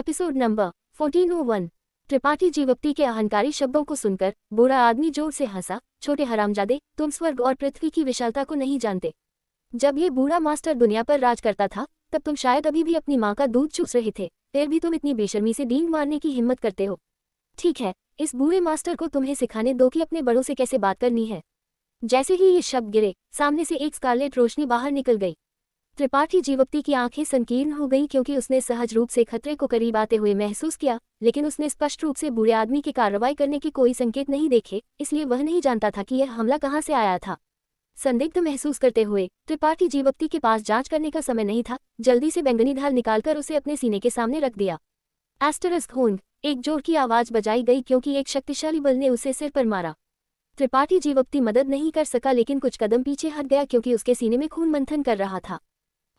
Episode number 1401। Tripathi जीवप्ती के अहंकारी शब्दों को सुनकर बूढ़ा आदमी जोर से हंसा। छोटे हरामजादे, तुम स्वर्ग और पृथ्वी की विशालता को नहीं जानते। जब ये बूढ़ा मास्टर दुनिया पर राज करता था तब तुम शायद अभी भी अपनी माँ का दूध चूस रहे थे, फिर भी तुम इतनी बेशर्मी से डींग मारने की हिम्मत करते हो। ठीक है, इस बूढ़े मास्टर को तुम्हें सिखाने दो कि अपने बड़ों से कैसे बात करनी है। जैसे ही ये शब्द गिरे, सामने से एक स्कारलेट रोशनी बाहर निकल गई। त्रिपाठी जीवप्ती की आंखें संकीर्ण हो गईं क्योंकि उसने सहज रूप से खतरे को करीब आते हुए महसूस किया, लेकिन उसने स्पष्ट रूप से बूढ़े आदमी की कार्रवाई करने के कोई संकेत नहीं देखे, इसलिए वह नहीं जानता था कि यह हमला कहाँ से आया था। संदिग्ध महसूस करते हुए त्रिपाठी जीवप्ती के पास जांच करने का समय नहीं था। जल्दी से बैंगनी ढाल निकालकर उसे अपने सीने के सामने रख दिया। एस्टरिस्क होंड, एक जोर की आवाज बजाई गई क्योंकि एक शक्तिशाली बल ने उसे सिर पर मारा। त्रिपाठी जीवप्ती मदद नहीं कर सका, लेकिन कुछ कदम पीछे हट गया क्योंकि उसके सीने में खून मंथन कर रहा था।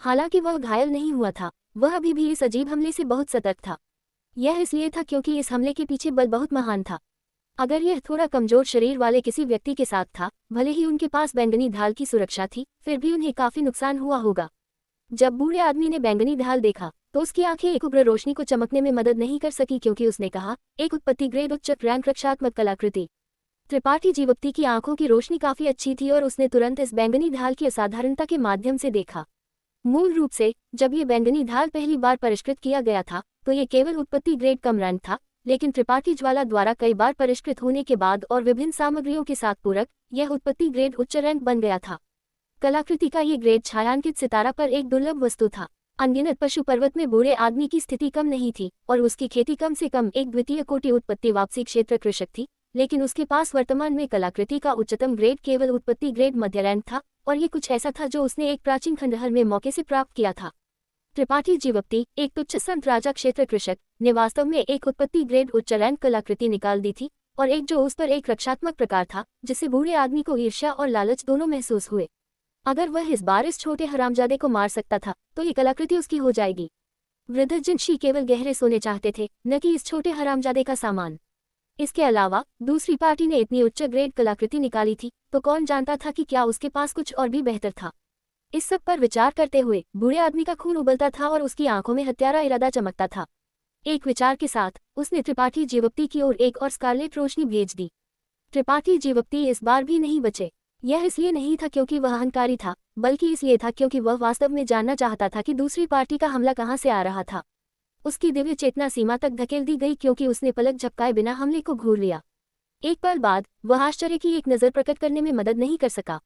हालांकि वह घायल नहीं हुआ था, वह अभी भी इस अजीब हमले से बहुत सतर्क था। यह इसलिए था क्योंकि इस हमले के पीछे बल बहुत महान था। अगर यह थोड़ा कमजोर शरीर वाले किसी व्यक्ति के साथ था, भले ही उनके पास बैंगनी ढाल की सुरक्षा थी, फिर भी उन्हें काफी नुकसान हुआ होगा। जब बूढ़े आदमी ने बैंगनी ढाल देखा तो उसकी आंखें एक उग्र रोशनी को चमकने में मदद नहीं कर सकी क्योंकि उसने कहा, एक उत्पत्ति ग्रेड उच्च रैंक रक्षात्मक कलाकृति। त्रिपाठी जीवप्ती की आंखों की रोशनी काफी अच्छी थी और उसने तुरंत इस बैंगनी ढाल की असाधारणता के माध्यम से देखा। मूल रूप से जब ये बैंगनी ढाल पहली बार परिष्कृत किया गया था तो ये केवल उत्पत्ति ग्रेड कम रैंक था, लेकिन त्रिपाठी ज्वाला द्वारा कई बार परिष्कृत होने के बाद और विभिन्न सामग्रियों के साथ पूरक यह उत्पत्ति ग्रेड उच्च रैंक बन गया था। कलाकृति का ये ग्रेड छायांकित सितारा पर एक दुर्लभ वस्तु था। अनगिनत पशु पर्वत में बूढ़े आदमी की स्थिति कम नहीं थी और उसकी खेती कम से कम एक द्वितीय कोटि उत्पत्ति वापसी क्षेत्र कृषक थी, लेकिन उसके पास वर्तमान में कलाकृति का उच्चतम ग्रेड केवल उत्पत्ति ग्रेड मध्य रैंक था, और ये कुछ ऐसा था जो उसने एक प्राचीन खंडहर में मौके से प्राप्त किया था। त्रिपाठी जीवप्ती, एक तुच्छ संत राजा क्षेत्र कृषक, ने वास्तव में एक उत्पत्ति ग्रेड उच्च रैंक कलाकृति निकाल दी थी, और एक जो उस पर एक रक्षात्मक प्रकार था जिससे बूढ़े आदमी को ईर्ष्या और लालच दोनों महसूस हुए। अगर वह इस बार इस छोटे हरामजादे को मार सकता था तो ये कलाकृति उसकी हो जाएगी। वृद्ध जिनशी केवल गहरे सोने चाहते थे, न कि इस छोटे हरामजादे का सामान। इसके अलावा दूसरी पार्टी ने इतनी उच्च ग्रेड कलाकृति निकाली थी तो कौन जानता था कि क्या उसके पास कुछ और भी बेहतर था। इस सब पर विचार करते हुए बूढ़े आदमी का खून उबलता था और उसकी आंखों में हत्यारा इरादा चमकता था। एक विचार के साथ उसने त्रिपाठी जीवप्ती की ओर एक और स्कारलेट रोशनी भेज दी। त्रिपाठी जीवप्ती इस बार भी नहीं बचे। यह इसलिए नहीं था क्योंकि वह अहंकारी था, बल्कि इसलिए था क्योंकि वह वास्तव में जानना चाहता था कि दूसरी पार्टी का हमला कहाँ से आ रहा था। उसकी दिव्य चेतना सीमा तक धकेल दी गई क्योंकि उसने पलक झपकाए बिना हमले को घूर लिया। एक पल बाद वह आश्चर्य की एक नज़र प्रकट करने में मदद नहीं कर सका।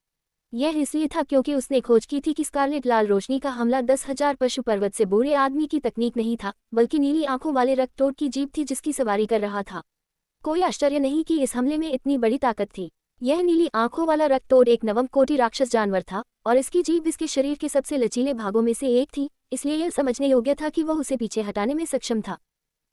यह इसलिए था क्योंकि उसने खोज की थी कि स्कारलेट लाल रोशनी का हमला 10,000 पशु पर्वत से बूढ़े आदमी की तकनीक नहीं था, बल्कि नीली आंखों वाले रक्तटोड़ की जीभ थी जिसकी सवारी कर रहा था। कोई आश्चर्य नहीं कि इस हमले में इतनी बड़ी ताकत थी। यह नीली आंखों वाला रक्तटोड़ एक नवम कोटि राक्षस जानवर था और इसकी जीभ इसके शरीर के सबसे लचीले भागों में से एक थी, इसलिए यह समझने योग्य था कि वह उसे पीछे हटाने में सक्षम था।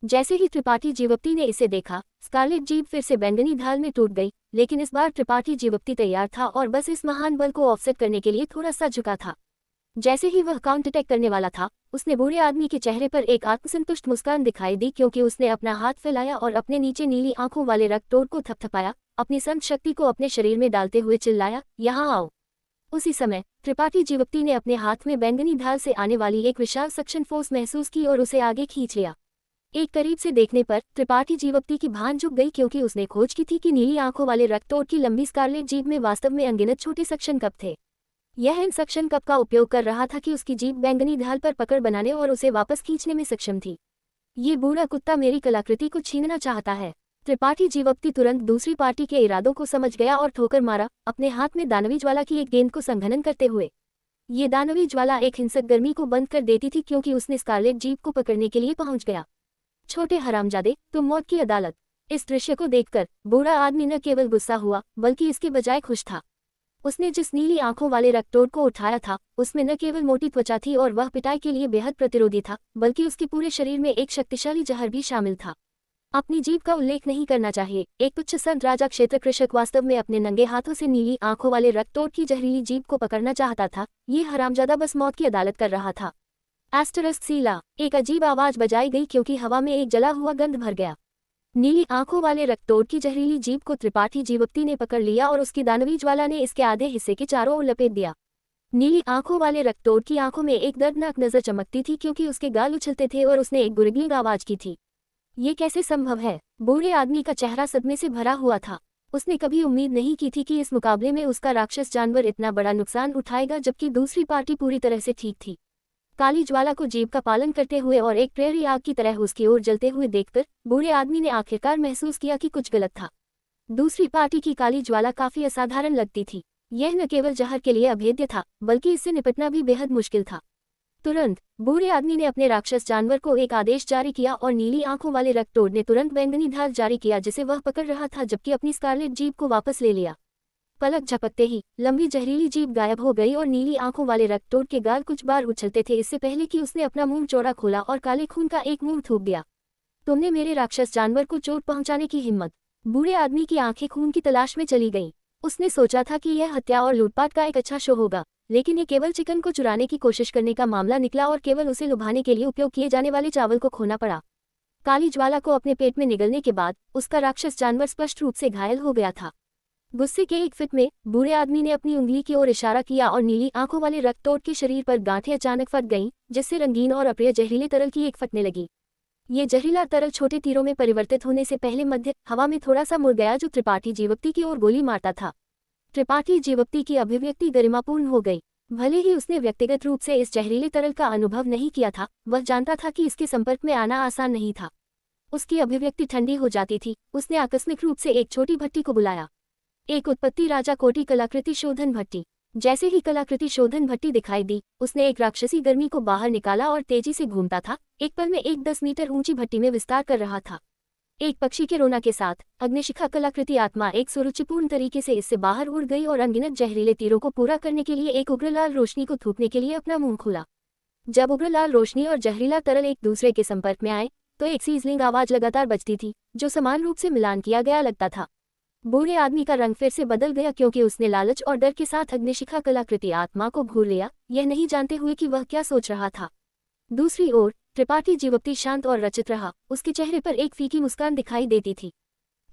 जैसे ही त्रिपाठी जीवप्ती ने इसे देखा, स्कारलेट जीभ फिर से बैंगनी ढाल में टूट गई, लेकिन इस बार त्रिपाठी जीवप्ती तैयार था और बस इस महान बल को ऑफसेट करने के लिए थोड़ा सा झुका था। जैसे ही वह काउंटर अटैक करने वाला था, उसने बूढ़े आदमी के चेहरे पर एक आत्मसंतुष्ट मुस्कान दिखाई दी क्योंकि उसने अपना हाथ फैलाया और अपने नीचे नीली आंखों वाले रक्तटोड़ को थपथपाया, अपनी संत शक्ति को अपने शरीर में डालते हुए चिल्लाया, यहाँ आओ। उसी समय त्रिपाठी जीवप्ती ने अपने हाथ में बैंगनी ढाल से आने वाली एक विशाल सक्शन फोर्स महसूस की और उसे आगे खींच लिया। एक करीब से देखने पर त्रिपाठी जीवप्ती की भान झुक गई क्योंकि उसने खोज की थी कि नीली आंखों वाले रक्तटोड़ की लंबी स्कारलेट जीभ में वास्तव में अनगिनत छोटे सक्शन कप थे। यह इन सक्शन कप का उपयोग कर रहा था कि उसकी जीभ बैंगनी ढाल पर पकड़ बनाने और उसे वापस खींचने में सक्षम थी। ये बूढ़ा कुत्ता मेरी कलाकृति को छीनना चाहता है। त्रिपाठी जीवप्ती तुरंत दूसरी पार्टी के इरादों को समझ गया और ठोकर मारा, अपने हाथ में दानवी ज्वाला की एक गेंद को संघनन करते हुए। ये दानवी ज्वाला एक हिंसक गर्मी को बंद कर देती थी क्योंकि उसने स्कारलेट जीभ को पकड़ने के लिए पहुंच गया। छोटे हरामजादे, तुम मौत की अदालत। इस दृश्य को देखकर बूढ़ा आदमी न केवल गुस्सा हुआ बल्कि इसके बजाय खुश था। उसने जिस नीली आंखों वाले रक्तटोड़ को उठाया था उसमें न केवल मोटी त्वचा थी और वह पिटाई के लिए बेहद प्रतिरोधी था, बल्कि उसके पूरे शरीर में एक शक्तिशाली जहर भी शामिल था। अपनी जीभ का उल्लेख नहीं करना चाहिए। एक तुच्छ संत राजा क्षेत्र कृषक वास्तव में अपने नंगे हाथों से नीली आंखों वाले रक्तटोड़ की जहरीली जीभ को पकड़ना चाहता था। ये हरामजादा बस मौत की अदालत कर रहा था। एस्टरिस्क सीला, एक अजीब आवाज बजाई गई क्योंकि हवा में एक जला हुआ गंध भर गया। नीली आंखों वाले रक्तटोड़ की जहरीली जीभ को त्रिपाठी जीवप्ती ने पकड़ लिया और उसकी दानवी ज्वाला ने इसके आधे हिस्से के चारों ओर लपेट दिया। नीली आंखों वाले रक्तोड़ की आंखों में एक दर्दनाक नजर चमकती थी क्योंकि उसके गाल उछलते थे और उसने एक गुर्गलिंग आवाज की थी। ये कैसे संभव है? बूढ़े आदमी का चेहरा सदमे से भरा हुआ था। उसने कभी उम्मीद नहीं की थी कि इस मुकाबले में उसका राक्षस जानवर इतना बड़ा नुकसान उठाएगा, जबकि दूसरी पार्टी पूरी तरह से ठीक थी। काली ज्वाला को जीभ का पालन करते हुए और एक प्रेरी आग की तरह उसकी ओर जलते हुए देखकर बूढ़े आदमी ने आखिरकार महसूस किया कि कुछ गलत था। दूसरी पार्टी की काली ज्वाला काफी असाधारण लगती थी। यह न केवल जहर के लिए अभेद्य था, बल्कि इससे निपटना भी बेहद मुश्किल था। तुरंत बूढ़े आदमी ने अपने राक्षस जानवर को एक आदेश जारी किया और नीली आंखों वाले रक्तोड़ ने तुरंत बैंगनी ढाल जारी किया जिसे वह पकड़ रहा था, जबकि अपनी स्कारलेट जीभ को वापस ले लिया। पलक झपकते ही लंबी जहरीली जीभ गायब हो गई और नीली आंखों वाले रक्तोड़ के गाल कुछ बार उछलते थे, इससे पहले कि उसने अपना मुंह चौड़ा खोला और काले खून का एक मुंह थूक दिया। तुमने मेरे राक्षस जानवर को चोट पहुंचाने की हिम्मत? बूढ़े आदमी की आंखें खून की तलाश में चली गईं। उसने सोचा था कि यह हत्या और लूटपाट का एक अच्छा शो होगा, लेकिन ये केवल चिकन को चुराने की कोशिश करने का मामला निकला और केवल उसे लुभाने के लिए उपयोग किए जाने वाले चावल को खोना पड़ा। काली ज्वाला को अपने पेट में निगलने के बाद उसका राक्षस जानवर स्पष्ट रूप से घायल हो गया था। गुस्से के एक फिट में बूढ़े आदमी ने अपनी उंगली की ओर इशारा किया और नीली आंखों वाले रक्तोड़ के शरीर पर गांठें अचानक फट गईं, जिससे रंगीन और अप्रिय जहरीले तरल की एक फटने लगी। ये जहरीला तरल छोटे तीरों में परिवर्तित होने से पहले मध्य हवा में थोड़ा सा मुड़ गया, जो त्रिपाठी जीवप्ती की ओर गोली मारता था। त्रिपाठी जीवप्ती की अभिव्यक्ति गरिमापूर्ण हो गई। भले ही उसने व्यक्तिगत रूप से इस जहरीले तरल का अनुभव नहीं किया था, वह जानता था कि इसके संपर्क में आना आसान नहीं था। उसकी अभिव्यक्ति ठंडी हो जाती थी। उसने आकस्मिक रूप से एक छोटी भट्टी को बुलाया, एक उत्पत्ति राजा कोटि कलाकृति शोधन भट्टी। जैसे ही कलाकृति शोधन भट्टी दिखाई दी, उसने एक राक्षसी गर्मी को बाहर निकाला और तेजी से घूमता था, एक पल में एक 10 मीटर ऊंची भट्टी में विस्तार कर रहा था। एक पक्षी के रोना के साथ अग्निशिखा कलाकृति आत्मा एक सुरुचिपूर्ण तरीके से इससे बाहर उड़ गई और अनगिनत जहरीले तीरों को पूरा करने के लिए एक उग्रलाल रोशनी को थूकने के लिए अपना मुंह खोला। जब उग्रलाल रोशनी और जहरीला तरल एक दूसरे के संपर्क में आए तो एक सीजलिंग आवाज लगातार बजती थी, जो समान रूप से मिलान किया गया लगता था। बूढ़े आदमी का रंग फिर से बदल गया क्योंकि उसने लालच और डर के साथ अग्निशिखा कलाकृति आत्मा को घूर लिया, यह नहीं जानते हुए कि वह क्या सोच रहा था। दूसरी ओर त्रिपाठी जीवप्ती शांत और रचित रहा। उसके चेहरे पर एक फीकी मुस्कान दिखाई देती थी।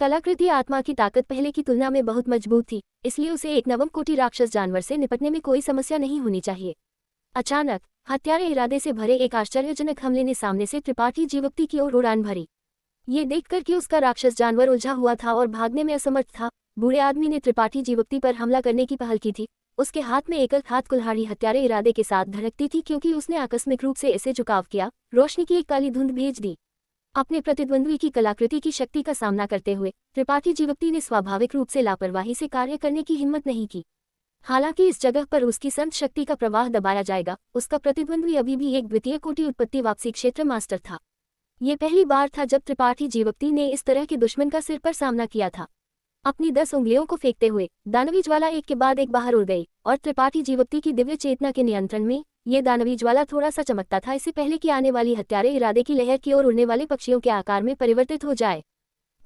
कलाकृति आत्मा की ताकत पहले की तुलना में बहुत मजबूत थी, इसलिए उसे एक नवम कोटि राक्षस जानवर से निपटने में कोई समस्या नहीं होनी चाहिए। अचानक हत्यारे इरादे से भरे एक आश्चर्यजनक हमले ने सामने से त्रिपाठी जीवप्ती की ओर उड़ान भरी। ये देखकर कि उसका राक्षस जानवर उलझा हुआ था और भागने में असमर्थ था, बूढ़े आदमी ने त्रिपाठी जीवप्ती पर हमला करने की पहल की थी। उसके हाथ में एकल हाथ कुल्हाड़ी हत्यारे इरादे के साथ धड़कती थी क्योंकि उसने आकस्मिक रूप से इसे झुकाव किया, रोशनी की एक काली धुंध भेज दी। अपने प्रतिद्वंद्वी की कलाकृति की शक्ति का सामना करते हुए त्रिपाठी जीवप्ती ने स्वाभाविक रूप से लापरवाही से कार्य करने की हिम्मत नहीं की। हालांकि इस जगह पर उसकी संत शक्ति का प्रवाह दबाया जाएगा, उसका प्रतिद्वंद्वी अभी भी एक द्वितीय कोटि उत्पत्ति वापसी क्षेत्र मास्टर था। ये पहली बार था जब त्रिपाठी जीवप्ती ने इस तरह के दुश्मन का सिर पर सामना किया था। अपनी 10 उंगलियों को फेंकते हुए दानवी ज्वाला एक के बाद एक बाहर उड़ गई और त्रिपाठी जीवप्ती की दिव्य चेतना के नियंत्रण में ये दानवी ज्वाला थोड़ा सा चमकता था, इससे पहले कि आने वाली हत्यारे इरादे की लहर की ओर उड़ने वाले पक्षियों के आकार में परिवर्तित हो जाए।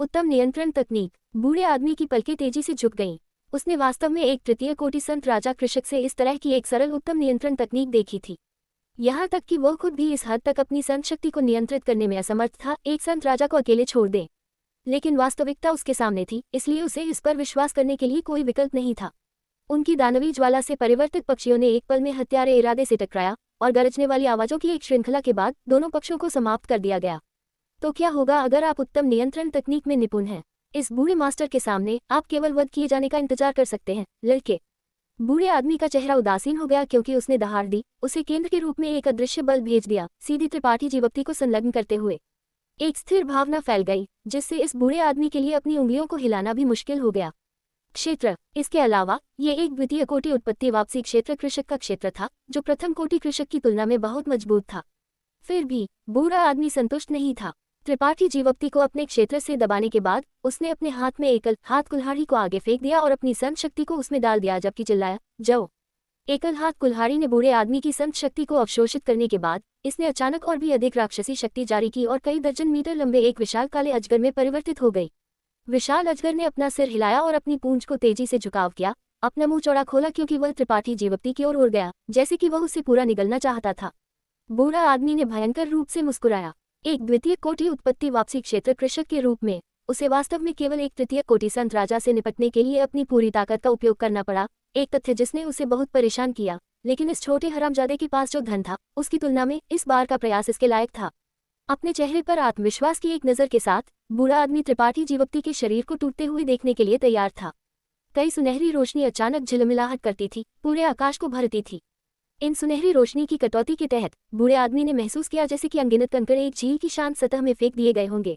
उत्तम नियंत्रण तकनीक। बूढ़े आदमी की पलकें तेजी से झुक गईं। उसने वास्तव में एक तृतीय कोटि संत राजा कृषक से इस तरह की एक सरल उत्तम नियंत्रण तकनीक देखी थी। यहाँ तक कि वह खुद भी इस हद तक अपनी संत शक्ति को नियंत्रित करने में असमर्थ था, एक संत राजा को अकेले छोड़ दे। लेकिन वास्तविकता उसके सामने थी, इसलिए उसे इस पर विश्वास करने के लिए कोई विकल्प नहीं था। उनकी दानवी ज्वाला से परिवर्तित पक्षियों ने एक पल में हत्यारे इरादे से टकराया और गरजने वाली आवाजों की एक श्रृंखला के बाद दोनों पक्षों को समाप्त कर दिया गया। तो क्या होगा अगर आप उत्तम नियंत्रण तकनीक में निपुण हैं? इस बूढ़े मास्टर के सामने आप केवल वध किए जाने का इंतजार कर सकते हैं, लड़के। बूढ़े आदमी का चेहरा उदासीन हो गया क्योंकि उसने दहाड़ दी, उसे केंद्र के रूप में एक अदृश्य बल भेज दिया, सीधी त्रिपाठी जीवप्ती को संलग्न करते हुए। एक स्थिर भावना फैल गई जिससे इस बूढ़े आदमी के लिए अपनी उंगलियों को हिलाना भी मुश्किल हो गया। क्षेत्र। इसके अलावा ये एक द्वितीय कोटि उत्पत्ति वापसी क्षेत्र कृषक का क्षेत्र था, जो प्रथम कोटि कृषक की तुलना में बहुत मजबूत था। फिर भी बूढ़ा आदमी संतुष्ट नहीं था। त्रिपाठी जीवप्ती को अपने क्षेत्र से दबाने के बाद उसने अपने हाथ में एकल हाथ कुल्हाड़ी को आगे फेंक दिया और अपनी संत शक्ति को उसमें डाल दिया, जबकि चिल्लाया, जाओ। एकल हाथ कुल्हाड़ी ने बूढ़े आदमी की संत शक्ति को अवशोषित करने के बाद इसने अचानक और भी अधिक राक्षसी शक्ति जारी की और कई दर्जन मीटर लंबे एक विशाल काले अजगर में परिवर्तित हो गई। विशाल अजगर ने अपना सिर हिलाया और अपनी पूंछ को तेजी से झुकाव किया, अपना मुंह चौड़ा खोला क्योंकि वह त्रिपाठी जीवप्ती की ओर उड़ गया, जैसे कि वह उसे पूरा निगलना चाहता था। बूढ़ा आदमी ने भयंकर रूप से मुस्कुराया। एक द्वितीय कोटि उत्पत्ति वापसी क्षेत्र कृषक के रूप में उसे वास्तव में केवल एक तृतीय कोटि संत राजा से निपटने के लिए अपनी पूरी ताकत का उपयोग करना पड़ा, एक तथ्य जिसने उसे बहुत परेशान किया। लेकिन इस छोटे हरामजादे के पास जो धन था उसकी तुलना में इस बार का प्रयास इसके लायक था। अपने चेहरे पर आत्मविश्वास की एक नज़र के साथ बूढ़ा आदमी त्रिपाठी जीवप्ती के शरीर को टूटते हुए देखने के लिए तैयार था। कई सुनहरी रोशनी अचानक झिलमिलाहट करती थी, पूरे आकाश को भरती थी। इन सुनहरी रोशनी की कटौती के तहत बूढ़े आदमी ने महसूस किया जैसे कि अनगिनत कंकड़ एक झील की शांत सतह में फेंक दिए गए होंगे।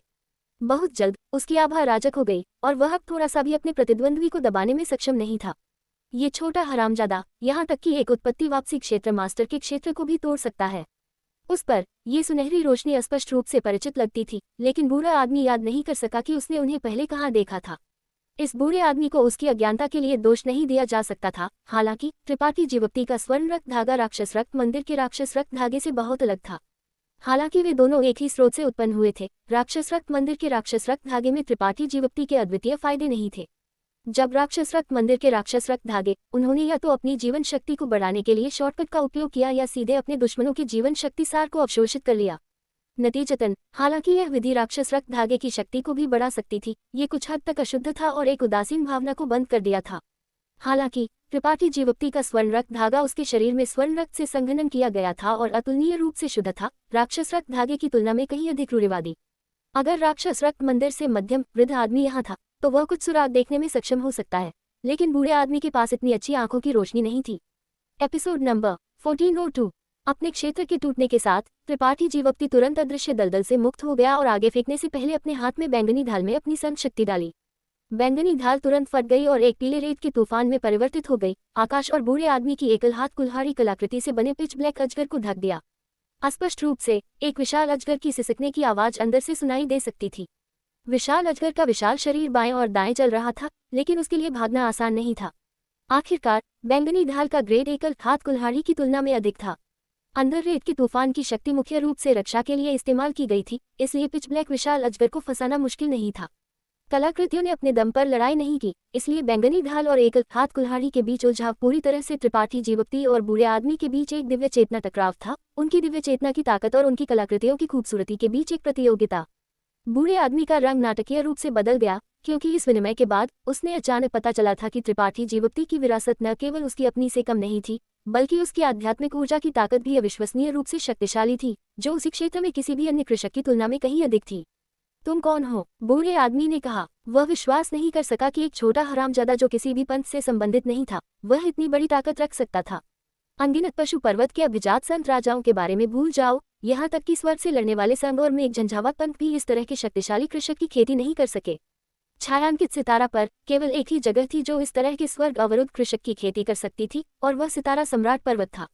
बहुत जल्द उसकी आभा अराजक हो गई और वह अब थोड़ा सा भी अपने प्रतिद्वंद्वी को दबाने में सक्षम नहीं था। ये छोटा हरामजादा यहाँ तक कि एक उत्पत्ति वापसी क्षेत्र मास्टर के क्षेत्र को भी तोड़ सकता है। उस पर ये सुनहरी रोशनी स्पष्ट रूप से परिचित लगती थी, लेकिन बूढ़ा आदमी याद नहीं कर सका कि उसने उन्हें पहले कहाँ देखा था। इस बूढ़े आदमी को उसकी अज्ञानता के लिए दोष नहीं दिया जा सकता था। हालांकि त्रिपाठी जीवप्ती का स्वर्ण रक्त धागा राक्षस रक्त मंदिर के राक्षस रक्त धागे से बहुत अलग था। हालांकि वे दोनों एक ही स्रोत से उत्पन्न हुए थे, राक्षस रक्त मंदिर के राक्षस रक्त धागे में त्रिपाठी जीवप्ती के अद्वितीय फायदे नहीं थे। जब राक्षस रक्त मंदिर के राक्षस रक्त धागे उन्होंने या तो अपनी जीवन शक्ति को बढ़ाने के लिए शॉर्टकट का उपयोग किया या सीधे अपने दुश्मनों के जीवन शक्ति सार को अवशोषित कर लिया। नतीजतन हालांकि यह विधि राक्षस रक्त धागे की शक्ति को भी बढ़ा सकती थी, ये कुछ हद तक अशुद्ध था और एक उदासीन भावना को बंद कर दिया था। हालांकि त्रिपाठी जीवप्ती का स्वर्ण रक्त धागा उसके शरीर में स्वर्ण रक्त से संघनन किया गया था और अतुलनीय रूप से शुद्ध था, राक्षस रक्त धागे की तुलना में कहीं अधिक रूढ़िवादी। अगर राक्षस रक्त मंदिर से मध्यम वृद्ध आदमी यहाँ था तो वह कुछ सुराग देखने में सक्षम हो सकता है, लेकिन बूढ़े आदमी के पास इतनी अच्छी आंखों की रोशनी नहीं थी। Episode number 1402। अपने क्षेत्र के टूटने के साथ त्रिपाठी जीवप्ती तुरंत अदृश्य दलदल से मुक्त हो गया और आगे फेंकने से पहले अपने हाथ में बैंगनी ढाल में अपनी संत शक्ति डाली। बैंगनी ढाल तुरंत फट गई और एक पीले रेत के तूफान में परिवर्तित हो गई। आकाश और बूढ़े आदमी की एकल हाथ कुल्हाड़ी कलाकृति से बने पिच ब्लैक अजगर को ढक दिया। अस्पष्ट रूप से एक विशाल अजगर की सिसकने की आवाज अंदर से सुनाई दे सकती थी। विशाल अजगर का विशाल शरीर बाएं और दाएं चल रहा था, लेकिन उसके लिए भागना आसान नहीं था। आखिरकार बैंगनी ढाल का ग्रेड एकल हाथ कुल्हाड़ी की तुलना में अधिक था। अंदर रेत के तूफान की शक्ति मुख्य रूप से रक्षा के लिए इस्तेमाल की गई थी, इसलिए पिच ब्लैक विशाल अजगर को फंसाना मुश्किल नहीं था। कलाकृतियों ने अपने दम पर लड़ाई नहीं की, इसलिए बैंगनी ढाल और एकल हाथ कुल्हाड़ी के बीच उलझाव पूरी तरह से त्रिपाठी जीवप्ती और बूढ़े आदमी के बीच एक दिव्य चेतना टकराव था। उनकी दिव्य चेतना की ताकत और उनकी कलाकृतियों की खूबसूरती के बीच एक प्रतियोगिता। बूढ़े आदमी का रंग नाटकीय रूप से बदल गया, क्योंकि इस विनिमय के बाद उसने अचानक पता चला था कि त्रिपाठी जीवप्ती की विरासत न केवल उसकी अपनी से कम नहीं थी, बल्कि उसकी आध्यात्मिक ऊर्जा की ताकत भी अविश्वसनीय रूप से शक्तिशाली थी, जो उसी क्षेत्र में किसी भी अन्य कृषक की तुलना में कहीं अधिक थी। तुम कौन हो? बूढ़े आदमी ने कहा। वह विश्वास नहीं कर सका कि एक छोटा हरामजादा जो किसी भी पंथ से संबंधित नहीं था, वह इतनी बड़ी ताकत रख सकता था। अनगिनत पशु पर्वत के अभिजात संत राजाओं के बारे में भूल जाओ, यहाँ तक कि स्वर्ग से लड़ने वाले संग और में एक झंझावात पंथ भी इस तरह के शक्तिशाली कृषक की खेती नहीं कर सके। छायांकित सितारा पर केवल एक ही जगह थी जो इस तरह के स्वर्ग अवरुद्ध कृषक की खेती कर सकती थी, और वह सितारा सम्राट पर्वत था।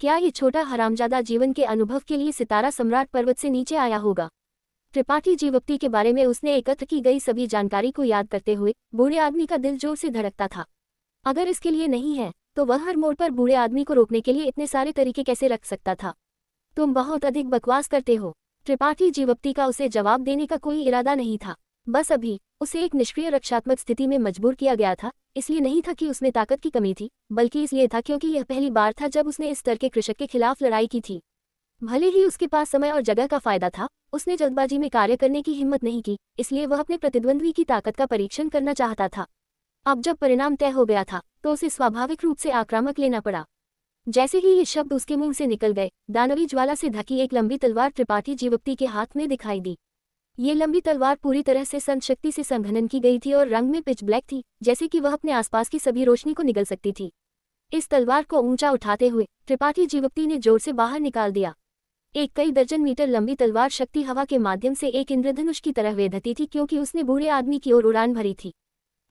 क्या ये छोटा हरामजादा जीवन के अनुभव के लिए सितारा सम्राट पर्वत से नीचे आया होगा? त्रिपाठी जीवप्ती के बारे में उसने एकत्र की गई सभी जानकारी को याद करते हुए बूढ़े आदमी का दिल जोर से धड़कता था। अगर इसके लिए नहीं है तो वह हर मोड़ पर बूढ़े आदमी को रोकने के लिए इतने सारे तरीके कैसे रख सकता था? तुम बहुत अधिक बकवास करते हो। त्रिपाठी जीवप्ती का उसे जवाब देने का कोई इरादा नहीं था। बस अभी उसे एक निष्क्रिय रक्षात्मक स्थिति में मजबूर किया गया था। इसलिए नहीं था कि उसमें ताकत की कमी थी, बल्कि इसलिए था क्योंकि यह पहली बार था जब उसने इस स्तर के कृषक के खिलाफ लड़ाई की थी। भले ही उसके पास समय और जगह का फायदा था, उसने जल्दबाजी में कार्य करने की हिम्मत नहीं की, इसलिए वह अपने प्रतिद्वंद्वी की ताकत का परीक्षण करना चाहता था। अब जब परिणाम तय हो गया था तो उसे स्वाभाविक रूप से आक्रामक लेना पड़ा। जैसे ही ये शब्द उसके मुंह से निकल गए, दानवी ज्वाला से ढकी एक लंबी तलवार त्रिपाठी जीवप्ती के हाथ में दिखाई दी। ये लंबी तलवार पूरी तरह से संत शक्ति से संघनन की गई थी और रंग में पिच ब्लैक थी, जैसे कि वह अपने आसपास की सभी रोशनी को निगल सकती थी। इस तलवार को ऊंचा उठाते हुए त्रिपाठी जीवप्ती ने जोर से बाहर निकाल दिया। एक कई दर्जन मीटर लंबी तलवार शक्ति हवा के माध्यम से एक इंद्रधनुष की तरह वेधती थी, क्योंकि उसने बूढ़े आदमी की ओर उड़ान भरी थी।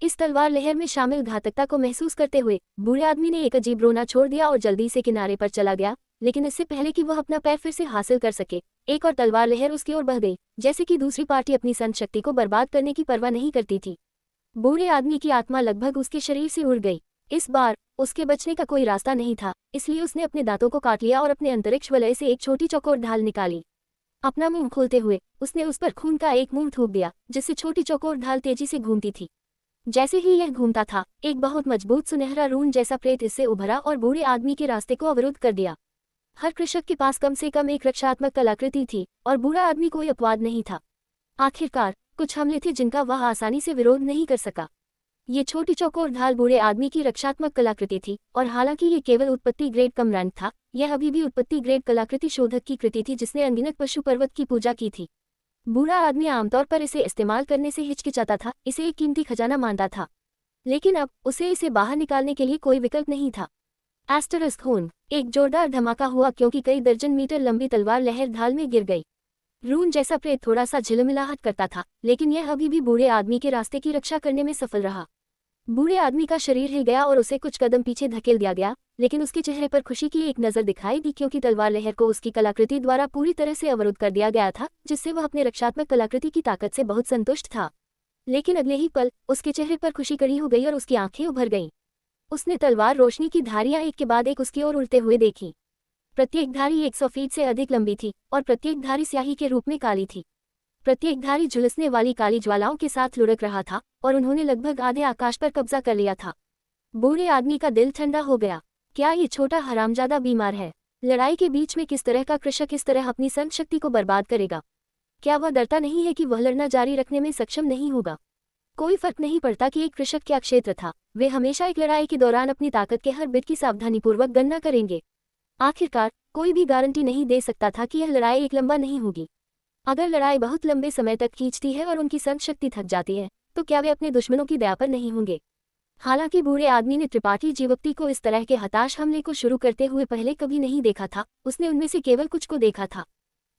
इस तलवार लहर में शामिल घातकता को महसूस करते हुए बूढ़े आदमी ने एक अजीब रोना छोड़ दिया और जल्दी से किनारे पर चला गया, लेकिन इससे पहले कि वह अपना पैर फिर से हासिल कर सके, एक और तलवार लहर उसकी ओर बह गई, जैसे कि दूसरी पार्टी अपनी संत शक्ति को बर्बाद करने की परवाह नहीं करती थी। बूढ़े आदमी की आत्मा लगभग उसके शरीर से उड़ गई। इस बार उसके बचने का कोई रास्ता नहीं था, इसलिए उसने अपने दांतों को काट लिया और अपने अंतरिक्ष वलय से एक छोटी चौकोर ढाल निकाली। अपना मुंह खोलते हुए उसने उस पर खून का एक मुंह थूक दिया, जिससे छोटी चौकोर ढाल तेजी से घूमती थी। जैसे ही यह घूमता था, एक बहुत मजबूत सुनहरा रून जैसा प्रेत इससे उभरा और बूढ़े आदमी के रास्ते को अवरुद्ध कर दिया। हर कृषक के पास कम से कम एक रक्षात्मक कलाकृति थी और बूढ़ा आदमी कोई अपवाद नहीं था। आखिरकार कुछ हमले थे जिनका वह आसानी से विरोध नहीं कर सका। ये छोटी चौकोर ढाल बूढ़े आदमी की रक्षात्मक कलाकृति थी, और हालांकि ये केवल उत्पत्ति ग्रेड कम रैंक था, यह अभी भी उत्पत्ति ग्रेड कलाकृति शोधक की कृति थी जिसने अनगिनत पशु पर्वत की पूजा की थी। बूढ़ा आदमी आमतौर पर इसे इस्तेमाल करने से हिचकिचाता था, इसे एक कीमती खजाना मानता था, लेकिन अब उसे इसे बाहर निकालने के लिए कोई विकल्प नहीं था। एस्टरिस्क खून। एक जोरदार धमाका हुआ क्योंकि कई दर्जन मीटर लंबी तलवार लहर ढाल में गिर गई। रून जैसा प्रेत थोड़ा सा झिलमिलाहट करता था, लेकिन यह अभी भी बूढ़े आदमी के रास्ते की रक्षा करने में सफल रहा। बूढ़े आदमी का शरीर हिल गया और उसे कुछ कदम पीछे धकेल दिया गया, लेकिन उसके चेहरे पर खुशी की एक नजर दिखाई दी क्योंकि तलवार लहर को उसकी कलाकृति द्वारा पूरी तरह से अवरुद्ध कर दिया गया था, जिससे वह अपने रक्षात्मक कलाकृति की ताकत से बहुत संतुष्ट था। लेकिन अगले ही पल उसके चेहरे पर खुशी कड़ी हो गई और उसकी आंखें उभर गईं। उसने तलवार रोशनी की धारियां एक के बाद एक उसकी ओर उड़ते हुए देखी। प्रत्येक धारी 100 फीट से अधिक लंबी थी और प्रत्येक धारी स्याही के रूप में काली थी। प्रत्येक धारी झुलसने वाली काली ज्वालाओं के साथ लुढ़क रहा था और उन्होंने लगभग आधे आकाश पर कब्जा कर लिया था। बूढ़े आदमी का दिल ठंडा हो गया। क्या ये छोटा हरामजादा बीमार है? लड़ाई के बीच में किस तरह का कृषक इस तरह अपनी संघ शक्ति को बर्बाद करेगा? क्या वह डरता नहीं है कि वह लड़ना जारी रखने में सक्षम नहीं होगा? कोई फर्क नहीं पड़ता कि एक कृषक क्या क्षेत्र था, वे हमेशा एक लड़ाई के दौरान अपनी ताकत के हर बिट की सावधानीपूर्वक गणना करेंगे। आखिरकार कोई भी गारंटी नहीं दे सकता था कि यह लड़ाई एक लंबा नहीं होगी। अगर लड़ाई बहुत लंबे समय तक खींचती है और उनकी संघ शक्ति थक जाती है, तो क्या वे अपने दुश्मनों की दया पर नहीं होंगे? हालांकि बूढ़े आदमी ने त्रिपाठी जीवक्ति को इस तरह के हताश हमले को शुरू करते हुए पहले कभी नहीं देखा था। उसने उनमें से केवल कुछ को देखा था।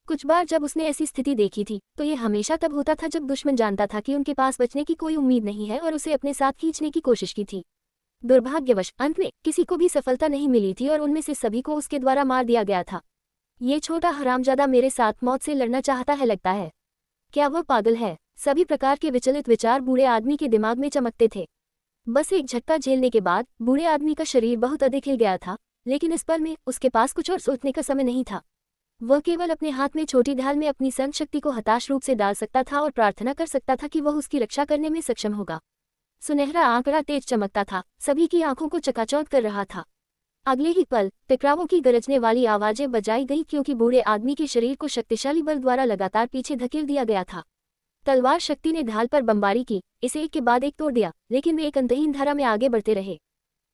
कुछ बार जब उसने ऐसी स्थिति देखी थी, तो ये हमेशा तब होता था जब दुश्मन जानता था कि उनके पास बचने की कोई उम्मीद नहीं है और उसे अपने साथ खींचने की कोशिश की थी। दुर्भाग्यवश अंत में किसी को भी सफलता नहीं मिली थी और उनमें से सभी को उसके द्वारा मार दिया गया था। ये छोटा हरामजादा मेरे साथ मौत से लड़ना चाहता है लगता है। क्या वह पागल है? सभी प्रकार के विचलित विचार बूढ़े आदमी के दिमाग में चमकते थे। बस एक झटका झेलने के बाद बूढ़े आदमी का शरीर बहुत अधिक हिल गया था, लेकिन इस पल में उसके पास कुछ और सोचने का समय नहीं था। वह केवल अपने हाथ में छोटी ढाल में अपनी संघ शक्ति को हताश रूप से डाल सकता था और प्रार्थना कर सकता था कि वह उसकी रक्षा करने में सक्षम होगा। सुनहरा आंकड़ा तेज चमकता था, सभी की आंखों को चकाचौंध कर रहा था। अगले ही पल टकरावों की गरजने वाली आवाजें बजाई गई क्योंकि बूढ़े आदमी के शरीर को शक्तिशाली बल द्वारा लगातार पीछे धकेल दिया गया था। तलवार शक्ति ने ढाल पर बमबारी की, इसे एक के बाद एक तोड़ दिया, लेकिन वे एक अंतहीन धारा में आगे बढ़ते रहे।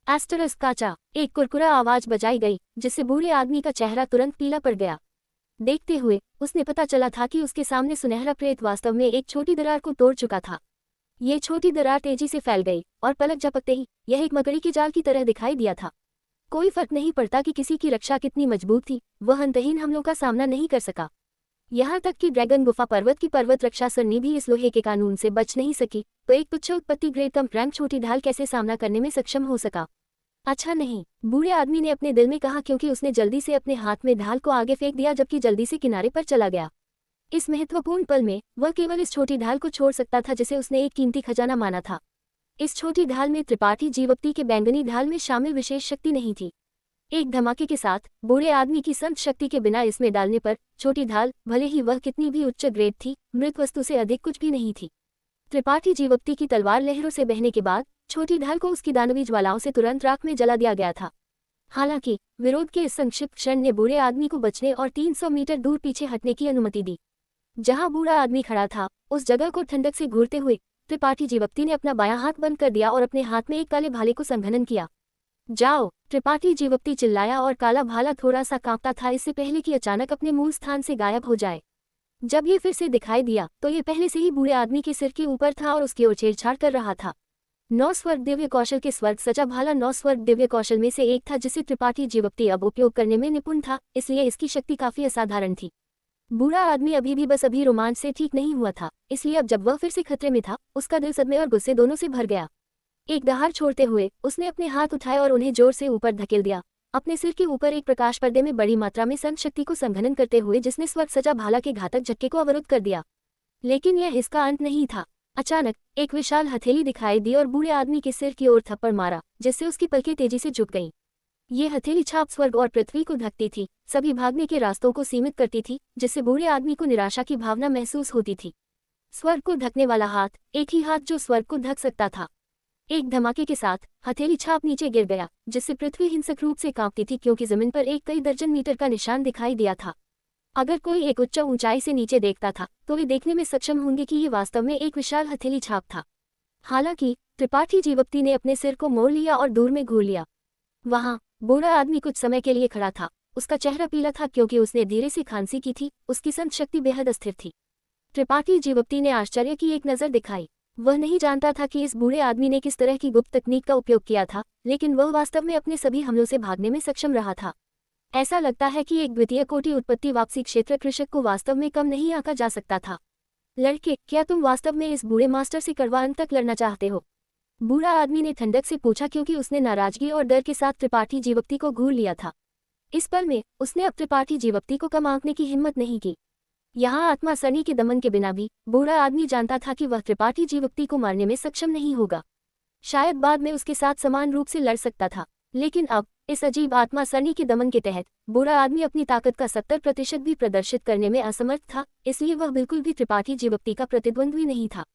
एस्टरस काचा। एक कुरकुरा आवाज बजाई गई, जिससे बूढ़े आदमी का चेहरा तुरंत पीला पड़ गया। देखते हुए उसने पता चला था कि उसके सामने सुनहरा प्रेत वास्तव में एक छोटी दरार को तोड़ चुका था। ये छोटी दरार तेजी से फैल गई और पलक झपकते ही यह एक मकड़ी के जाल की तरह दिखाई दिया था। कोई फर्क नहीं पड़ता कि किसी की रक्षा कितनी मजबूत थी, वह अंतहीन हमलों का सामना नहीं कर सका। यहाँ तक कि ड्रैगन गुफा पर्वत की पर्वत रक्षा सरनी भी इस लोहे के कानून से बच नहीं सकी, तो एक तुच्छ उत्पत्ति ग्रेड कम रैंक छोटी ढाल कैसे सामना करने में सक्षम हो सका? अच्छा नहीं, बूढ़े आदमी ने अपने दिल में कहा क्योंकि उसने जल्दी से अपने हाथ में ढाल को आगे फेंक दिया जबकि जल्दी से किनारे पर चला गया। इस महत्वपूर्ण पल में वह केवल इस छोटी ढाल को छोड़ सकता था जिसे उसने एक कीमती खजाना माना था। इस छोटी ढाल में त्रिपाठी जीवक्ति के बैंगनी ढाल में शामिल विशेष शक्ति नहीं थी। एक धमाके के साथ बूढ़े आदमी की संत शक्ति के बिना इसमें डालने पर छोटी ढाल, भले ही वह कितनी भी उच्च ग्रेड थी, मृत वस्तु से अधिक कुछ भी नहीं थी। त्रिपाठी जीवक्ति की तलवार लहरों से बहने के बाद छोटी ढाल को उसकी दानवी ज्वालाओं से तुरंत राख में जला दिया गया था। हालांकि विरोध के इस संक्षिप्त क्षण ने बूढ़े आदमी को बचने और 300 मीटर दूर पीछे हटने की अनुमति दी। जहां बूढ़ा आदमी खड़ा था, उस जगह को ठंडक से घूरते हुए त्रिपाठी जीवक्ति ने अपना बायां हाथ बंद कर दिया और अपने हाथ में एक काले भाले को संघनन किया। जाओ! त्रिपाठी जीवक्ति चिल्लाया और काला भाला थोड़ा सा कांपता था इससे पहले कि अचानक अपने मूल स्थान से गायब हो जाए। जब ये फिर से दिखाई दिया तो ये पहले से ही बूढ़े आदमी के सिर के ऊपर था और उसकी ओर छेड़छाड़ कर रहा था। 9 स्वर्ग दिव्य कौशल के स्वर्ग सचा भाला 9 स्वर्ग दिव्य कौशल में से एक था जिसे त्रिपाठी जीवक्ति अब उपयोग करने में निपुण था, इसलिए इसकी शक्ति काफी असाधारण थी। बूढ़ा आदमी अभी भी बस अभी रोमांच से ठीक नहीं हुआ था, इसलिए अब जब वह फिर से खतरे में था, उसका दिल सदमे और गुस्से दोनों से भर गया। एक दहाड़ छोड़ते हुए उसने अपने हाथ उठाए और उन्हें जोर से ऊपर धकेल दिया, अपने सिर के ऊपर एक प्रकाश पर्दे में बड़ी मात्रा में संघ शक्ति को संघनन करते हुए जिसने स्वर्ग सजा भाला के घातक झटके को अवरुद्ध कर दिया। लेकिन यह इसका अंत नहीं था। अचानक एक विशाल हथेली दिखाई दी और बूढ़े आदमी के सिर की ओर थप्पड़ मारा, जिससे उसकी पलकें तेजी से झुक गईं। ये हथेली छाप स्वर्ग और पृथ्वी को ढकती थी, सभी भागने के रास्तों को सीमित करती थी, जिससे बूढ़े आदमी को निराशा की भावना महसूस होती थी। स्वर्ग को ढकने वाला हाथ, एक ही हाथ जो स्वर्ग को ढक सकता था। एक धमाके के साथ हथेली छाप नीचे गिर गया, जिससे पृथ्वी हिंसक रूप से कांपती थी क्योंकि जमीन पर एक कई दर्जन मीटर का निशान दिखाई दिया था। अगर कोई एक उच्च ऊंचाई से नीचे देखता था तो वे देखने में सक्षम होंगे कि ये वास्तव में एक विशाल हथेली छाप था। हालांकि त्रिपाठी जीवप्ती ने अपने सिर को मोड़ लिया और दूर में घूर लिया। वहां बूढ़ा आदमी कुछ समय के लिए खड़ा था। उसका चेहरा पीला था क्योंकि उसने धीरे से खांसी की थी। उसकी संत शक्ति बेहद अस्थिर थी। त्रिपाठी जीवप्ती ने आश्चर्य की एक नज़र दिखाई। वह नहीं जानता था कि इस बूढ़े आदमी ने किस तरह की गुप्त तकनीक का उपयोग किया था, लेकिन वह वास्तव में अपने सभी हमलों से भागने में सक्षम रहा था। ऐसा लगता है कि एक द्वितीय कोटि उत्पत्ति वापसी क्षेत्र कृषक को वास्तव में कम नहीं आंका जा सकता था। लड़के, क्या तुम वास्तव में इस बूढ़े मास्टर से कड़वा अंत तक लड़ना चाहते हो? बूढ़ा आदमी ने ठंडक से पूछा क्योंकि उसने नाराजगी और डर के साथ त्रिपाठी जीवप्ती को घूर लिया था। इस पल में उसने अब त्रिपाठी जीवप्ती को कम आंकने की हिम्मत नहीं की। यहाँ आत्मा सनी के दमन के बिना भी बूढ़ा आदमी जानता था कि वह त्रिपाठी जीवप्ती को मारने में सक्षम नहीं होगा। शायद बाद में उसके साथ समान रूप से लड़ सकता था, लेकिन अब इस अजीब आत्मा सनी के दमन के तहत बूढ़ा आदमी अपनी ताकत का 70% भी प्रदर्शित करने में असमर्थ था। इसलिए वह बिल्कुल भी त्रिपाठी जीवप्ती का प्रतिद्वंद्वी नहीं था।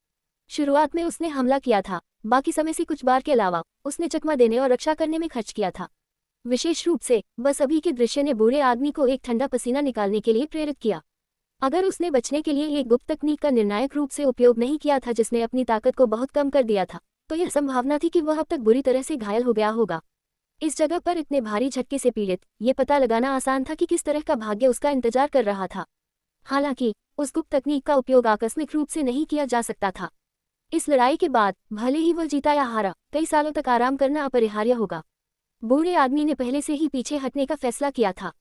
शुरुआत में उसने हमला किया था, बाकी समय से कुछ बार के अलावा उसने चकमा देने और रक्षा करने में खर्च किया था। विशेष रूप से बस अभी के दृश्य ने बूढ़े आदमी को एक ठंडा पसीना निकालने के लिए प्रेरित किया। अगर उसने बचने के लिए एक गुप्त तकनीक का निर्णायक रूप से उपयोग नहीं किया था जिसने अपनी ताकत को बहुत कम कर दिया था, तो यह संभावना थी कि वह अब तक बुरी तरह से घायल हो गया होगा। इस जगह पर इतने भारी झटके से पीड़ित ये पता लगाना आसान था कि किस तरह का भाग्य उसका इंतजार कर रहा था। हालांकि उस गुप्त तकनीक का उपयोग आकस्मिक रूप से नहीं किया जा सकता था। इस लड़ाई के बाद भले ही वह जीता या हारा, कई सालों तक आराम करना अपरिहार्य होगा। बूढ़े आदमी ने पहले से ही पीछे हटने का फैसला किया था।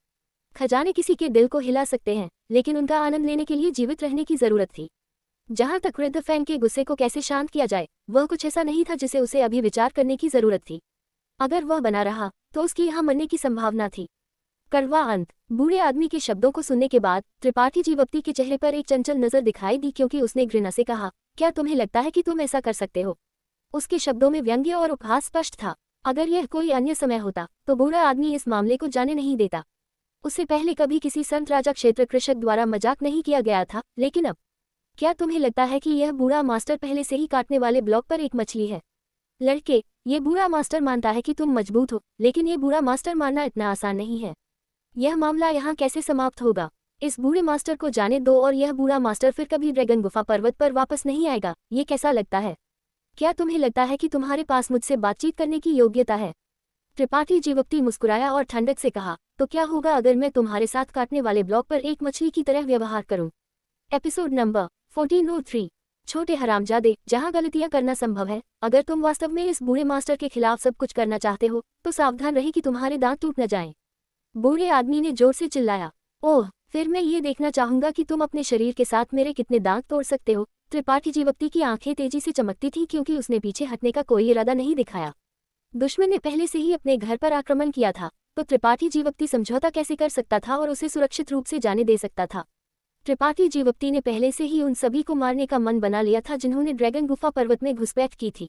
खजाने किसी के दिल को हिला सकते हैं, लेकिन उनका आनंद लेने के लिए जीवित रहने की जरूरत थी। जहां तक वृद्ध फैंग के गुस्से को कैसे शांत किया जाए, वह कुछ ऐसा नहीं था जिसे उसे अभी विचार करने की जरूरत थी। अगर वह बना रहा तो उसकी यहाँ मरने की संभावना थी। कड़वा अंत। बूढ़े आदमी के शब्दों को सुनने के बाद त्रिपाठी जीवप्ती के चेहरे पर एक चंचल नजर दिखाई दी क्योंकि उसने घृणा से कहा, क्या तुम्हें लगता है कि तुम ऐसा कर सकते हो? उसके शब्दों में व्यंग्य और उपहास स्पष्ट था। अगर यह कोई अन्य समय होता तो बूढ़ा आदमी इस मामले को जाने नहीं देता। उससे पहले कभी किसी संत राजा क्षेत्र कृषक द्वारा मजाक नहीं किया गया था, लेकिन अब क्या तुम्हें लगता है कि यह बूढ़ा मास्टर पहले से ही काटने वाले ब्लॉक पर एक मछली है? लड़के, ये बूढ़ा मास्टर मानता है कि तुम मजबूत हो, लेकिन ये बूढ़ा मास्टर मानना इतना आसान नहीं है। यह मामला यहाँ कैसे समाप्त होगा? इस बूढ़े मास्टर को जाने दो और यह बूढ़ा मास्टर फिर कभी ड्रैगन गुफा पर्वत पर वापस नहीं आएगा। ये कैसा लगता है? क्या तुम्हें लगता है कि तुम्हारे पास मुझसे बातचीत करने की योग्यता है? त्रिपाठी जीवप्ती मुस्कुराया और ठंडक से कहा, तो क्या होगा अगर मैं तुम्हारे साथ काटने वाले ब्लॉक पर एक मछली की तरह व्यवहार करूं? Episode number 1403। छोटे हरामजादे, जहां गलतियां करना संभव है। अगर तुम वास्तव में इस बूढ़े मास्टर के खिलाफ सब कुछ करना चाहते हो तो सावधान रहे कि तुम्हारे दांत टूट न जाएं। बूढ़े आदमी ने जोर से चिल्लाया। ओह, फिर मैं ये देखना चाहूंगा कि तुम अपने शरीर के साथ मेरे कितने दांत तोड़ सकते हो। त्रिपाठी जीवप्ती की आंखें तेजी से चमकती थी क्योंकि उसने पीछे हटने का कोई इरादा नहीं दिखाया। दुश्मन ने पहले से ही अपने घर पर आक्रमण किया था, तो त्रिपाठी जीवप्ती समझौता कैसे कर सकता था और उसे सुरक्षित रूप से जाने दे सकता था? त्रिपाठी जीवप्ती ने पहले से ही उन सभी को मारने का मन बना लिया था जिन्होंने ड्रैगन गुफा पर्वत में घुसपैठ की थी।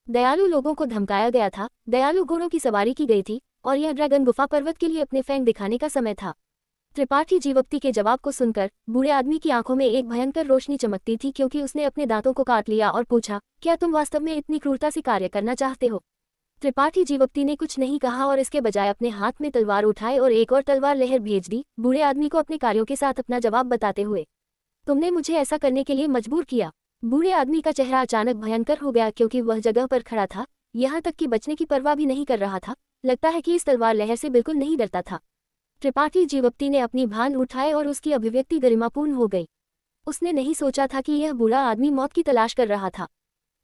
दयालु लोगों को धमकाया गया था, दयालु घोड़ों की सवारी की गई थी, और यह ड्रैगन गुफा पर्वत के लिए अपने फैंग दिखाने का समय था। त्रिपाठी जीवप्ती के जवाब को सुनकर बूढ़े आदमी की आंखों में एक भयंकर रोशनी चमकती थी क्योंकि उसने अपने दांतों को काट लिया और पूछा, क्या तुम वास्तव में इतनी क्रूरता से कार्य करना चाहते हो? त्रिपाठी जीवप्ती ने कुछ नहीं कहा और इसके बजाय अपने हाथ में तलवार उठाए और एक और तलवार लहर भेज दी, बूढ़े आदमी को अपने कार्यों के साथ अपना जवाब बताते हुए। तुमने मुझे ऐसा करने के लिए मजबूर किया। बूढ़े आदमी का चेहरा अचानक भयंकर हो गया क्योंकि वह जगह पर खड़ा था, यहाँ तक कि बचने की परवाह भी नहीं कर रहा था। लगता है कि इस तलवार लहर से बिल्कुल नहीं डरता था। त्रिपाठी जीवप्ती ने अपनी भान उठाए और उसकी अभिव्यक्ति गरिमापूर्ण हो गई। उसने नहीं सोचा था कि यह बूढ़ा आदमी मौत की तलाश कर रहा था।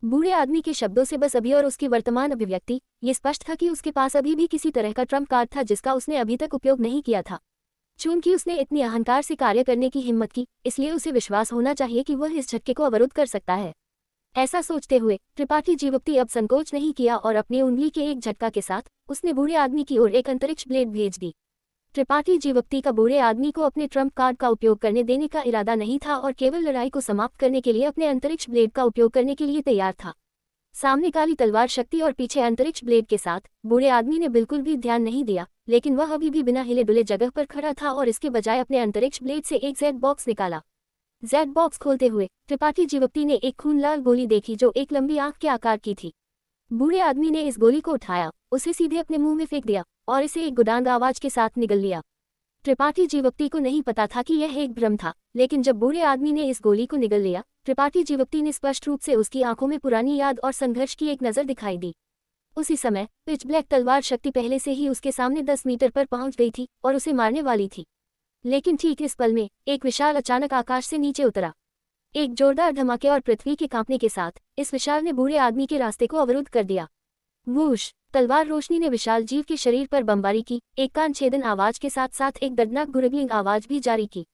बूढ़े आदमी के शब्दों से बस अभी और उसकी वर्तमान अभिव्यक्ति ये स्पष्ट था कि उसके पास अभी भी किसी तरह का ट्रम्प कार्ड था जिसका उसने अभी तक उपयोग नहीं किया था। चूंकि उसने इतनी अहंकार से कार्य करने की हिम्मत की, इसलिए उसे विश्वास होना चाहिए कि वह इस झटके को अवरुद्ध कर सकता है। ऐसा सोचते हुए त्रिपाठी जीवप्ती अब संकोच नहीं किया और अपनी उंगली के एक झटका के साथ उसने बूढ़े आदमी की ओर एक अंतरिक्ष ब्लेड भेज दी। त्रिपाठी जीवप्ती का बूढ़े आदमी को अपने ट्रम्प कार्ड का उपयोग करने देने का इरादा नहीं था और केवल लड़ाई को समाप्त करने के लिए अपने अंतरिक्ष ब्लेड का उपयोग करने के लिए तैयार था। सामने काली तलवार शक्ति और पीछे अंतरिक्ष ब्लेड के साथ बूढ़े आदमी ने बिल्कुल भी ध्यान नहीं दिया, लेकिन वह अभी भी बिना हिले डुले जगह पर खड़ा था और इसके बजाय अपने अंतरिक्ष ब्लेड से एक जेड बॉक्स निकाला। जेड बॉक्स खोलते हुए त्रिपाठी जीवप्ती ने एक खून लाल गोली देखी जो एक लंबी आंख के आकार की थी। बूढ़े आदमी ने इस गोली को उठाया, उसे सीधे अपने मुंह में फेंक दिया और इसे एक गुदांग आवाज के साथ निगल लिया। त्रिपाठी जीवप्ती को नहीं पता था कि यह एक भ्रम था, लेकिन जब बूढ़े आदमी ने इस गोली को निगल लिया, त्रिपाठी जीवप्ती ने स्पष्ट रूप से उसकी आंखों में पुरानी याद और संघर्ष की एक नज़र दिखाई दी। उसी समय पिच ब्लैक तलवार शक्ति पहले से ही उसके सामने 10 मीटर पर पहुंच गई थी और उसे मारने वाली थी। लेकिन ठीक इस पल में एक विशाल अचानक आकाश से नीचे उतरा। एक जोरदार धमाके और पृथ्वी के कांपने के साथ इस विशाल ने बूढ़े आदमी के रास्ते को अवरुद्ध कर दिया। वूश! तलवार रोशनी ने विशाल जीव के शरीर पर बमबारी की, एक कान छेदन आवाज के साथ साथ एक दर्दनाक गुरगलिंग आवाज भी जारी की।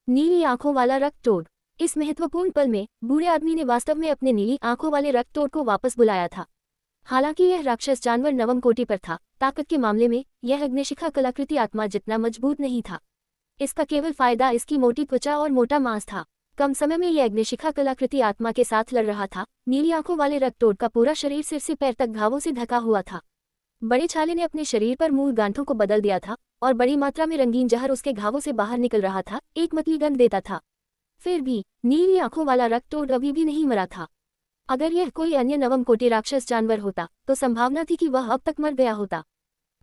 नीली आंखों वाला रक्त-तोड़। इस महत्वपूर्ण पल में बूढ़े आदमी ने वास्तव में अपने नीली आंखों वाले रक्त-तोड़ को वापस बुलाया था। हालांकि यह राक्षस जानवर नवम कोटि पर था, ताकत के मामले में यह अग्निशिखा कलाकृति आत्मा जितना मजबूत नहीं था। इसका केवल फायदा इसकी मोटी त्वचा और मोटा मांस था। कम समय में यह अग्निशिखा कलाकृति आत्मा के साथ लड़ रहा था। नीली आंखों वाले रक्त-तोड़ का पूरा शरीर सिर से पैर तक घावों से ढका हुआ था। बड़े छाले ने अपने शरीर पर मूल गांठों को बदल दिया था और बड़ी मात्रा में रंगीन जहर उसके घावों से बाहर निकल रहा था, एक मतली गंध देता था। फिर भी नीली आंखों वाला रक्त-तोड़ अभी भी नहीं मरा था। अगर यह कोई अन्य नवम कोटि राक्षस जानवर होता तो संभावना थी कि वह अब तक मर गया होता।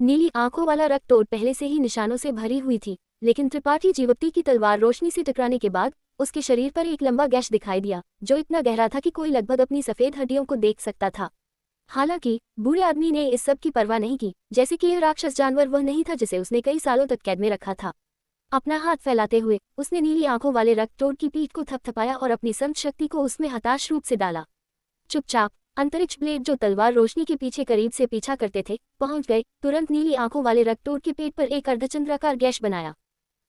नीली आंखों वाला रक्त-तोड़ पहले से ही निशानों से भरी हुई थी, लेकिन त्रिपाठी जीवप्ती की तलवार रोशनी से टकराने के बाद उसके शरीर पर एक लंबा गैश दिखाई दिया, जो इतना गहरा था कि कोई लगभग अपनी सफेद हड्डियों को देख सकता था। हालांकि बूढ़े आदमी ने इस सब की परवाह नहीं की, जैसे कि यह राक्षस जानवर वह नहीं था जिसे उसने कई सालों तक कैद में रखा था। अपना हाथ फैलाते हुए उसने नीली आंखों वाले रक्त-तोड़ की पीठ को थपथपाया और अपनी संत शक्ति को उसमें हताश रूप से डाला। चुपचाप अंतरिक्ष ब्लेड जो तलवार रोशनी के पीछे करीब से पीछा करते थे पहुंच गए। तुरंत नीली आंखों वाले रक्त-तोड़ के पेट पर एक अर्धचंद्राकार गैश बनाया।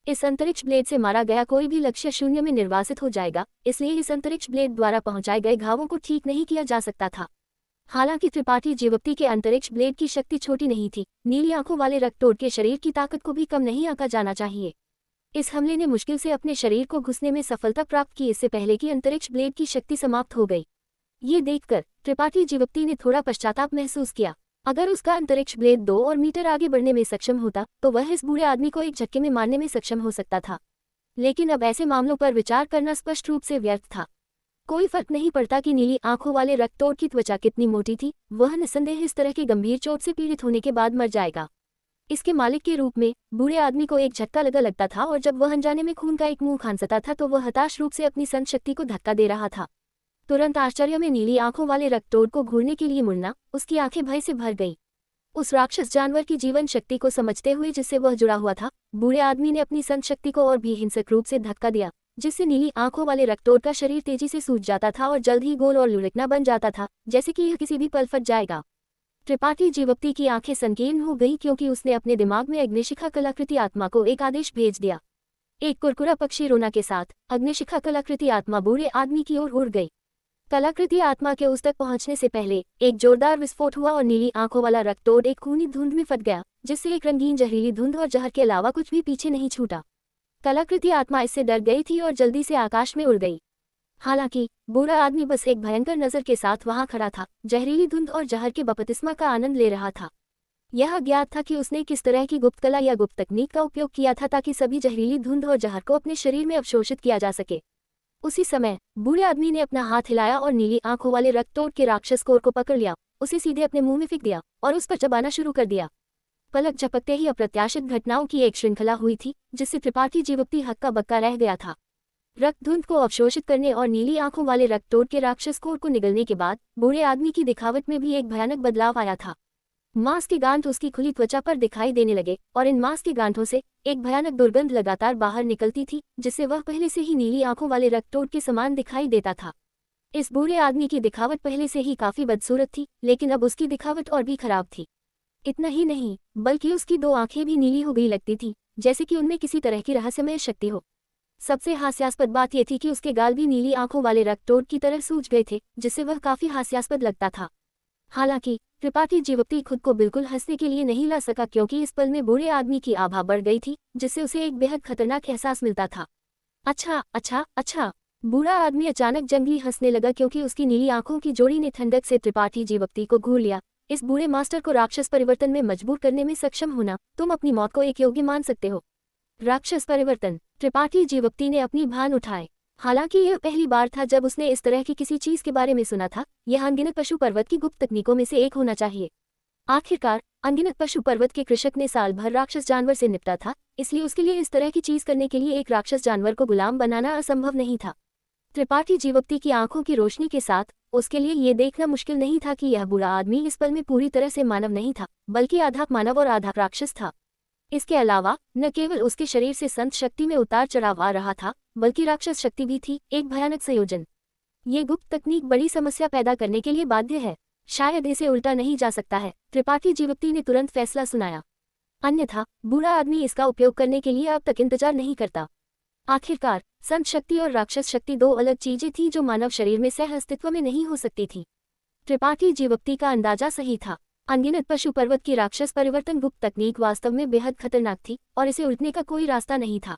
इस अंतरिक्ष ब्लेड से मारा गया कोई भी लक्ष्य शून्य में निर्वासित हो जाएगा, इसलिए इस अंतरिक्ष ब्लेड द्वारा पहुंचाए गए घावों को ठीक नहीं किया जा सकता था। हालांकि त्रिपाठी जीवप्ती के अंतरिक्ष ब्लेड की शक्ति छोटी नहीं थी, नीली आंखों वाले रक्त-तोड़ के शरीर की ताकत को भी कम नहीं आंका जाना चाहिए। इस हमले ने मुश्किल से अपने शरीर को घुसने में सफलता प्राप्त की, इससे पहले कि अंतरिक्ष ब्लेड की शक्ति समाप्त हो गई। ये देखकर त्रिपाठी जीवप्ती ने थोड़ा पश्चाताप महसूस किया। अगर उसका अंतरिक्ष ब्लेड 2 और मीटर आगे बढ़ने में सक्षम होता तो वह इस बूढ़े आदमी को एक झटके में मारने में सक्षम हो सकता था। लेकिन अब ऐसे मामलों पर विचार करना स्पष्ट रूप से व्यर्थ था। कोई फर्क नहीं पड़ता कि नीली आंखों वाले रक्त-तोड़ की त्वचा कितनी मोटी थी, वह निस्संदेह इस तरह की गंभीर चोट से पीड़ित होने के बाद मर जाएगा। इसके मालिक के रूप में बूढ़े आदमी को एक झटका लगता था और जब वह अनजाने में खून का एक मुंह खांसता था तो वह हताश रूप से अपनी संत शक्ति को धक्का दे रहा था। तुरंत आश्चर्य में नीली आंखों वाले रक्त-तोड़ को घूरने के लिए मुड़ना, उसकी आंखें भय से भर गई। उस राक्षस जानवर की जीवन शक्ति को समझते हुए जिससे वह जुड़ा हुआ था, बूढ़े आदमी ने अपनी संत शक्ति को और भी हिंसक रूप से धक्का दिया, जिससे नीली आंखों वाले रक्त-तोड़ का शरीर तेजी से सूज जाता था और जल्द ही गोल और लुढ़कना बन जाता था, जैसे कि यह किसी भी पल फट जाएगा। त्रिपाठी जीवप्ती की आंखें संकीर्ण हो गई क्योंकि उसने अपने दिमाग में अग्निशिखा कलाकृति आत्मा को एक आदेश भेज दिया। एक कुरकुरा पक्षी रोना के साथ अग्निशिखा कलाकृति आत्मा बूढ़े आदमी की ओर उड़ गई। कलाकृति आत्मा के उस तक पहुंचने से पहले एक जोरदार विस्फोट हुआ और नीली आंखों वाला रक्त-तोड़ एक खूनी धुंध में फट गया, जिससे एक रंगीन जहरीली धुंध और जहर के अलावा कुछ भी पीछे नहीं छूटा। कलाकृति आत्मा इससे डर गई थी और जल्दी से आकाश में उड़ गई। हालांकि बूढ़ा आदमी बस एक भयंकर नजर के साथ वहां खड़ा था, जहरीली धुंध और जहर के बपतिस्मा का आनंद ले रहा था। यह अज्ञात था कि उसने किस तरह की गुप्त कला या गुप्त तकनीक का उपयोग किया था ताकि सभी जहरीली धुंध और जहर को अपने शरीर में अवशोषित किया जा सके। उसी समय बूढ़े आदमी ने अपना हाथ हिलाया और नीली आंखों वाले रक्त-तोड़ के राक्षस कोर को पकड़ लिया, उसे सीधे अपने मुंह में फेंक दिया और उस पर चबाना शुरू कर दिया। पलक झपकते ही अप्रत्याशित घटनाओं की एक श्रृंखला हुई थी, जिससे त्रिपाठी जीवप्ती हक्का बक्का रह गया था। रक्त धुंध को अवशोषित करने और नीली आंखों वाले रक्त-तोड़ के राक्षस कोर को निगलने के बाद बूढ़े आदमी की दिखावट में भी एक भयानक बदलाव आया था। मांस के गांठ उसकी खुली त्वचा पर दिखाई देने लगे और इन मांस के गांठों से एक भयानक दुर्गंध लगातार बाहर निकलती थी, जिससे वह पहले से ही नीली आंखों वाले रक्त-तोड़ के समान दिखाई देता था। इस बूढ़े आदमी की दिखावट पहले से ही काफी बदसूरत थी, लेकिन अब उसकी दिखावट और भी खराब थी। इतना ही नहीं, बल्कि उसकी 2 आंखें भी नीली हो गई लगती थी, जैसे कि उनमें किसी तरह की रहस्यमय शक्ति हो। सबसे हास्यास्पद बात यह थी कि उसके गाल भी नीली आंखों वाले रक्त-तोड़ की तरह सूज गए थे, जिससे वह काफी हास्यास्पद लगता था। हालांकि त्रिपाठी जीवप्ती खुद को बिल्कुल हंसने के लिए नहीं ला सका, क्योंकि इस पल में बूढ़े आदमी की आभा बढ़ गई थी, जिससे उसे एक बेहद खतरनाक एहसास मिलता था। अच्छा। बूढ़ा आदमी अचानक जंगली हंसने लगा, क्योंकि उसकी नीली आंखों की जोड़ी ने ठंडक से त्रिपाठी जीवप्ती को घूर लिया। इस बूढ़े मास्टर को राक्षस परिवर्तन में मजबूर करने में सक्षम होना, तुम अपनी मौत को एक योग्य मान सकते हो। राक्षस परिवर्तन। त्रिपाठी जीवप्ती ने अपनी भान उठाए। हालांकि यह पहली बार था जब उसने इस तरह की किसी चीज के बारे में सुना था। यह अनगिनत पशु पर्वत की गुप्त तकनीकों में से एक होना चाहिए। आखिरकार अनगिनत पशु पर्वत के कृषक ने साल भर राक्षस जानवर से निपटा था, इसलिए उसके लिए इस तरह की चीज करने के लिए एक राक्षस जानवर को गुलाम बनाना असंभव नहीं था। त्रिपाठी जीवोक्ति की आंखों की रोशनी के साथ उसके लिए ये देखना मुश्किल नहीं था कि यह बुरा आदमी इस पल में पूरी तरह से मानव नहीं था, बल्कि आधा मानव और आधा राक्षस था। इसके अलावा न केवल उसके शरीर से संत शक्ति में उतार चढ़ाव आ रहा था, बल्कि राक्षस शक्ति भी थी, एक भयानक संयोजन। ये गुप्त तकनीक बड़ी समस्या पैदा करने के लिए बाध्य है। शायद इसे उल्टा नहीं जा सकता है, त्रिपाठी जीवोक्ति ने तुरंत फैसला सुनाया। अन्यथा बूढ़ा आदमी इसका उपयोग करने के लिए अब तक इंतजार नहीं करता। आखिरकार संत शक्ति और राक्षस शक्ति दो अलग चीजें थी जो मानव शरीर में सह अस्तित्व में नहीं हो सकती थी। त्रिपाठी जीवोक्ति का अंदाजा सही था। अनगिनत पशु पर्वत की राक्षस परिवर्तन गुप्त तकनीक वास्तव में बेहद खतरनाक थी और इसे उल्टने का कोई रास्ता नहीं था।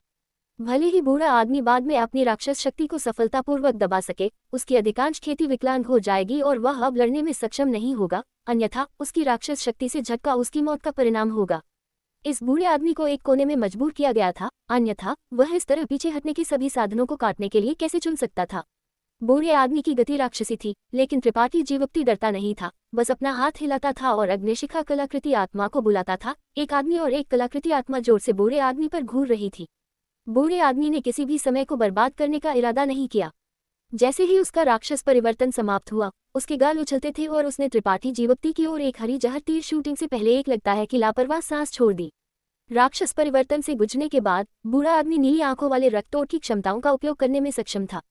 भले ही बूढ़ा आदमी बाद में अपनी राक्षस शक्ति को सफलतापूर्वक दबा सके, उसकी अधिकांश खेती विकलांग हो जाएगी और वह अब लड़ने में सक्षम नहीं होगा, अन्यथा उसकी राक्षस शक्ति से झटका उसकी मौत का परिणाम होगा। इस बूढ़े आदमी को एक कोने में मजबूर किया गया था, अन्यथा वह इस तरह पीछे हटने के सभी साधनों को काटने के लिए कैसे चुन सकता था। बूढ़े आदमी की गति राक्षसी थी, लेकिन त्रिपाठी जीवोक्ति डरता नहीं था, बस अपना हाथ हिलाता था और अग्निशिखा कलाकृति आत्मा को बुलाता था। एक आदमी और एक कलाकृति आत्मा जोर से बूढ़े आदमी पर घूर रही थी। बूढ़े आदमी ने किसी भी समय को बर्बाद करने का इरादा नहीं किया। जैसे ही उसका राक्षस परिवर्तन समाप्त हुआ, उसके गाल उछलते थे और उसने त्रिपाठी जीवोक्ति की ओर एक हरी जहर तीर शूटिंग से पहले एक लगता है कि लापरवाह सांस छोड़ दी। राक्षस परिवर्तन से गुजरने के बाद बूढ़ा आदमी नीली आंखों वाले रक्तोट की क्षमताओं का उपयोग करने में सक्षम था।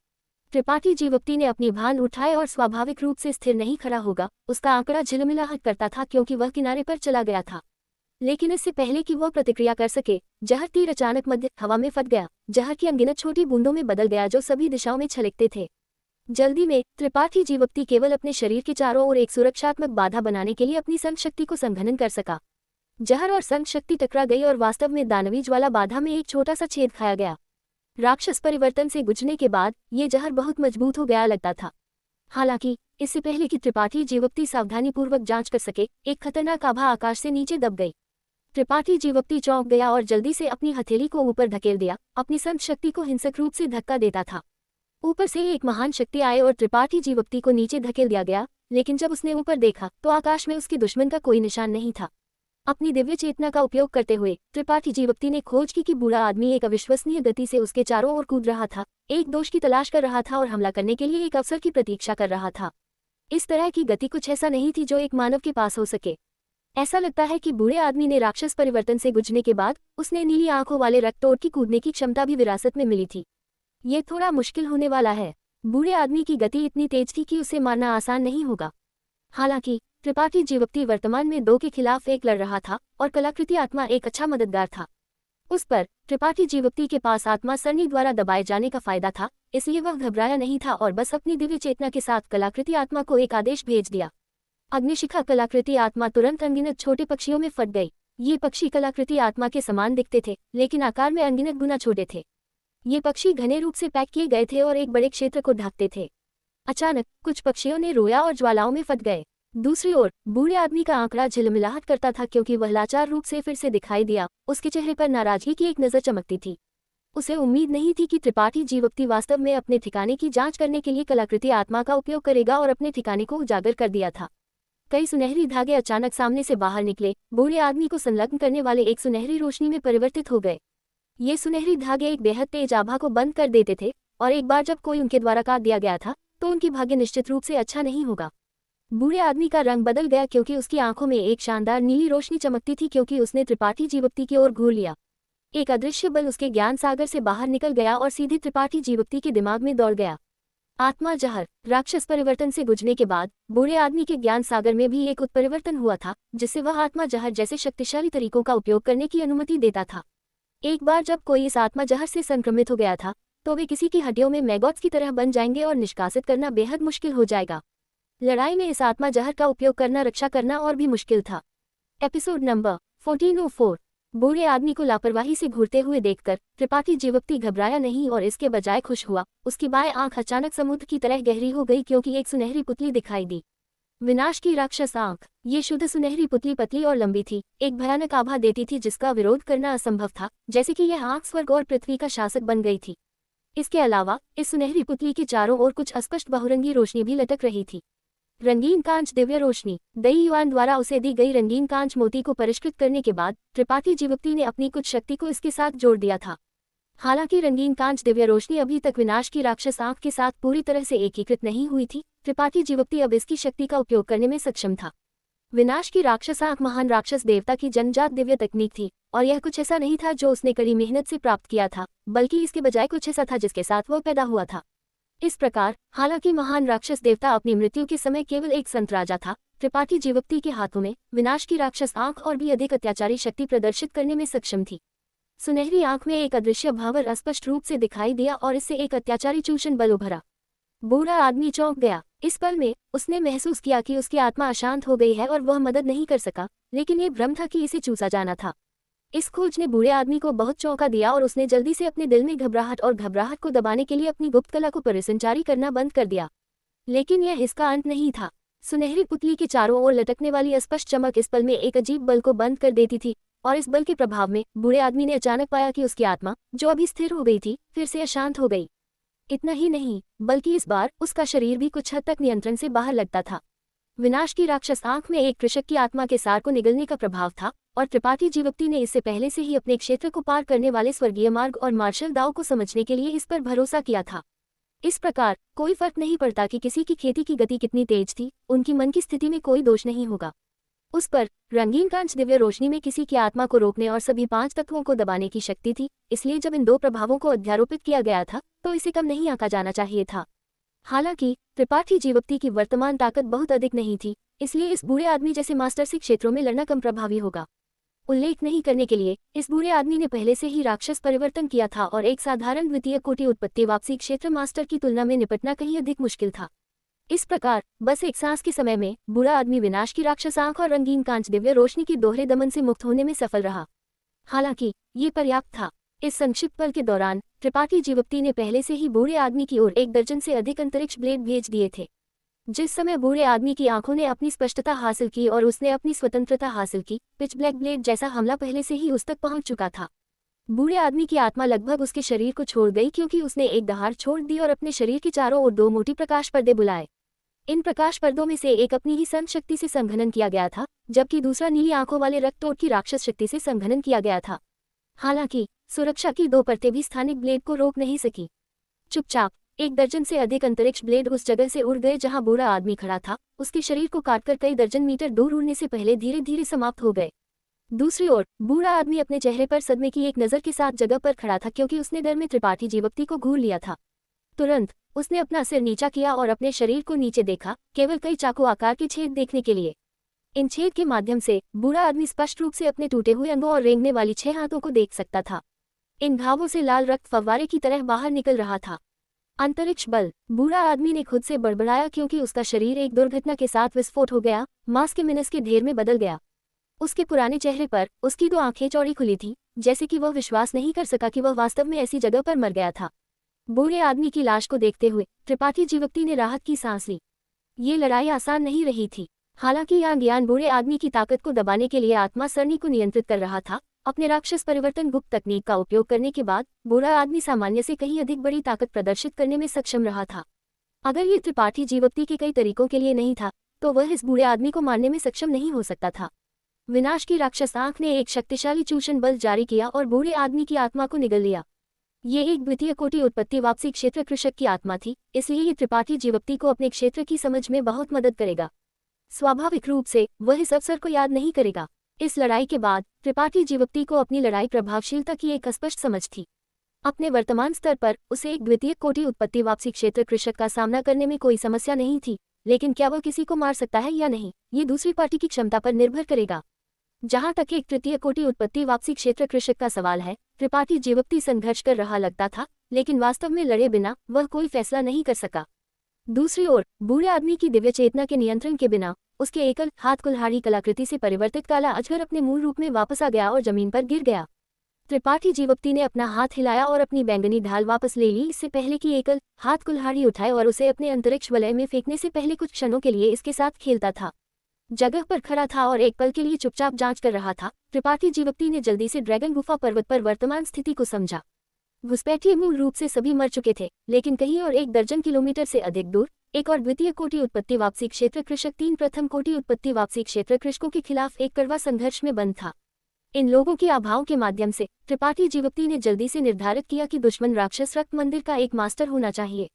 त्रिपाठी जीवोक्ति ने अपनी भान उठाए और स्वाभाविक रूप से स्थिर नहीं खड़ा होगा, उसका आंकड़ा झिलमिलाहट करता था क्योंकि वह किनारे पर चला गया था। लेकिन इससे पहले कि वह प्रतिक्रिया कर सके, जहर तीर अचानक मध्य हवा में फट गया। जहर की अनगिनत छोटी बूंदों में बदल गया जो सभी दिशाओं में छलकते थे। जल्दी में त्रिपाठी जीवोक्ति केवल अपने शरीर के चारों ओर एक सुरक्षात्मक बाधा बनाने के लिए अपनी संघ शक्ति को संघनन कर सका। जहर और संघ शक्ति टकरा गई और वास्तव में दानवी ज्वाला बाधा में एक छोटा सा छेद खाया गया। राक्षस परिवर्तन से गुजरने के बाद ये जहर बहुत मजबूत हो गया लगता था। हालांकि इससे पहले कि त्रिपाठी जीवोक्ति सावधानीपूर्वक जांच कर सके, एक खतरनाक आभा आकाश से नीचे दब गई। त्रिपाठी जीवोक्ति चौंक गया और जल्दी से अपनी हथेली को ऊपर धकेल दिया, अपनी संघ शक्ति को हिंसक रूप से धक्का देता था। ऊपर से एक महान शक्ति आए और त्रिपाठी जीवोक्ति को नीचे धकेल दिया गया, लेकिन जब उसने ऊपर देखा तो आकाश में उसके दुश्मन का कोई निशान नहीं था। अपनी दिव्य चेतना का उपयोग करते हुए त्रिपाठी जीवोक्ति ने खोज की कि बूढ़ा आदमी एक अविश्वसनीय गति से उसके चारों ओर कूद रहा था, एक दोष की तलाश कर रहा था और हमला करने के लिए एक अवसर की प्रतीक्षा कर रहा था। इस तरह की गति कुछ ऐसा नहीं थी जो एक मानव के पास हो सके। ऐसा लगता है कि बूढ़े आदमी ने राक्षस परिवर्तन से गुजरने के बाद उसने नीली आंखों वाले रक्तोट की कूदने की क्षमता भी विरासत में मिली थी। ये थोड़ा मुश्किल होने वाला है। बूढ़े आदमी की गति इतनी तेज थी कि उसे मारना आसान नहीं होगा। हालांकि त्रिपाठी जीवोक्ति वर्तमान में 2 के खिलाफ 1 लड़ रहा था और कलाकृति आत्मा एक अच्छा मददगार था। उस पर त्रिपाठी जीवोक्ति के पास आत्मा सरनी द्वारा दबाए जाने का फायदा था, इसलिए वह घबराया नहीं था और बस अपनी दिव्य चेतना के साथ कलाकृति आत्मा को एक आदेश भेज दिया। अग्निशिखा कलाकृति आत्मा तुरंत अनगिनत छोटे पक्षियों में फट गई। ये पक्षी कलाकृति आत्मा के समान दिखते थे, लेकिन आकार में अनगिनत गुना छोटे थे। ये पक्षी घने रूप से पैक किए गए थे और एक बड़े क्षेत्र को ढकते थे। अचानक कुछ पक्षियों ने रोया और ज्वालाओं में फट गए। दूसरी ओर बूढ़े आदमी का आंकड़ा झिलमिलाहट करता था क्योंकि वह लाचार रूप से फिर से दिखाई दिया। उसके चेहरे पर नाराजगी की एक नजर चमकती थी। उसे उम्मीद नहीं थी कि त्रिपाठी जीवोक्ति वास्तव में अपने ठिकाने की जांच करने के लिए कलाकृति आत्मा का उपयोग करेगा और अपने ठिकाने को उजागर कर दिया था। कई सुनहरी धागे अचानक सामने से बाहर निकले, बूढ़े आदमी को संलग्न करने वाले एक सुनहरी रोशनी में परिवर्तित हो गए। ये सुनहरी धागे एक बेहद तेज आभा को बंद कर देते थे और एक बार जब कोई उनके द्वारा काट दिया गया था तो उनकी भाग्य निश्चित रूप से अच्छा नहीं होगा। बूढ़े आदमी का रंग बदल गया क्योंकि उसकी आंखों में एक शानदार नीली रोशनी चमकती थी क्योंकि उसने त्रिपाठी जीवोक्ति की ओर घूर लिया। एक अदृश्य बल उसके ज्ञान सागर से बाहर निकल गया और सीधे त्रिपाठी जीवोक्ति के दिमाग में दौड़ गया। आत्मा जहर राक्षस परिवर्तन से गुजरने के बाद बूढ़े आदमी के ज्ञान सागर में भी एक उत्परिवर्तन हुआ था, जिससे वह आत्मा जहर जैसे शक्तिशाली तरीकों का उपयोग करने की अनुमति देता था। एक बार जब कोई इस आत्मा जहर से संक्रमित हो गया था तो वे किसी की हड्डियों में मैगॉट्स की तरह बन जाएंगे और निष्कासित करना बेहद मुश्किल हो जाएगा। लड़ाई में इस आत्मा जहर का उपयोग करना रक्षा करना और भी मुश्किल था। Episode number 1404। बूढ़े आदमी को लापरवाही से घूरते हुए देखकर त्रिपाठी जीवोक्ति घबराया नहीं और इसके बजाय खुश हुआ। उसकी बाएं आंख अचानक समुद्र की तरह गहरी हो गई क्योंकि एक सुनहरी पुतली दिखाई दी। विनाश की राक्षस आंख। ये शुद्ध सुनहरी पुतली पतली और लंबी थी, एक भयानक आभा देती थी जिसका विरोध करना असंभव था, जैसे कि यह आंख स्वर्ग और पृथ्वी का शासक बन गई थी। इसके अलावा इस सुनहरी पुतली के चारों ओर कुछ अस्पष्ट बहुरंगी रोशनी भी लटक रही थी। रंगीन कांच दिव्य रोशनी। दई युआन द्वारा उसे दी गई रंगीन कांच मोती को परिष्कृत करने के बाद त्रिपाठी जीवोक्ति ने अपनी कुछ शक्ति को इसके साथ जोड़ दिया था। हालांकि रंगीन कांच दिव्य रोशनी अभी तक विनाश की राक्षस आंख के साथ पूरी तरह से एकीकृत नहीं हुई थी, त्रिपाठी जीवोक्ति अब इसकी शक्ति का उपयोग करने में सक्षम था। विनाश की राक्षस आंख महान राक्षस देवता की जन्मजात दिव्य तकनीक थी, और यह कुछ ऐसा नहीं था जो उसने कड़ी मेहनत से प्राप्त किया था, बल्कि इसके बजाय कुछ ऐसा था जिसके साथ वह पैदा हुआ था। इस प्रकार हालांकि महान राक्षस देवता अपनी मृत्यु के समय केवल एक संत राजा था, त्रिपाठी जीवोक्ति के हाथों में विनाश की राक्षस आंख और भी अधिक अत्याचारी शक्ति प्रदर्शित करने में सक्षम थी। सुनहरी आंख में एक अदृश्य भावर स्पष्ट रूप से दिखाई दिया और इससे एक अत्याचारी चूषण बल उभरा। बूढ़ा आदमी चौंक गया। इस पल में उसने महसूस किया कि उसकी आत्मा अशांत हो गई है और वह मदद नहीं कर सका, लेकिन ये भ्रम था कि इसे चूसा जाना था। इस खोज ने बूढ़े आदमी को बहुत चौंका दिया और उसने जल्दी से अपने दिल में घबराहट को दबाने के लिए अपनी गुप्त कला को परिसंचारी करना बंद कर दिया। लेकिन यह इसका अंत नहीं था। सुनहरी पुतली के चारों ओर लटकने वाली अस्पष्ट चमक इस पल में एक अजीब बल को बंद कर देती थी, और इस बल के प्रभाव में बूढ़े आदमी ने अचानक पाया कि उसकी आत्मा, जो अभी स्थिर हो गई थी, फिर से अशांत हो गई। इतना ही नहीं, बल्कि इस बार उसका शरीर भी कुछ हद तक नियंत्रण से बाहर लगता था। विनाश की राक्षस आंख में एक कृषक की आत्मा के सार को निगलने का प्रभाव था, और त्रिपाठी जीवोक्ति ने इससे पहले से ही अपने क्षेत्र को पार करने वाले स्वर्गीय मार्ग और मार्शल दाव को समझने के लिए इस पर भरोसा किया था। इस प्रकार कोई फर्क नहीं पड़ता कि किसी की खेती की गति कितनी तेज थी, उनकी मन की स्थिति में कोई दोष नहीं होगा। उस पर रंगीन कांच दिव्य रोशनी में किसी की आत्मा को रोकने और सभी 5 तत्वों को दबाने की शक्ति थी, इसलिए जब इन 2 प्रभावों को अध्यारोपित किया गया था तो इसे कम नहीं आंका जाना चाहिए था। हालांकि त्रिपाठी जीवोक्ति की वर्तमान ताकत बहुत अधिक नहीं थी, इसलिए इस बूढ़े आदमी जैसे मास्टर से क्षेत्रों में लड़ना कम प्रभावी होगा। उल्लेख नहीं करने के लिए इस बूढ़े आदमी ने पहले से ही राक्षस परिवर्तन किया था और एक साधारण द्वितीय कोटि उत्पत्ति वापसी क्षेत्र मास्टर की तुलना में निपटना कहीं अधिक मुश्किल था। इस प्रकार बस एक सांस के समय में बूढ़ा आदमी विनाश की राक्षस आंख और रंगीन कांच दिव्य रोशनी के दोहरे दमन से मुक्त होने में सफल रहा। हालांकि ये पर्याप्त था। इस संक्षिप्त पल के दौरान त्रिपाठी जीवोक्ति ने पहले से ही बूढ़े आदमी की ओर 1 दर्जन से अधिक अंतरिक्ष ब्लेड भेज दिए थे। जिस समय बूढ़े आदमी की आंखों ने अपनी स्पष्टता हासिल की और उसने अपनी स्वतंत्रता हासिल की, पिच ब्लैक ब्लेड जैसा हमला पहले से ही उस तक पहुंच चुका था। बूढ़े आदमी की आत्मा लगभग उसके शरीर को छोड़ गई, क्योंकि उसने एक दहाड़ छोड़ दी और अपने शरीर के चारों ओर 2 मोटी प्रकाश पर्दे बुलाए। इन प्रकाश पर्दों में से एक अपनी ही सन शक्ति से संघनन किया गया था, जबकि दूसरा नीली आंखों वाले रक्तोट की राक्षस शक्ति से संघनन किया गया था। हालांकि सुरक्षा की 2 परतें भी स्थानिक ब्लेड को रोक नहीं सकी। चुपचाप 1 दर्जन से अधिक अंतरिक्ष ब्लेड उस जगह से उड़ गए जहां बूढ़ा आदमी खड़ा था। उसके शरीर को काटकर कई दर्जन मीटर दूर उड़ने से पहले धीरे धीरे समाप्त हो गए। दूसरी ओर बूढ़ा आदमी अपने चेहरे पर सदमे की एक नज़र के साथ जगह पर खड़ा था, क्योंकि उसने डर में त्रिपाठी जीवोक्ति को घूर लिया था। तुरंत उसने अपना सिर नीचा किया और अपने शरीर को नीचे देखा, केवल कई चाकू आकार के छेद देखने के लिए। इन छेद के माध्यम से बूढ़ा आदमी स्पष्ट रूप से अपने टूटे हुए अंगों और रेंगने वाली 6 हाथों को देख सकता था। इन घावों से लाल रक्त फव्वारे की तरह बाहर निकल रहा था। अंतरिक्ष बल। बूढ़ा आदमी ने खुद से बड़बड़ाया, क्योंकि उसका शरीर एक दुर्घटना के साथ विस्फोट हो गया, मांस के मिनस के ढेर में बदल गया। उसके पुराने चेहरे पर उसकी 2 आंखें चौड़ी खुली थीं, जैसे कि वह विश्वास नहीं कर सका कि वह वास्तव में ऐसी जगह पर मर गया था। बूढ़े आदमी की लाश को देखते हुए त्रिपाठी जीवोक्ति ने राहत की सांस ली। ये लड़ाई आसान नहीं रही थी। हालांकि यह ज्ञान बूढ़े आदमी की ताकत को दबाने के लिए आत्मा सरणी को नियंत्रित कर रहा था। अपने राक्षस परिवर्तन गुप्त तकनीक का उपयोग करने के बाद बूढ़ा आदमी सामान्य से कहीं अधिक बड़ी ताकत प्रदर्शित करने में सक्षम रहा था। अगर ये त्रिपाठी जीवोक्ति के कई तरीकों के लिए नहीं था, तो वह इस बूढ़े आदमी को मारने में सक्षम नहीं हो सकता था। विनाश की राक्षस आंख ने एक शक्तिशाली चूषण बल जारी किया और बूढ़े आदमी की आत्मा को निगल लिया। ये एक द्वितीय कोटि उत्पत्ति वापसी क्षेत्र कृषक की आत्मा थी, इसलिए ये त्रिपाठी जीवोक्ति को अपने क्षेत्र की समझ में बहुत मदद करेगा। स्वाभाविक रूप से वह इस अवसर को याद नहीं करेगा। इस लड़ाई के बाद त्रिपाठी जीवोक्ति को अपनी लड़ाई प्रभावशीलता की एक स्पष्ट समझ थी। अपने वर्तमान स्तर पर उसे एक द्वितीय कोटि उत्पत्ति वापसी क्षेत्र कृषक का सामना करने में कोई समस्या नहीं थी, लेकिन क्या वह किसी को मार सकता है या नहीं, ये दूसरी पार्टी की क्षमता पर निर्भर करेगा। जहां तक एक तृतीय कोटि उत्पत्ति वापसी क्षेत्र कृषक का सवाल है, त्रिपाठी जीवोक्ति संघर्ष कर रहा लगता था, लेकिन वास्तव में लड़े बिना वह कोई फैसला नहीं कर सका। दूसरी ओर बूढ़े आदमी की दिव्य चेतना के नियंत्रण के बिना उसके एकल हाथ कुल्हाड़ी कलाकृति से परिवर्तित काला अजगर अपने मूल रूप में वापस आ गया और जमीन पर गिर गया। त्रिपाठी जीवोक्ति ने अपना हाथ हिलाया और अपनी बैंगनी ढाल वापस ले ली। इससे पहले कि एकल हाथ कुल्हाड़ी उठाए और उसे अपने अंतरिक्ष वलय में फेंकने से पहले कुछ क्षणों के लिए इसके साथ खेलता था। जगह पर खड़ा था और एक पल के लिए चुपचाप जांच कर रहा था। त्रिपाठी जीवोक्ति ने जल्दी से ड्रैगन गुफा पर्वत पर वर्तमान स्थिति को समझा। घुसपैठिए मूल रूप से सभी मर चुके थे, लेकिन कहीं और 1 दर्जन किलोमीटर से अधिक दूर एक और द्वितीय कोटि उत्पत्ति वापसी क्षेत्र कृषक 3 प्रथम कोटि उत्पत्ति वापसी क्षेत्र कृषकों के खिलाफ एक कड़वा संघर्ष में बंद था। इन लोगों के अभाव के माध्यम से त्रिपाठी जीवप्ती ने जल्दी से निर्धारित किया कि दुश्मन राक्षस रक्त मंदिर का एक मास्टर होना चाहिए।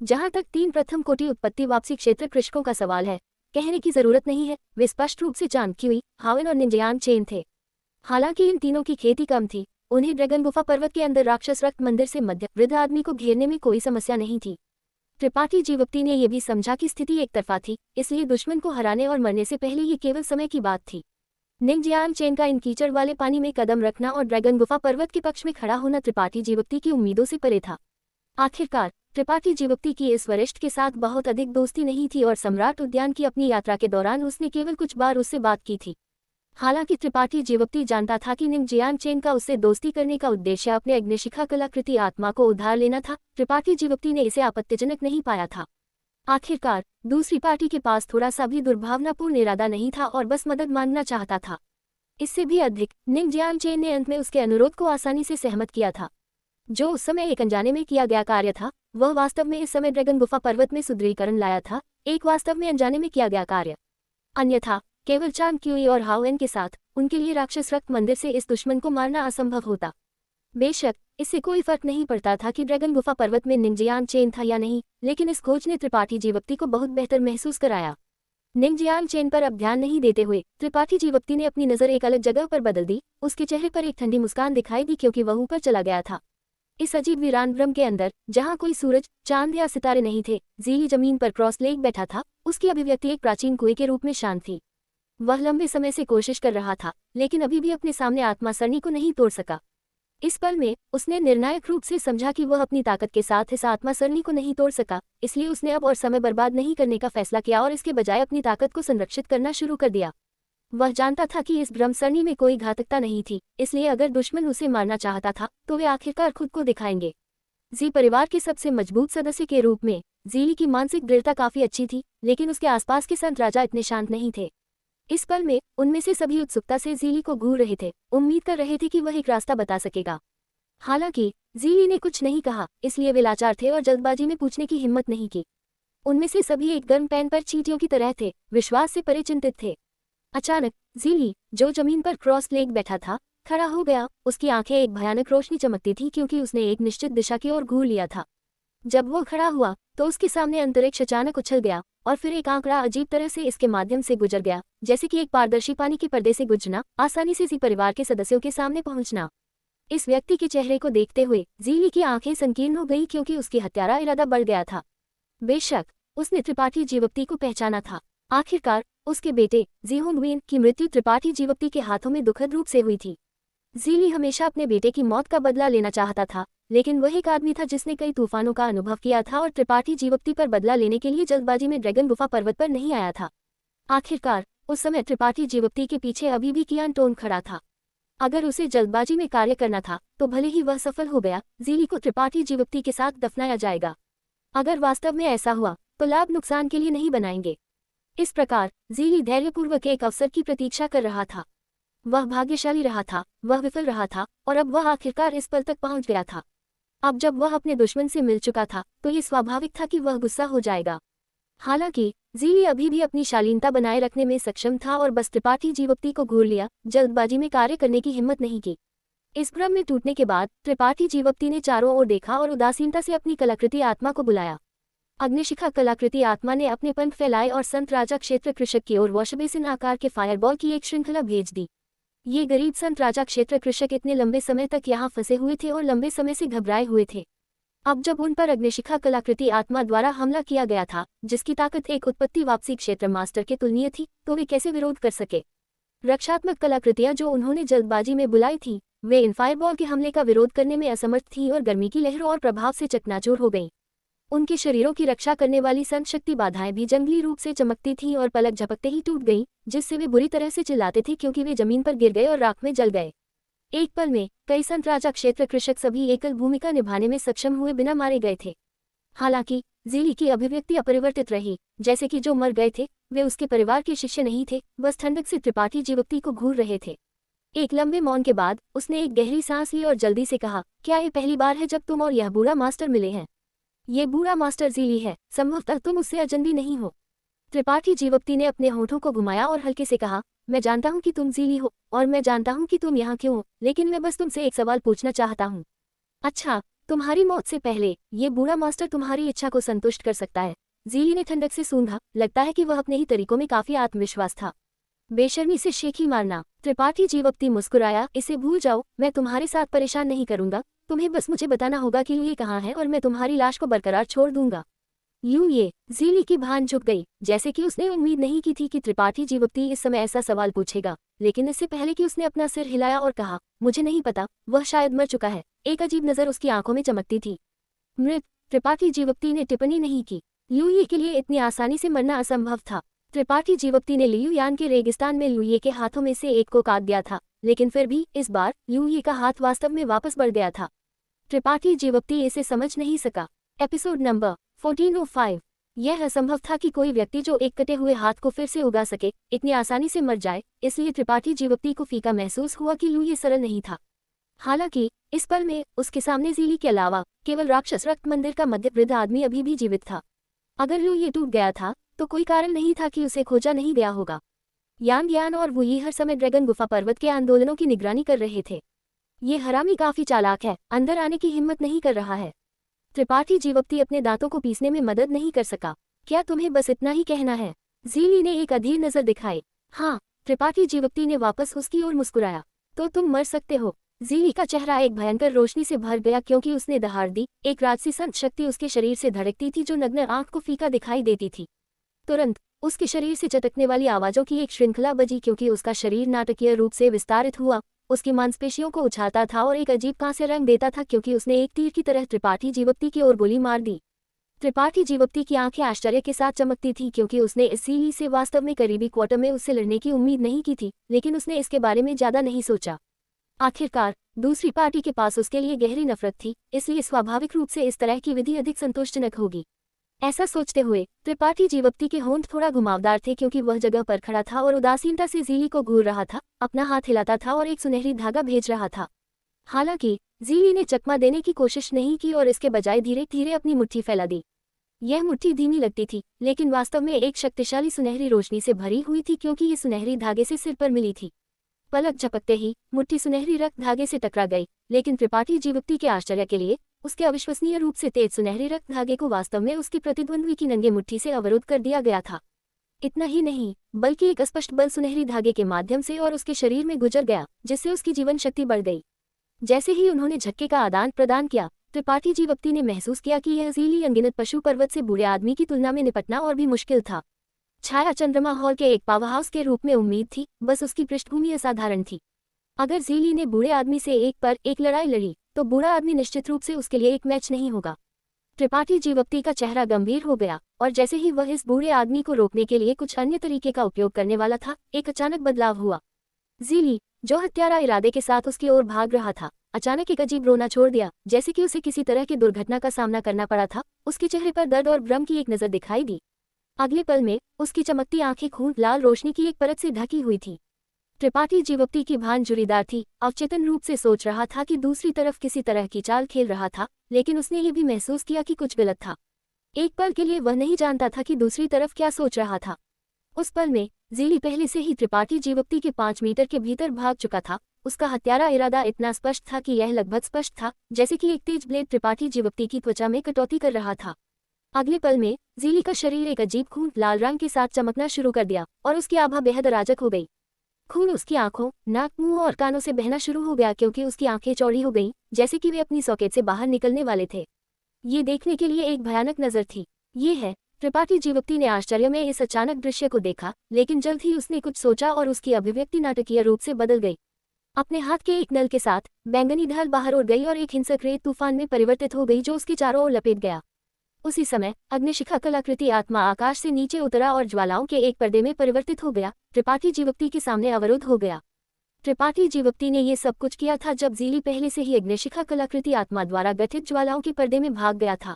जहां तक 3 प्रथम कोटि उत्पत्ति वापसी क्षेत्र कृषकों का सवाल है, कहने की जरूरत नहीं है, वे स्पष्ट रूप से चान क्यूई, हावन और निंजयान चेन थे। हालांकि इन तीनों की खेती कम थी, उन्हें ड्रैगन गुफा पर्वत के अंदर राक्षस रक्त मंदिर से मध्य वृद्ध आदमी को घेरने में कोई समस्या नहीं थी। त्रिपाठी जीवप्ती ने यह भी समझा कि स्थिति एक तरफा थी, इसलिए दुश्मन को हराने और मरने से पहले ये केवल समय की बात थी। निंजयान चेन का इन कीचड़ वाले पानी में कदम रखना और ड्रैगन गुफा पर्वत के पक्ष में खड़ा होना त्रिपाठी जीवप्ती की उम्मीदों से परे था। आखिरकार त्रिपाठी जीवप्ती की इस वरिष्ठ के साथ बहुत अधिक दोस्ती नहीं थी और सम्राट उद्यान की अपनी यात्रा के दौरान उसने केवल कुछ बार उससे बात की थी। हालांकि त्रिपाठी जीवप्ती जानता था कि निंजयान चेन का उससे दोस्ती करने का उद्देश्य अपने अग्निशिखा कलाकृति आत्मा को उधार लेना था, त्रिपाठी जीवप्ती ने इसे आपत्तिजनक नहीं पाया था। आखिरकार दूसरी पार्टी के पास थोड़ा सा भी दुर्भावनापूर्ण इरादा नहीं था और बस मदद मांगना चाहता था। इससे भी अधिक निंजयान चेन ने अंत में उसके अनुरोध को आसानी से सहमत किया था। जो उस समय एक अनजाने में किया गया कार्य था, वह वास्तव में इस समय ड्रैगन गुफा पर्वत में सुदृढ़ीकरण लाया था, एक वास्तव में अनजाने में किया गया कार्य। अन्यथा केवल चांग क्यूई और हाओएन के साथ उनके लिए राक्षस रक्त मंदिर से इस दुश्मन को मारना असंभव होता। बेशक इससे कोई फर्क नहीं पड़ता था कि ड्रैगन गुफा पर्वत में निंजयान चेन था या नहीं, लेकिन इस खोज ने त्रिपाठी जीवप्ती को बहुत बेहतर महसूस कराया। निंजयान चेन पर अब ध्यान नहीं देते हुए त्रिपाठी जीवप्ती ने अपनी नजर एक अलग जगह पर बदल दी। उसके चेहरे पर एक ठंडी मुस्कान दिखाई दी क्योंकि वह ऊपर चला गया था। इस अजीब वीरान भ्रम के अंदर, जहां कोई सूरज, चांद या सितारे नहीं थे, ज़ीली जमीन पर क्रॉस लेग बैठा था। उसकी अभिव्यक्ति एक प्राचीन कुएं के रूप में शांत थी। वह लंबे समय से कोशिश कर रहा था, लेकिन अभी भी अपने सामने आत्मा सरनी को नहीं तोड़ सका। इस पल में उसने निर्णायक रूप से समझा कि वह अपनी ताकत के साथ इस आत्मा सरनी को नहीं तोड़ सका, इसलिए उसने अब और समय बर्बाद नहीं करने का फैसला किया और इसके बजाय अपनी ताकत को संरक्षित करना शुरू कर दिया। वह जानता था कि इस भ्रम सरनी में कोई घातकता नहीं थी, इसलिए अगर दुश्मन उसे मारना चाहता था तो वे आखिरकार खुद को दिखाएंगे। जी परिवार के सबसे मजबूत सदस्य के रूप में ज़ीली की मानसिक दृढ़ता काफी अच्छी थी, लेकिन उसके आसपास के संत राजा इतने शांत नहीं थे। इस पल में उनमें से सभी उत्सुकता से ज़ीली को घूर रहे थे, उम्मीद कर रहे थे कि वह एक रास्ता बता सकेगा। हालांकि ज़ीली ने कुछ नहीं कहा, इसलिए वे लाचार थे और जल्दबाजी में पूछने की हिम्मत नहीं की। उनमें से सभी एक गर्म पैन पर चींटियों की तरह थे, विश्वास से परे चिंतित थे। अचानक ज़ीली, जो जमीन पर क्रॉस लेग बैठा था, खड़ा हो गया। उसकी आंखें एक भयानक रोशनी चमकती थी क्योंकि उसने एक निश्चित दिशा की ओर घूर लिया था। जब वो खड़ा हुआ तो उसके सामने अंतरिक्ष अचानक उछल गया और फिर एक आंकड़ा अजीब तरह से इसके माध्यम से गुजर गया, जैसे कि एक पारदर्शी पानी के पर्दे से गुजरना, आसानी से जी परिवार के सदस्यों के सामने पहुंचना। इस व्यक्ति के चेहरे को देखते हुए ज़ीली की आंखें संकीर्ण हो गई क्योंकि उसकी हत्यारा इरादा बढ़ गया था। बेशक उसने त्रिपाठी जीवप्ती को पहचाना था। आखिरकार उसके बेटे ज़ीहोंगवेन की मृत्यु त्रिपाठी जीवप्ती के हाथों में दुखद रूप से हुई थी। ज़ीली हमेशा अपने बेटे की मौत का बदला लेना चाहता था, लेकिन वह एक आदमी था जिसने कई तूफानों का अनुभव किया था और त्रिपाठी जीवप्ती पर बदला लेने के लिए जल्दबाजी में ड्रैगन गुफा पर्वत पर नहीं आया था। आखिरकार उस समय त्रिपाठी जीवप्ती के पीछे अभी भी कियान टोन खड़ा था। अगर उसे जल्दबाजी में कार्य करना था तो भले ही वह सफल हो गया, ज़ीली को त्रिपाठी जीवप्ती के साथ दफनाया जाएगा। अगर वास्तव में ऐसा हुआ तो लाभ नुकसान के लिए नहीं बनाएंगे। इस प्रकार ज़ीली धैर्यपूर्वक एक अवसर की प्रतीक्षा कर रहा था। वह भाग्यशाली रहा था, वह विफल रहा था और अब वह आखिरकार इस पल तक पहुंच गया था। अब जब वह अपने दुश्मन से मिल चुका था तो ये स्वाभाविक था कि वह गुस्सा हो जाएगा। हालांकि ज़ीली अभी भी अपनी शालीनता बनाए रखने में सक्षम था और बस त्रिपाठी जीवप्ती को घूर लिया, जल्दबाजी में कार्य करने की हिम्मत नहीं की। इस भ्रम में टूटने के बाद त्रिपाठी जीवप्ती ने चारों ओर देखा और उदासीनता से अपनी कलाकृति आत्मा को बुलाया। अग्निशिखा कलाकृति आत्मा ने अपने पंख फैलाए और संत राजा क्षेत्र कृषक की ओर वॉशबेसिन आकार के फायरबॉल की एक श्रृंखला भेज दी। ये गरीब संत राजा क्षेत्र कृषक इतने लंबे समय तक यहाँ फंसे हुए थे और लंबे समय से घबराए हुए थे। अब जब उन पर अग्निशिखा कलाकृति आत्मा द्वारा हमला किया गया था, जिसकी ताकत एक उत्पत्ति वापसी क्षेत्र मास्टर के तुलनीय थी, तो वे कैसे विरोध कर सके। रक्षात्मक कलाकृतियां जो उन्होंने जल्दबाजी में बुलाई थी, वे इन फायरबॉल के हमले का विरोध करने में असमर्थ थीं और गर्मी की लहरों और प्रभाव से चकनाचूर हो गईं। उनके शरीरों की रक्षा करने वाली संत शक्ति बाधाएं भी जंगली रूप से चमकती थीं और पलक झपकते ही टूट गईं, जिससे वे बुरी तरह से चिल्लाते थे क्योंकि वे जमीन पर गिर गए और राख में जल गए। एक पल में कई संत राजा क्षेत्र कृषक सभी एकल भूमिका निभाने में सक्षम हुए बिना मारे गए थे। हालांकि ज़ीली की अभिव्यक्ति अपरिवर्तित रही, जैसे कि जो मर गए थे वे उसके परिवार के शिष्य नहीं थे, बस ठंडक से त्रिपाठी जीवप्ती को घूर रहे थे। एक लंबे मौन के बाद उसने एक गहरी सांस ली और जल्दी से कहा, क्या ये पहली बार है जब तुम और यह बूढ़ा मास्टर मिले हैं? ये बूढ़ा मास्टर जीली है, संभवतः तुम उससे अजनबी नहीं हो। त्रिपाठी जीवप्ती ने अपने होठों को घुमाया और हल्के से कहा, मैं जानता हूँ कि तुम जीली हो और मैं जानता हूँ कि तुम यहाँ क्यों हो, लेकिन मैं बस तुमसे एक सवाल पूछना चाहता हूँ। अच्छा, तुम्हारी मौत से पहले ये बूढ़ा मास्टर तुम्हारी इच्छा को संतुष्ट कर सकता है। जीली ने ठंडक से सूंघा, लगता है कि वह अपने ही तरीकों में काफी आत्मविश्वास था। बेशर्मी से शेखी मारना। त्रिपाठी जीवप्ती मुस्कुराया, इसे भूल जाओ, मैं तुम्हारे साथ परेशान नहीं करूंगा, तुम्हें बस मुझे बताना होगा कि ये कहाँ है और मैं तुम्हारी लाश को बरकरार छोड़ दूंगा। ये जीली की भान झुक गई, जैसे कि उसने उम्मीद नहीं की थी कि त्रिपाठी जीवप्ती इस समय ऐसा सवाल पूछेगा, लेकिन इससे पहले कि उसने अपना सिर हिलाया और कहा, मुझे नहीं पता, वह शायद मर चुका है। एक अजीब नजर उसकी आंखों में चमकती थी। मृत। त्रिपाठी जीवप्ती ने टिप्पणी नहीं की। ये के लिए इतनी आसानी से मरना असंभव था। त्रिपाठी जीवप्ती ने लियू यान के रेगिस्तान में ये के हाथों में से एक को काट दिया था, लेकिन फिर भी इस बार ये का हाथ वास्तव में वापस बढ़ गया था। त्रिपाठी जीवप्ती इसे समझ नहीं सका। Episode number 1405। यह असंभव था कि कोई व्यक्ति जो एक कटे हुए हाथ को फिर से उगा सके, इतनी आसानी से मर जाए, इसलिए त्रिपाठी जीवप्ती को फीका महसूस हुआ कि ये सरल नहीं था। हालांकि इस पल में उसके सामने जीली के अलावा केवल राक्षस रक्त मंदिर का मध्य वृद्ध आदमी अभी भी जीवित था। अगर ये टूट गया था तो कोई कारण नहीं था कि उसे खोजा नहीं गया होगा। यांग यान और वुई हर समय ड्रैगन गुफा पर्वत के आंदोलनों की निगरानी कर रहे थे। ये हरामी काफी चालाक है, अंदर आने की हिम्मत नहीं कर रहा है। त्रिपाठी जीवप्ती अपने दांतों को पीसने में मदद नहीं कर सका। क्या तुम्हें बस इतना ही कहना है? जीली ने एक अधीर नजर दिखाई। हाँ, त्रिपाठी जीवप्ती ने वापस उसकी ओर मुस्कुराया। तो तुम मर सकते हो। जीली का चेहरा एक भयंकर रोशनी से भर गया क्योंकि उसने दहाड़ दी। एक राजसी संत शक्ति उसके शरीर से धड़कती थी जो नग्न आंख को फीका दिखाई देती थी। तुरंत उसके शरीर से चटकने वाली आवाजों की एक श्रृंखला बजी क्योंकि उसका शरीर नाटकीय रूप से विस्तारित हुआ। उसकी मांसपेशियों को उछालता था और एक अजीब कांस्य रंग देता था क्योंकि उसने एक तीर की तरह त्रिपाठी जीवप्ती की ओर गोली मार दी। त्रिपाठी जीवप्ती की आंखें आश्चर्य के साथ चमकती थी क्योंकि उसने इस सीली से वास्तव में करीबी क्वार्टर में उससे लड़ने की उम्मीद नहीं की थी, लेकिन उसने इसके बारे में ज्यादा नहीं सोचा। आखिरकार दूसरी पार्टी के पास उसके लिए गहरी नफरत थी, इसलिए स्वाभाविक रूप से इस तरह की विधि अधिक संतोषजनक होगी। ऐसा सोचते हुए त्रिपाठी जीवप्ती के होंठ थोड़ा घुमावदार थे क्योंकि वह जगह पर खड़ा था और उदासीनता से जीली को घूर रहा था, अपना हाथ हिलाता था और एक सुनहरी धागा भेज रहा था। हालांकि जीली ने चकमा देने की कोशिश नहीं की और इसके बजाय धीरे धीरे अपनी मुट्ठी फैला दी। यह मुट्ठी धीमी लगती थी, लेकिन वास्तव में एक शक्तिशाली सुनहरी रोशनी से भरी हुई थी क्योंकि ये सुनहरी धागे से सिर पर मिली थी। पलक झपकते ही मुट्ठी सुनहरी रक्त धागे से टकरा गई, लेकिन त्रिपाठी जीवप्ती के आश्चर्य के लिए उसके अविश्वसनीय रूप से तेज सुनहरी रक्त धागे को वास्तव में उसकी प्रतिद्वंद्वी की नंगे मुट्ठी से अवरुद्ध कर दिया गया था। इतना ही नहीं, बल्कि एक स्पष्ट बल सुनहरी धागे के माध्यम से और उसके शरीर में गुजर गया, जिससे उसकी जीवन शक्ति बढ़ गई। जैसे ही उन्होंने झटके का आदान प्रदान किया, त्रिपाठी जीवप्ती ने महसूस किया कि यह जीली अनगिनत पशु पर्वत से बूढ़े आदमी की तुलना में निपटना और भी मुश्किल था। छाया चंद्रमा हॉल के एक पावरहाउस के रूप में उम्मीद थी, बस उसकी पृष्ठभूमि असाधारण थी। अगर जीली ने बूढ़े आदमी से एक पर एक लड़ाई लड़ी तो बूढ़ा आदमी निश्चित रूप से उसके लिए एक मैच नहीं होगा। त्रिपाठी जीवप्ती का चेहरा गंभीर हो गया और जैसे ही वह इस बूढ़े आदमी को रोकने के लिए कुछ अन्य तरीके का उपयोग करने वाला था, एक अचानक बदलाव हुआ। जीली, जो हत्यारा इरादे के साथ उसकी ओर भाग रहा था, अचानक एक अजीब रोना छोड़ दिया, जैसे कि उसे किसी तरह की दुर्घटना का सामना करना पड़ा था। उसके चेहरे पर दर्द और भ्रम की एक नजर दिखाई दी। अगले पल में उसकी चमकती आंखें खून लाल रोशनी की एक परत से ढकी हुई थी। त्रिपाठी जीवप्ती की भान जुरीदार थी, अवचेतन रूप से सोच रहा था कि दूसरी तरफ किसी तरह की चाल खेल रहा था, लेकिन उसने ये भी महसूस किया कि कुछ गलत था। एक पल के लिए वह नहीं जानता था कि दूसरी तरफ क्या सोच रहा था। उस पल में जीली पहले से ही त्रिपाठी जीवप्ती के 5 मीटर के भीतर भाग चुका था। उसका हत्यारा इरादा इतना स्पष्ट था कि यह लगभग स्पष्ट था, जैसे कि एक तेज ब्लेड त्रिपाठी जीवप्ती की त्वचा में कटौती कर रहा था। अगले पल में जीली का शरीर एक अजीब खून लाल रंग के साथ चमकना शुरू कर दिया और उसकी आभा बेहद अराजक हो गई। खून उसकी आंखों, नाक, मुंह और कानों से बहना शुरू हो गया क्योंकि उसकी आंखें चौड़ी हो गईं, जैसे कि वे अपनी सॉकेट से बाहर निकलने वाले थे। ये देखने के लिए एक भयानक नजर थी। ये है, त्रिपाठी जीवप्ती ने आश्चर्य में इस अचानक दृश्य को देखा, लेकिन जल्द ही उसने कुछ सोचा और उसकी अभिव्यक्ति नाटकीय रूप से बदल गई। अपने हाथ के एक नल के साथ बैंगनी ढाल बाहर उड़ गई और एक हिंसक रेत तूफान में परिवर्तित हो गई जो उसके चारों ओर लपेट गया। उसी समय अग्निशिखा कलाकृति आत्मा आकाश से नीचे उतरा और ज्वालाओं के एक पर्दे में परिवर्तित हो गया, त्रिपाठी जीवप्ती के सामने अवरुद्ध हो गया। त्रिपाठी जीवप्ती ने ये सब कुछ किया था जब जीली पहले से ही अग्निशिखा कलाकृति आत्मा द्वारा गठित ज्वालाओं के पर्दे में भाग गया था।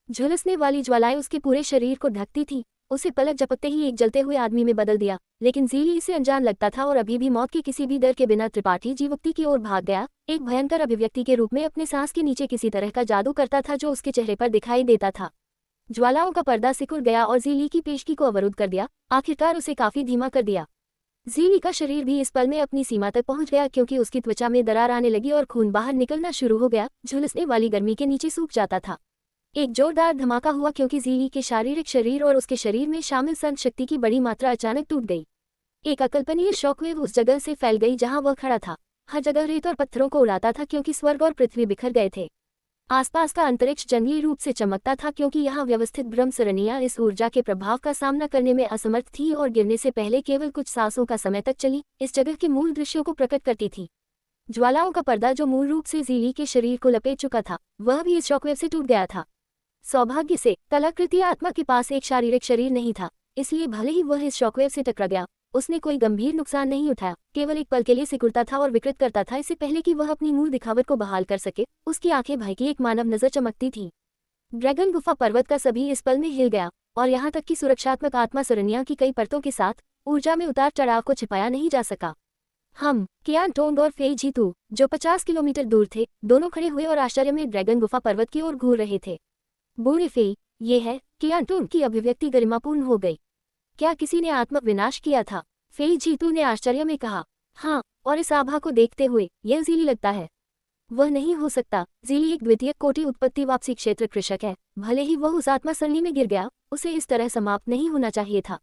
झुलसने वाली ज्वालाएं उसके पूरे शरीर को ढकती थी उसे पलक झपकते ही एक जलते हुए आदमी में बदल दिया, लेकिन ज़ीली इसे अनजान लगता था और अभी भी मौत के किसी भी डर के बिना त्रिपाठी जीवोक्ति की ओर भाग गया, एक भयंकर अभिव्यक्ति के रूप में अपने सांस के नीचे किसी तरह का जादू करता था जो उसके चेहरे पर दिखाई देता था। ज्वालाओं का पर्दा सिकुड़ गया और ज़ीली की पेशगी को अवरुद्ध कर दिया, आखिरकार उसे काफी धीमा कर दिया। ज़ीली का शरीर भी इस पल में अपनी सीमा तक पहुंच गया क्योंकि उसकी त्वचा में दरार आने लगी और खून बाहर निकलना शुरू हो गया, झुलसने वाली गर्मी के नीचे सूख जाता था। एक जोरदार धमाका हुआ क्योंकि ज़ीली के शारीरिक शरीर और उसके शरीर में शामिल सन शक्ति की बड़ी मात्रा अचानक टूट गई। एक अकल्पनीय शॉकवेव उस जगह से फैल गई जहां वह खड़ा था। हर जगह रेत और पत्थरों को उड़ाता था क्योंकि स्वर्ग और पृथ्वी बिखर गए थे। आसपास का अंतरिक्ष जंगली रूप से चमकता था क्योंकि यहाँ व्यवस्थित ब्रह्म सरणियां इस ऊर्जा के प्रभाव का सामना करने में असमर्थ थी और गिरने से पहले केवल कुछ सांसों का समय तक चली इस जगह के मूल दृश्यों को प्रकट करती थी। ज्वालाओं का पर्दा जो मूल रूप से ज़ीली के शरीर को लपेट चुका था, वह भी इस शॉकवेव से टूट गया था। सौभाग्य से कलाकृति आत्मा के पास एक शारीरिक शरीर नहीं था, इसलिए भले ही वह इस शॉकवेव से टकरा गया, उसने कोई गंभीर नुकसान नहीं उठाया, केवल एक पल के लिए सिकुड़ता था और विकृत करता था। इससे पहले कि वह अपनी मूल दिखावट को बहाल कर सके, उसकी आंखें भय की एक मानव नजर चमकती थी। ड्रैगन गुफा पर्वत का सभी इस पल में हिल गया और यहाँ तक कि सुरक्षात्मक आत्मा सरनिया की कई परतों के साथ ऊर्जा में उतार चढ़ाव को छिपाया नहीं जा सका। हम कियान टोंग और फेई जीतू, जो 50 किलोमीटर दूर थे, दोनों खड़े हुए और आश्चर्य में ड्रैगन गुफा पर्वत की ओर घूर रहे थे। बूढ़े फेई, ये है। कियान टोंग की अभिव्यक्ति गरिमापूर्ण हो गई। क्या किसी ने आत्म विनाश किया था? फेई जीतू ने आश्चर्य में कहा। हाँ, और इस आभा को देखते हुए यह ज़ीली लगता है। वह नहीं हो सकता। ज़ीली एक द्वितीय कोटि उत्पत्ति वापसी क्षेत्र कृषक है। भले ही वह उस आत्मा सरणी में गिर गया, उसे इस तरह समाप्त नहीं होना चाहिए था।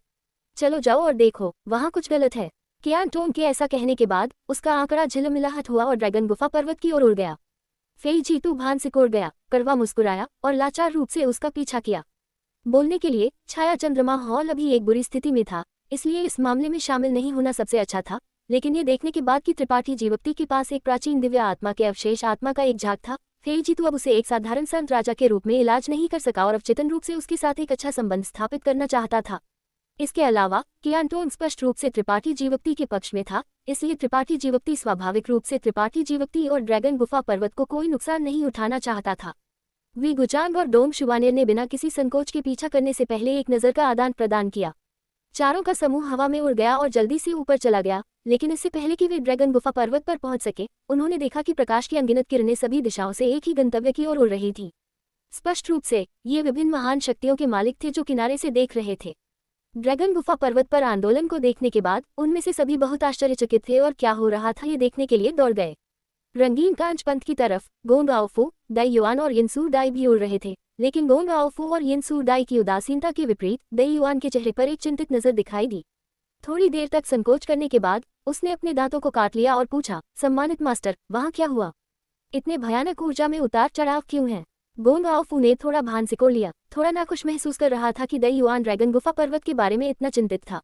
चलो जाओ और देखो, वहाँ कुछ गलत है। कियान टोंग के ऐसा कहने के बाद उसका आंकड़ा झिलमिलाहट हुआ और ड्रैगन गुफा पर्वत की ओर उड़ गया। फेई जीतू भान सिकोड़ गया, कड़वा मुस्कुराया और लाचार रूप से उसका पीछा किया। बोलने के लिए छाया चंद्रमा हॉल अभी एक बुरी स्थिति में था, इसलिए इस मामले में शामिल नहीं होना सबसे अच्छा था, लेकिन ये देखने के बाद कि त्रिपाठी जीवक्ति के पास एक प्राचीन दिव्य आत्मा के अवशेष आत्मा का एक झाग था, फेई जीतू अब उसे एक साधारण संत राजा के रूप में इलाज नहीं कर सका और अवचेतन रूप से उसके साथ एक अच्छा संबंध स्थापित करना चाहता था। इसके अलावा कियान टोंग स्पष्ट रूप से त्रिपाठी जीवक्ति के पक्ष में था, इसलिए त्रिपाठी जीवक्ति स्वाभाविक रूप से त्रिपाठी जीवक्ति और ड्रैगन गुफा पर्वत को कोई नुकसान नहीं उठाना चाहता था। वी गुचांग और डोंग शुवानेर ने बिना किसी संकोच के पीछा करने से पहले एक नज़र का आदान प्रदान किया। चारों का समूह हवा में उड़ गया और जल्दी से ऊपर चला गया, लेकिन इससे पहले कि वे ड्रैगन गुफा पर्वत पर पहुंच सके, उन्होंने देखा कि प्रकाश की अनगिनत किरणें सभी दिशाओं से एक ही गंतव्य की ओर उड़ रही थी। स्पष्ट रूप से ये विभिन्न महान शक्तियों के मालिक थे जो किनारे से देख रहे थे। ड्रैगन गुफा पर्वत पर आंदोलन को देखने के बाद उनमें से सभी बहुत आश्चर्यचकित थे और क्या हो रहा था ये देखने के लिए दौड़ गए। रंगीन कांच पंथ की तरफ गोंग आओफू, दाई युआन और यिनसू दाई भी उड़ रहे थे, लेकिन गोंग आओफू और यिनसू दाई की उदासीनता के विपरीत दाई युआन के चेहरे पर एक चिंतित नजर दिखाई दी। थोड़ी देर तक संकोच करने के बाद उसने अपने दांतों को काट लिया और पूछा, सम्मानित मास्टर, वहाँ क्या हुआ? इतने भयानक ऊर्जा में उतार चढ़ाव क्यों है? गोंग आओफू ने थोड़ा भान सिकोड़ लिया, थोड़ा नाखुश महसूस कर रहा था कि दाई युआन ड्रैगन गुफा पर्वत के बारे में इतना चिंतित था।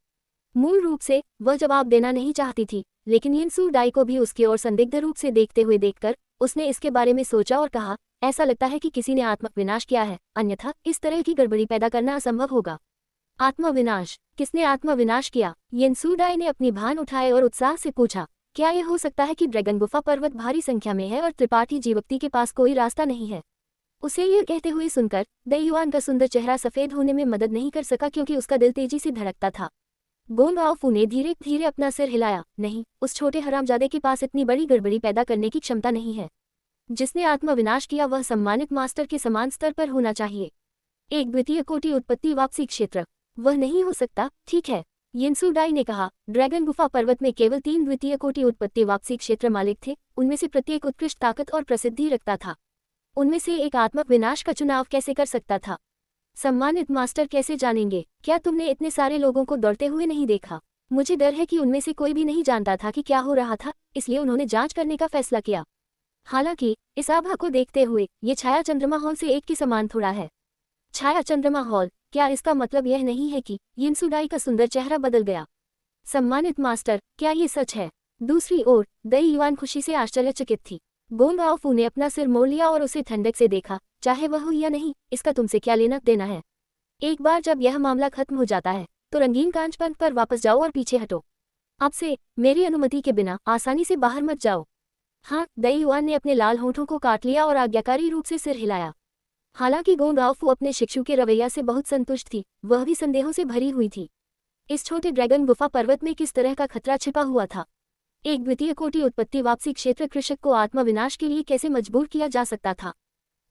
मूल रूप से वह जवाब देना नहीं चाहती थी, लेकिन यिनसू दाई को भी उसकी ओर संदिग्ध रूप से देखते हुए देखकर उसने इसके बारे में सोचा और कहा, ऐसा लगता है कि किसी ने आत्मविनाश किया है, अन्यथा इस तरह की गड़बड़ी पैदा करना असंभव होगा। आत्मविनाश? किसने आत्मविनाश किया? यिनसू दाई ने अपनी भान उठाए और उत्साह से पूछा, क्या यह हो सकता है कि ड्रैगन गुफा पर्वत भारी संख्या में है और त्रिपाठी जीवक्ति के पास कोई रास्ता नहीं है? उसे यह कहते हुए सुनकर दाई युआन का सुंदर चेहरा सफेद होने में मदद नहीं कर सका क्योंकि उसका दिल तेजी से धड़कता था। गोंग आओफू ने धीरे धीरे अपना सिर हिलाया, नहीं, उस छोटे हरामजादे के पास इतनी बड़ी गड़बड़ी पैदा करने की क्षमता नहीं है। जिसने आत्मविनाश किया वह सम्मानित मास्टर के समान स्तर पर होना चाहिए। एक द्वितीय कोटि उत्पत्ति वापसी क्षेत्र? वह नहीं हो सकता। ठीक है, यिनसू दाई ने कहा, ड्रैगन गुफा पर्वत में केवल 3 द्वितीय कोटि उत्पत्ति वापसी क्षेत्र मालिक थे, उनमें से प्रत्येक उत्कृष्ट ताकत और प्रसिद्धि रखता था। उनमें से एक आत्मक विनाश का चुनाव कैसे कर सकता था? सम्मानित मास्टर कैसे जानेंगे? क्या तुमने इतने सारे लोगों को दौड़ते हुए नहीं देखा? मुझे डर है कि उनमें से कोई भी नहीं जानता था कि क्या हो रहा था, इसलिए उन्होंने जांच करने का फैसला किया। हालांकि इस आभा को देखते हुए ये छाया चंद्रमा हॉल से एक के समान थोड़ा है। छाया चंद्रमा हॉल? क्या इसका मतलब यह नहीं है कि? यिनसू दाई का सुंदर चेहरा बदल गया। सम्मानित मास्टर, क्या ये सच है? दूसरी ओर दाई युआन खुशी से आश्चर्यचकित थी। गोंग आओफू ने अपना सिर मोड़ लिया और उसे ठंडक से देखा, चाहे वह हो या नहीं, इसका तुमसे क्या लेना देना है? एक बार जब यह मामला खत्म हो जाता है तो रंगीन कांच पंथ पर वापस जाओ और पीछे हटो। अब से मेरी अनुमति के बिना आसानी से बाहर मत जाओ। हाँ, दाई युआन ने अपने लाल होंठों को काट लिया और आज्ञाकारी रूप से सिर हिलाया। हालांकि गो गाओफू अपने शिक्षु के रवैया से बहुत संतुष्ट थी, वह भी संदेहों से भरी हुई थी। इस छोटे ड्रैगन गुफा पर्वत में किस तरह का खतरा छिपा हुआ था? एक द्वितीय कोटि उत्पत्ति वापसी क्षेत्र कृषक को आत्मविनाश के लिए कैसे मजबूर किया जा सकता था?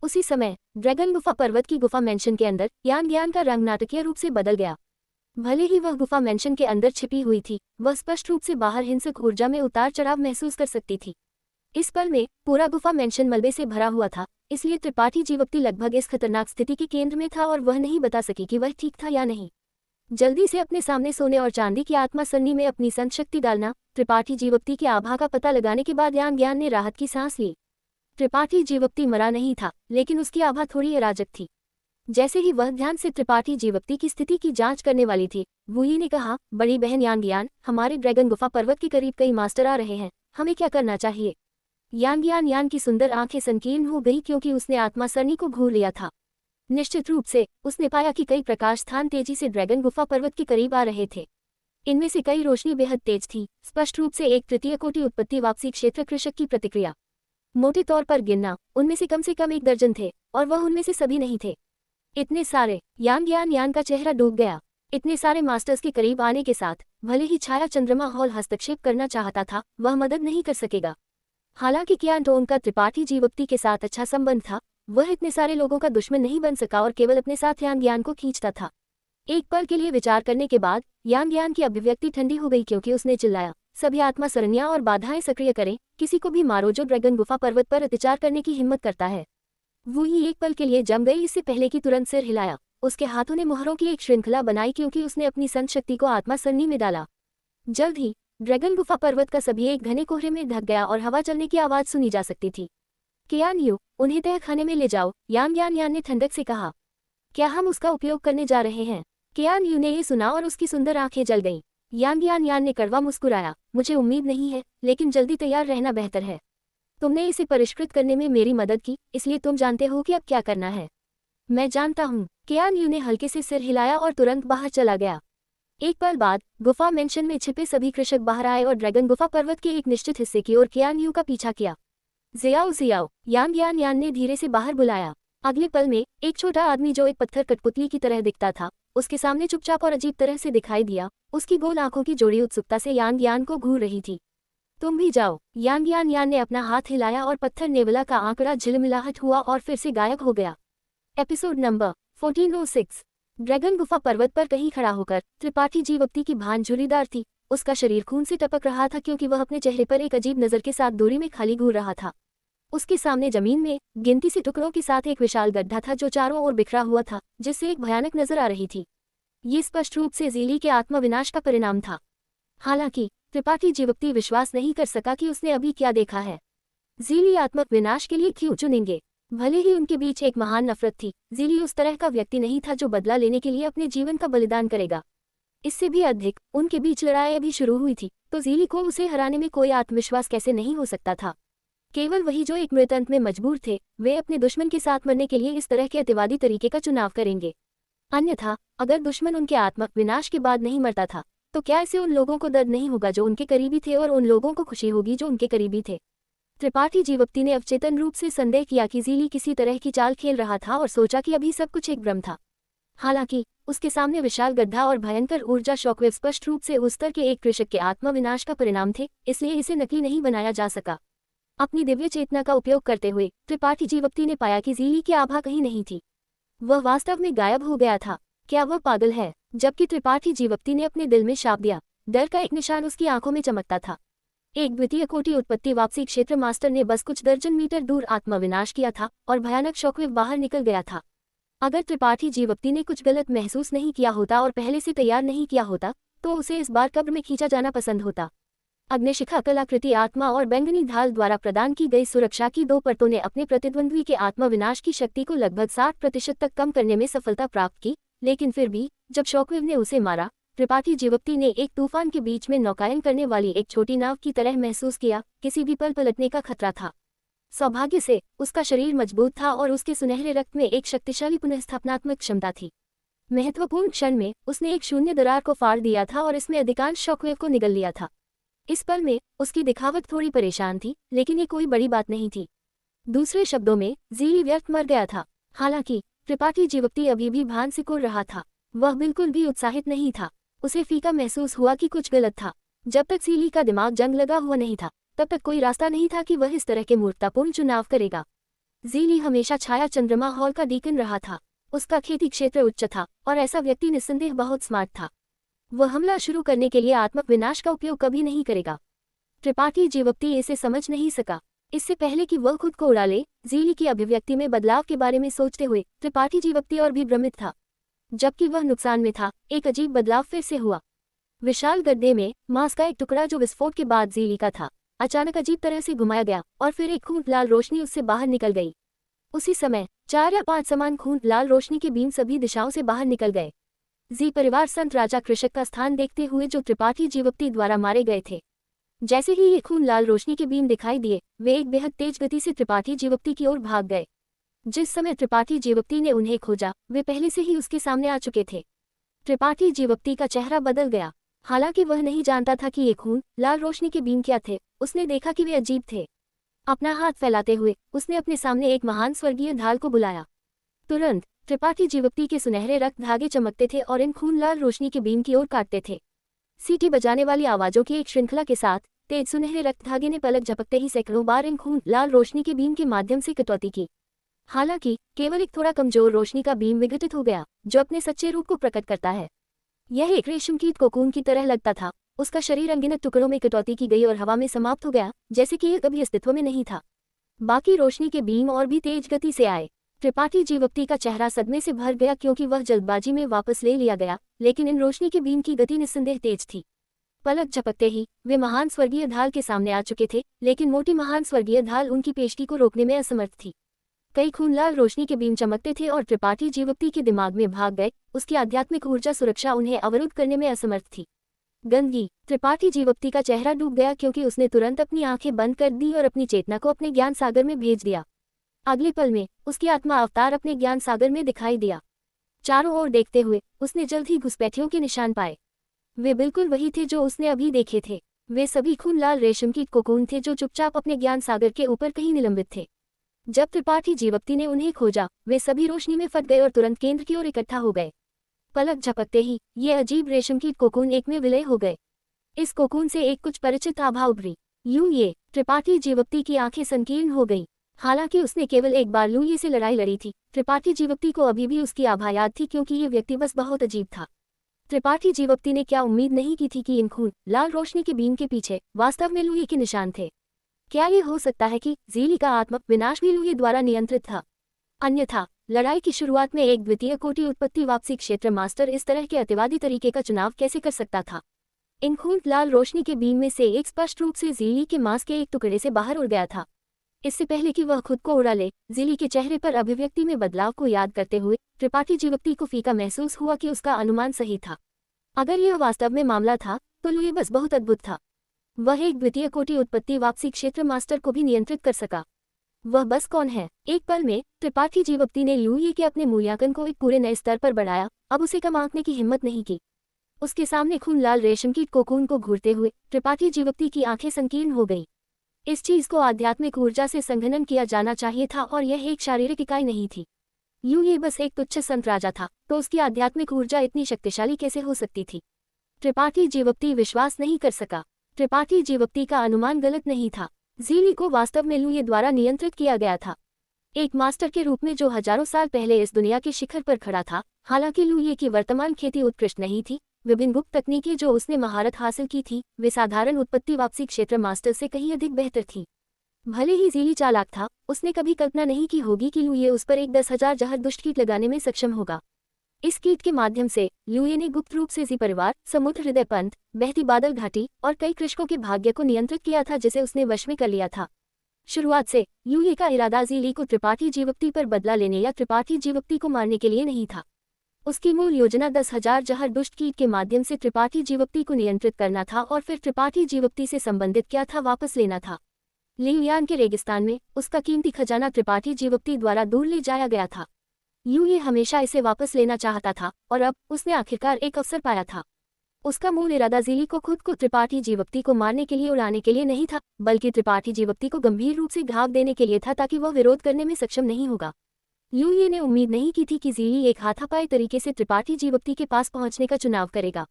उसी समय ड्रैगन गुफा पर्वत की गुफा मेंशन के अंदर यान ज्ञान का रंग नाटकीय रूप से बदल गया। भले ही वह गुफा मेंशन के अंदर छिपी हुई थी, वह स्पष्ट रूप से बाहर हिंसक ऊर्जा में उतार चढ़ाव महसूस कर सकती थी। इस पल में पूरा गुफा मेंशन मलबे से भरा हुआ था, इसलिए त्रिपाठी जीवक्ति लगभग इस खतरनाक स्थिति के केंद्र में था और वह नहीं बता सकी कि वह ठीक था या नहीं। जल्दी से अपने सामने सोने और चांदी की आत्मा सन्नी में अपनी संत शक्ति डालना। त्रिपाठी जीवक्ति के आभा का पता लगाने के बाद यान ज्ञान ने राहत की सांस ली। त्रिपाठी जीवक्ति मरा नहीं था, लेकिन उसकी आभा थोड़ी अराजक थी। जैसे ही वह ध्यान से त्रिपाठी जीवक्ति की स्थिति की जांच करने वाली थी, वुई ने कहा, बड़ी बहन यान ज्ञान, हमारे ड्रैगन गुफा पर्वत के करीब कई मास्टर आ रहे हैं, हमें क्या करना चाहिए? यान की सुंदर आंखें संकीर्ण हो गई क्योंकि उसने आत्मा सरनी को घूर लिया था। निश्चित रूप से उसने पाया कि कई प्रकाश स्थान तेजी से ड्रैगन गुफा पर्वत के करीब आ रहे थे। इनमें से कई रोशनी बेहद तेज थी, स्पष्ट रूप से एक तृतीय कोटि उत्पत्ति वापसी क्षेत्र कृषक की प्रतिक्रिया। मोटे तौर पर गिनना, उनमें से कम 1 दर्जन थे, और वह उनमें से सभी नहीं थे। इतने सारे! यान का चेहरा डूब गया। इतने सारे मास्टर्स के करीब आने के साथ भले ही छाया चंद्रमा हॉल हस्तक्षेप करना चाहता था, वह मदद नहीं कर सकेगा। हालांकि कियान टोन का त्रिपाठी जीवक्ति के साथ अच्छा संबंध था, वह इतने सारे लोगों का दुश्मन नहीं बन सका और केवल अपने साथ यान ज्ञान को खींचता था। एक पल के लिए विचार करने के बाद यान ज्ञान की अभिव्यक्ति ठंडी हो गई क्योंकि उसने चिल्लाया, सभी आत्मा सरनियां और बाधाएं सक्रिय करें, किसी को भी मारो जो ड्रैगन गुफा पर्वत पर अत्याचार करने की हिम्मत करता है। वुई एक पल के लिए जम गई, इससे पहले कि तुरंत सिर हिलाया। उसके हाथों ने मोहरों की एक श्रृंखला बनाई क्योंकि उसने अपनी संत शक्ति को आत्मा सरनी में डाला। जल्द ही ड्रैगन गुफा पर्वत का सभी एक घने कोहरे में ढक गया और हवा चलने की आवाज सुनी जा सकती थी। कियान यू, उन्हें तह खाने में ले जाओ, यान ने ठंडक से कहा। क्या हम उसका उपयोग करने जा रहे हैं? कियान यू ने ये सुना और उसकी सुंदर आंखें जल गईं। यान ने कड़वा मुस्कुराया, मुझे उम्मीद नहीं है, लेकिन जल्दी तैयार रहना बेहतर है। तुमने इसे परिष्कृत करने में मेरी मदद की, इसलिए तुम जानते हो कि अब क्या करना है। मैं जानता हूँ। कियान यू ने हल्के से सिर हिलाया और तुरंत बाहर चला गया। एक पल बाद गुफा मेंशन में छिपे सभी कृषक बाहर आए और ड्रैगन गुफा पर्वत के एक निश्चित हिस्से की ओर कियान यू का पीछा किया। जियाओ, यान ने धीरे से बाहर बुलाया। अगले पल में एक छोटा आदमी जो एक पत्थर कठपुतली की तरह दिखता था, उसके सामने चुपचाप और अजीब तरह से दिखाई दिया। उसकी गोल आंखों की जोड़ी उत्सुकता से यान को घूर रही थी। तुम भी जाओ। यान ने अपना हाथ हिलाया और पत्थर नेवला का आंकड़ा झिलमिलाहट हुआ और फिर से गायब हो गया। Episode number 1406। ड्रैगन गुफा पर्वत पर कहीं खड़ा होकर त्रिपाठी जीवक्ति की भान झुर्रीदार थी। उसका शरीर खून से टपक रहा था क्योंकि वह अपने चेहरे पर एक अजीब नजर के साथ दूरी में खाली घूर रहा था। उसके सामने जमीन में गिनती से टुकड़ों के साथ एक विशाल गड्ढा था जो चारों ओर बिखरा हुआ था, जिससे एक भयानक नजर आ रही थी। ये स्पष्ट रूप से ज़ीली के आत्मविनाश का परिणाम था। हालांकि त्रिपाठी जीवक्ति विश्वास नहीं कर सका कि उसने अभी क्या देखा है। ज़ीली आत्मविनाश के लिए क्यों चुनेंगे? भले ही उनके बीच एक महान नफरत थी, ज़ीली उस तरह का व्यक्ति नहीं था जो बदला लेने के लिए अपने जीवन का बलिदान करेगा। इससे भी अधिक उनके बीच लड़ाई अभी शुरू हुई थी, तो ज़ीली को उसे हराने में कोई आत्मविश्वास कैसे नहीं हो सकता था। केवल वही जो एक मृत अंत में मजबूर थे, वे अपने दुश्मन के साथ मरने के लिए इस तरह के अतिवादी तरीके का चुनाव करेंगे। अन्यथा अगर दुश्मन उनके आत्मक विनाश के बाद नहीं मरता था, तो क्या ऐसे उन लोगों को दर्द नहीं होगा जो उनके करीबी थे और उन लोगों को खुशी होगी जो उनके करीबी थे? त्रिपाठी जीवक्ति ने अवचेतन रूप से संदेह किया कि ज़ीली किसी तरह की चाल खेल रहा था और सोचा कि अभी सब कुछ एक भ्रम था। हालांकि उसके सामने विशाल गड्ढा और भयंकर ऊर्जा शॉकवेव स्पष्ट रूप से उस स्तर के एक कृषक के आत्मविनाश का परिणाम थे, इसलिए इसे नकली नहीं बनाया जा सका। अपनी दिव्य चेतना का उपयोग करते हुए त्रिपाठी जीवक्ति ने पाया कि ज़ीली की आभा कहीं नहीं थी। वह वास्तव में गायब हो गया था। क्या वह पागल है? जबकि त्रिपाठी जीवक्ति ने अपने दिल में शाप दिया, डर का एक निशान उसकी आंखों में चमकता था। एक द्वितीय कोटि उत्पत्ति वापसी क्षेत्र मास्टर ने बस कुछ दर्जन मीटर दूर आत्मविनाश किया था और भयानक शॉकवेव बाहर निकल गया था। अगर त्रिपाठी जीवक्ति ने कुछ गलत महसूस नहीं किया होता और पहले से तैयार नहीं किया होता, तो उसे इस बार कब्र में खींचा जाना पसंद होता। अग्निशिखा कलाकृति आत्मा और बैंगनी ढाल द्वारा प्रदान की गई सुरक्षा की 2 परतों ने अपने प्रतिद्वंद्वी के आत्मविनाश की शक्ति को लगभग 60% तक कम करने में सफलता प्राप्त की, लेकिन फिर भी जब शॉकवेव ने उसे मारा, त्रिपाठी जीवक्ति ने एक तूफान के बीच में नौकायन करने वाली एक छोटी नाव की तरह महसूस किया। किसी भी पल पलटने का खतरा था। सौभाग्य से उसका शरीर मजबूत था और उसके सुनहरे रक्त में एक शक्तिशाली पुनर्स्थापनात्मक क्षमता थी। महत्वपूर्ण क्षण में उसने एक शून्य दरार को फाड़ दिया था और इसमें अधिकांश शॉकवेव को निगल लिया था। इस पल में उसकी दिखावट थोड़ी परेशान थी, लेकिन ये कोई बड़ी बात नहीं थी। दूसरे शब्दों में ज़ीली व्यर्थ मर गया था। हालांकि त्रिपाठी जीवप्ती अभी भी भान सिकोड़ रहा था। वह बिल्कुल भी उत्साहित नहीं था। उसे फीका महसूस हुआ कि कुछ गलत था। जब तक सीली का दिमाग जंग लगा हुआ नहीं था, तब तक कोई रास्ता नहीं था कि वह इस तरह के मूर्खतापूर्ण चुनाव करेगा। ज़ीली हमेशा छाया चंद्रमा हॉल का डीकन रहा था। उसका खेती क्षेत्र उच्च था और ऐसा व्यक्ति निस्संदेह बहुत स्मार्ट था। वह हमला शुरू करने के लिए आत्मक विनाश का उपयोग कभी नहीं करेगा। त्रिपाठी जीवप्ती इसे समझ नहीं सका। इससे पहले कि वह खुद को उड़ा ले, ज़ीली की अभिव्यक्ति में बदलाव के बारे में सोचते हुए त्रिपाठी जीवप्ती और भी भ्रमित था। जबकि वह नुकसान में था, एक अजीब बदलाव फिर से हुआ। विशाल गड्ढे में मांस का एक टुकड़ा जो विस्फोट के बाद ज़ीली का था, अचानक अजीब तरह से घुमाया गया और फिर एक खूंट लाल रोशनी उससे बाहर निकल गई। उसी समय 4 या 5 समान खूंट लाल रोशनी के बीम सभी दिशाओं से बाहर निकल गए। जी परिवार संत राजा कृषक का स्थान देखते हुए जो त्रिपाठी जीवप्ती द्वारा मारे गए थे। जैसे ही ये खून लाल रोशनी के बीम दिखाई दिए, वे एक बेहद तेज गति से त्रिपाठी जीवप्ती की ओर भाग गए। जिस समय त्रिपाठी जीवप्ती ने उन्हें खोजा, वे पहले से ही उसके सामने आ चुके थे। त्रिपाठी जीवप्ती का चेहरा बदल गया। हालांकि वह नहीं जानता था कि ये खून लाल रोशनी के बीम क्या थे, उसने देखा कि वे अजीब थे। अपना हाथ फैलाते हुए उसने अपने सामने एक महान स्वर्गीय ढाल को बुलाया। तुरंत त्रिपाठी जीवप्ती के सुनहरे रक्त धागे चमकते थे और इन खून लाल रोशनी के बीम की ओर काटते थे। सीटी बजाने वाली आवाजों की एक श्रृंखला के साथ तेज सुनहरे रक्त धागे ने पलक झपकते ही सैकड़ों बार इन खून लाल रोशनी के बीम के माध्यम से कटौती की। हालांकि केवल एक थोड़ा कमजोर रोशनी का बीम विघटित हो गया, जो अपने सच्चे रूप को प्रकट करता है। यह एक रेशम कीट कोकून की तरह लगता था। उसका शरीर अनगिनत टुकड़ों में कटौती की गई और हवा में समाप्त हो गया, जैसे कि यह कभी अस्तित्व में नहीं था। बाकी रोशनी के बीम और भी तेज गति से आए। त्रिपाठी जीवप्ती का चेहरा सदमे से भर गया क्योंकि वह जल्दबाजी में वापस ले लिया गया, लेकिन इन रोशनी के बीम की गति निस्संदेह तेज थी। पलक झपकते ही वे महान स्वर्गीय ढाल के सामने आ चुके थे, लेकिन मोटी महान स्वर्गीय ढाल उनकी पेशगी को रोकने में असमर्थ थी। कई खून लाल रोशनी के बीम चमकते थे और त्रिपाठी जीवप्ती के दिमाग में भाग गए। उसकी आध्यात्मिक ऊर्जा सुरक्षा उन्हें अवरुद्ध करने में असमर्थ थी। गंदगी। त्रिपाठी जीवप्ती का चेहरा डूब गया क्योंकि उसने तुरंत अपनी आंखें बंद कर दी और अपनी चेतना को अपने ज्ञान सागर में भेज दिया। अगले पल में उसकी आत्मा अवतार अपने ज्ञान सागर में दिखाई दिया। चारों ओर देखते हुए उसने जल्द ही घुसपैठियों के निशान पाए। वे बिल्कुल वही थे जो उसने अभी देखे थे। वे सभी खून लाल रेशम कीट कोकून थे जो चुपचाप अपने ज्ञान सागर के ऊपर कहीं निलंबित थे। जब त्रिपाठी जीवप्ती ने उन्हें खोजा, वे सभी रोशनी में फट गए और तुरंत केंद्र की ओर इकट्ठा हो गए। पलक झपकते ही ये अजीब रेशम कीट कोकून एक में विलय हो गए। इस कोकून से एक कुछ परिचित आभा उभरी। ये त्रिपाठी जीवप्ती की आंखें संकीर्ण हो गईं। हालांकि उसने केवल एक बार ये से लड़ाई लड़ी थी, त्रिपाठी जीवप्ती को अभी भी उसकी आभा याद थी क्योंकि ये व्यक्ति बस बहुत अजीब था। त्रिपाठी जीवप्ती ने क्या उम्मीद नहीं की थी कि इन खून लाल रोशनी के बीम के पीछे वास्तव में लुई के निशान थे। क्या ये हो सकता है कि ज़ीली का आत्मक विनाश भी लुई द्वारा नियंत्रित था? अन्यथा लड़ाई की शुरुआत में एक द्वितीय कोटि उत्पत्ति वापसी क्षेत्र मास्टर इस तरह के अतिवादी तरीके का चुनाव कैसे कर सकता था? इन खून लाल रोशनी के बीम में से एक स्पष्ट रूप से ज़ीली के मांस के एक टुकड़े से बाहर उड़ गया था। इससे पहले कि वह खुद को उड़ा ले, ज़ीली के चेहरे पर अभिव्यक्ति में बदलाव को याद करते हुए त्रिपाठी जीवप्ती को फीका महसूस हुआ कि उसका अनुमान सही था। अगर यह वास्तव में मामला था तो लुई बस बहुत अद्भुत था। वह एक द्वितीय कोटि उत्पत्ति वापसी क्षेत्र मास्टर को भी नियंत्रित कर सका। वह बस कौन है? एक पल में त्रिपाठी जीवप्ती ने लुई के अपने मूल्यांकन को एक पूरे नए स्तर पर बढ़ाया। अब उसे कम आंकने की हिम्मत नहीं की। उसके सामने खून लाल रेशम कीट कोकून को घूरते हुए त्रिपाठी जीवप्ती की आंखें संकीर्ण हो गईं। इस चीज को आध्यात्मिक ऊर्जा से संघनन किया जाना चाहिए था और यह एक शारीरिक इकाई नहीं थी। ये बस एक तुच्छ संत राजा था, तो उसकी आध्यात्मिक ऊर्जा इतनी शक्तिशाली कैसे हो सकती थी? त्रिपाठी जीवप्ती विश्वास नहीं कर सका। त्रिपाठी जीवप्ती का अनुमान गलत नहीं था। ज़ीली को वास्तव में लुई द्वारा नियंत्रित किया गया था, एक मास्टर के रूप में जो हजारों साल पहले इस दुनिया के शिखर पर खड़ा था। हालांकि लुई की वर्तमान खेती उत्कृष्ट नहीं थी। विभिन्न गुप्त तकनीकें जो उसने महारत हासिल की थी, वे साधारण उत्पत्ति वापसी क्षेत्र मास्टर से कहीं अधिक बेहतर थी। भले ही ज़ीली चालाक था, उसने कभी कल्पना नहीं की होगी कि लुई उस पर एक 10,000 जहर दुष्ट कीट लगाने में सक्षम होगा। इस कीट के माध्यम से लुई ने गुप्त रूप से जी परिवार, समुद्र हृदय पंथ, बहती बादल घाटी और कई कृषकों के भाग्य को नियंत्रित किया था, जिसे उसने वश में कर लिया था। शुरुआत से लुई का इरादा ज़ीली को त्रिपाठी जीवप्ती पर बदला लेने या त्रिपाठी जीवप्ती को मारने के लिए नहीं था। उसकी मूल योजना 10,000 जहर दुष्ट कीट के माध्यम से त्रिपाठी जीवप्ती को नियंत्रित करना था और फिर त्रिपाठी जीवप्ती से संबंधित क्या था वापस लेना था। लियुयान के रेगिस्तान में उसका कीमती खजाना त्रिपाठी जीवप्ती द्वारा दूर ले जाया गया था। ये हमेशा इसे वापस लेना चाहता था और अब उसने आखिरकार एक अवसर पाया था। उसका मूल इरादा ज़ीली को खुद को त्रिपाठी जीवप्ती को मारने के लिए उड़ाने के लिए नहीं था, बल्कि त्रिपाठी जीवप्ती को गंभीर रूप से घाव देने के लिए था, ताकि वह विरोध करने में सक्षम नहीं होगा। लुई ने उम्मीद नहीं की थी कि ज़ीली एक हाथापाई तरीके से त्रिपाठी जीवोक्ति के पास पहुंचने का चुनाव करेगा।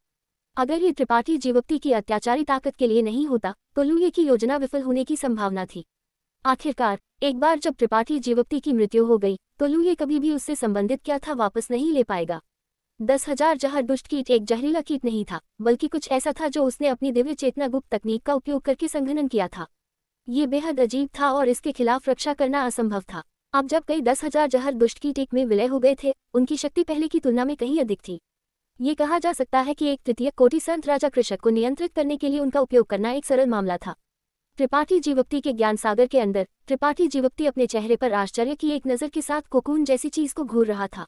अगर ये त्रिपाठी जीवोक्ति की अत्याचारी ताकत के लिए नहीं होता तो लुई की योजना विफल होने की संभावना थी। आखिरकार एक बार जब त्रिपाठी जीवोक्ति की मृत्यु हो गई तो लुई कभी भी उससे संबंधित क्या था वापस नहीं ले पाएगा। 10,000 जहर दुष्ट कीट एक जहरीला कीट नहीं था, बल्कि कुछ ऐसा था जो उसने अपनी दिव्य चेतना गुप्त तकनीक का उपयोग करके संघनन किया था। ये बेहद अजीब था और इसके खिलाफ रक्षा करना असंभव था। अब जब कई 10,000 जहर दुष्ट कीट एक में विलय हो गए थे, उनकी शक्ति पहले की तुलना में कहीं अधिक थी। ये कहा जा सकता है कि एक तृतीय कोटि संत राजा कृषक को नियंत्रित करने के लिए उनका उपयोग करना एक सरल मामला था। त्रिपाठी जीवोक्ति के ज्ञान सागर के अंदर त्रिपाठी जीवोक्ति अपने चेहरे पर आश्चर्य की एक नज़र के साथ कोकून जैसी चीज को घूर रहा था।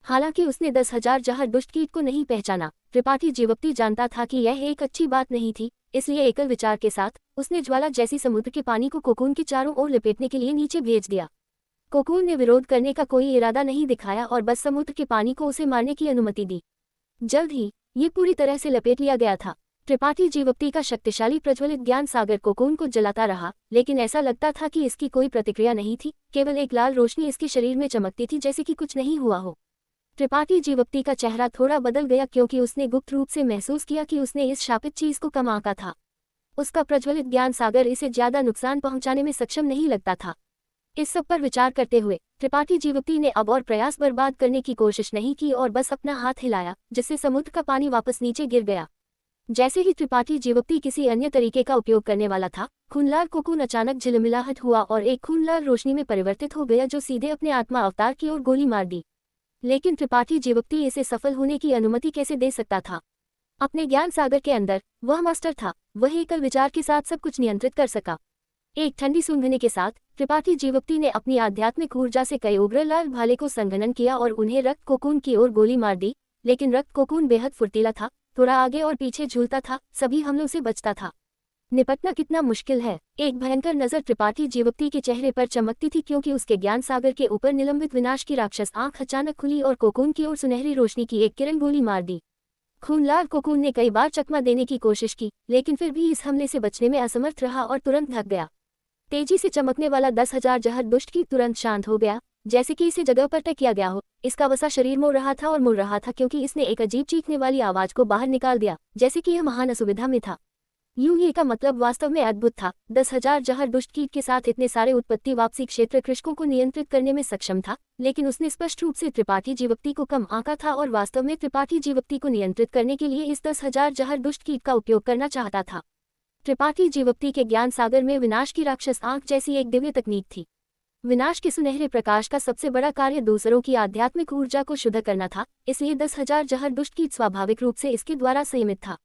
हालांकि उसने 10,000 जहर दुष्ट कीट को नहीं पहचाना, त्रिपाठी जीवोक्ति जानता था कि यह एक अच्छी बात नहीं थी, इसलिए एकल विचार के साथ उसने ज्वाला जैसी समुद्र के पानी को कोकून के चारों ओर लपेटने के लिए नीचे भेज दिया। कोकून ने विरोध करने का कोई इरादा नहीं दिखाया और बस समुद्र के पानी को उसे मारने की अनुमति दी। जल्द ही ये पूरी तरह से लपेट लिया गया था। त्रिपाठी जीवोक्ति का शक्तिशाली प्रज्वलित ज्ञान सागर कोकून को जलाता रहा, लेकिन ऐसा लगता था कि इसकी कोई प्रतिक्रिया नहीं थी, केवल एक लाल रोशनी इसके शरीर में चमकती थी जैसे कि कुछ नहीं हुआ हो। त्रिपाठी जीवोक्ति का चेहरा थोड़ा बदल गया क्योंकि उसने गुप्त रूप से महसूस किया कि उसने इस शापित चीज को कम आंका था। उसका प्रज्वलित ज्ञान सागर इसे ज्यादा नुकसान पहुंचाने में सक्षम नहीं लगता था। इस सब पर विचार करते हुए त्रिपाठी जीवोक्ति ने अब और प्रयास बर्बाद करने की कोशिश नहीं की और बस अपना हाथ हिलाया, जिससे समुद्र का पानी वापस नीचे गिर गया। जैसे ही त्रिपाठी जीवोक्ति किसी अन्य तरीके का उपयोग करने वाला था, खूनलाल कोकून अचानक झिलमिलाहट हुआ और एक खूनलाल रोशनी में परिवर्तित हो गया जो सीधे अपने आत्मा अवतार की ओर गोली मार दी। लेकिन त्रिपाठी जीवोक्ति इसे सफल होने की अनुमति कैसे दे सकता था? अपने ज्ञान सागर के अंदर वह मास्टर था, वह एकल विचार के साथ सब कुछ नियंत्रित कर सका। एक ठंडी सूंघने के साथ त्रिपाठी जीवोक्ति ने अपनी आध्यात्मिक ऊर्जा से कई उग्र लाल भाले को संघनन किया और उन्हें रक्त कोकून की ओर गोली मार दी। लेकिन रक्त कोकून बेहद फुर्तीला था, थोड़ा आगे और पीछे झूलता था, सभी हमलों से बचता था। निपटना कितना मुश्किल है। एक भयंकर नजर त्रिपाठी जीवोक्ति के चेहरे पर चमकती थी क्योंकि उसके ज्ञान सागर के ऊपर निलंबित विनाश की राक्षस आंख अचानक खुली और कोकून की ओर सुनहरी रोशनी की एक किरण गोली मार दी। खूनलाल कोकून ने कई बार चकमा देने की कोशिश की, लेकिन फिर भी इस हमले से बचने में असमर्थ रहा और तुरंत ढक गया। तेजी से चमकने वाला 10,000 जहर दुष्ट की तुरंत शांत हो गया, जैसे कि इसे जगह पर टकिया गया हो। इसका वसा शरीर मुड़ रहा था और मुड़ रहा था क्योंकि इसने एक अजीब चीखने वाली आवाज को बाहर निकाल दिया, जैसे कि यह महान असुविधा में था। यूं का मतलब वास्तव में अद्भुत था। 10,000 जहर दुष्ट कीट के साथ इतने सारे उत्पत्ति वापसी क्षेत्र कृषकों को नियंत्रित करने में सक्षम था, लेकिन उसने स्पष्ट रूप से त्रिपाठी जीवोक्ति को कम आंका था और वास्तव में त्रिपाठी जीवोक्ति को नियंत्रित करने के लिए इस 10,000 जहर दुष्ट कीट का उपयोग करना चाहता था। त्रिपाठी जीवोक्ति के ज्ञान सागर में विनाश की राक्षस आंख जैसी एक दिव्य तकनीक थी। विनाश के सुनहरे प्रकाश का सबसे बड़ा कार्य दूसरों की आध्यात्मिक ऊर्जा को शुद्ध करना था, इसलिए 10,000 जहर दुष्ट कीट स्वाभाविक रूप से इसके द्वारा संयमित था।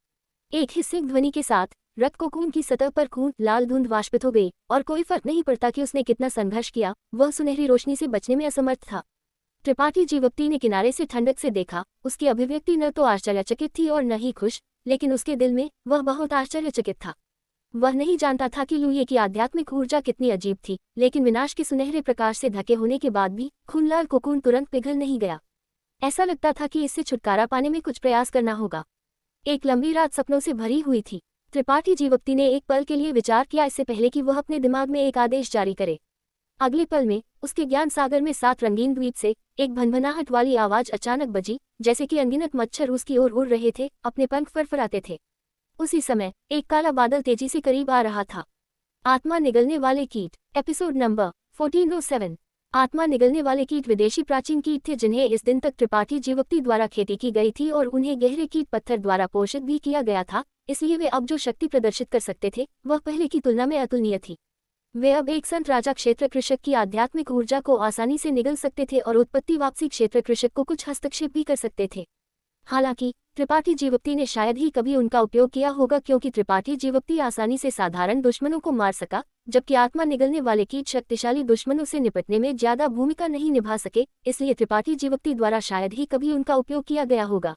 एक हिस्से ध्वनि के साथ रक्त कोकून की सतह पर खून लाल धुंध वाष्पित हो गई और कोई फर्क नहीं पड़ता कि उसने कितना संघर्ष किया, वह सुनहरी रोशनी से बचने में असमर्थ था। त्रिपाठी जीवोक्ति ने किनारे से ठंडक से देखा। उसकी अभिव्यक्ति न तो आश्चर्यचकित थी और न ही खुश, लेकिन उसके दिल में वह बहुत आश्चर्यचकित था। वह नहीं जानता था कि लुई की आध्यात्मिक ऊर्जा कितनी अजीब थी, लेकिन विनाश के सुनहरे प्रकाश से ढके होने के बाद भी खूनलाल कोकून तुरंत पिघल नहीं गया। ऐसा लगता था कि इससे छुटकारा पाने में कुछ प्रयास करना होगा। एक लंबी रात सपनों से भरी हुई थी। त्रिपाठी जीवोक्ति ने एक पल के लिए विचार किया, इससे पहले कि वह अपने दिमाग में एक आदेश जारी करे। अगले पल में उसके ज्ञान सागर में 7 रंगीन द्वीप से एक भनभनाहट वाली आवाज अचानक बजी, जैसे कि अनगिनत मच्छर उसकी ओर उड़ रहे थे, अपने पंख फड़फड़ाते थे। उसी समय एक काला बादल तेजी से करीब आ रहा था। आत्मा निगलने वाले कीट, एपिसोड नंबर 1407। आत्मा निगलने वाले कीट विदेशी प्राचीन कीट थे जिन्हें इस दिन तक त्रिपाठी जीवोक्ति द्वारा खेती की गई थी और उन्हें गहरे कीट पत्थर द्वारा पोषित भी किया गया था, इसलिए वे अब जो शक्ति प्रदर्शित कर सकते थे वह पहले की तुलना में अतुलनीय थी। वे अब एक संत राजा क्षेत्र कृषक की आध्यात्मिक ऊर्जा को आसानी से निगल सकते थे और उत्पत्ति वापसी क्षेत्र कृषक को कुछ हस्तक्षेप भी कर सकते थे। हालांकि त्रिपाठी जीवोक्ति ने शायद ही कभी उनका उपयोग किया होगा क्योंकि त्रिपाठी जीवोक्ति आसानी से साधारण दुश्मनों को मार सका, जबकि आत्मा निगलने वाले कीट शक्तिशाली दुश्मनों से निपटने में ज्यादा भूमिका नहीं निभा सके, इसलिए त्रिपाठी जीवोक्ति द्वारा शायद ही कभी उनका उपयोग किया गया होगा।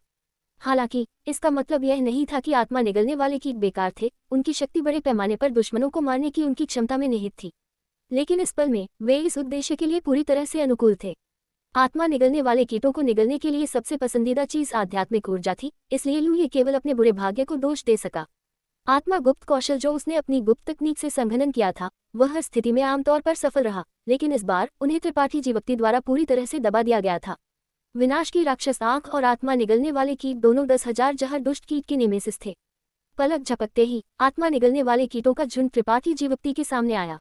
हालांकि इसका मतलब यह नहीं था कि आत्मा निगलने वाले कीट बेकार थे, उनकी शक्ति बड़े पैमाने पर दुश्मनों को मारने की उनकी क्षमता में निहित थी। लेकिन इस पल में वे इस उद्देश्य के लिए पूरी तरह से अनुकूल थे। आत्मा निगलने वाले कीटों को निगलने के लिए सबसे पसंदीदा चीज आध्यात्मिक ऊर्जा थी, इसलिए लुई केवल अपने बुरे भाग्य को दोष दे सका। आत्मा गुप्त कौशल जो उसने अपनी गुप्त तकनीक से संघनन किया था, वह हर स्थिति में आमतौर पर सफल रहा, लेकिन इस बार उन्हें त्रिपाठी जीवक्ति द्वारा पूरी तरह से दबा दिया गया था। विनाश की राक्षस आंख और आत्मा निगलने वाले कीट दोनों 10,000 जहर दुष्ट कीट के नेमेसिस थे। पलक झपकते ही आत्मा निगलने वाले कीटों का झुंड त्रिपाठी जीवक्ति के सामने आया।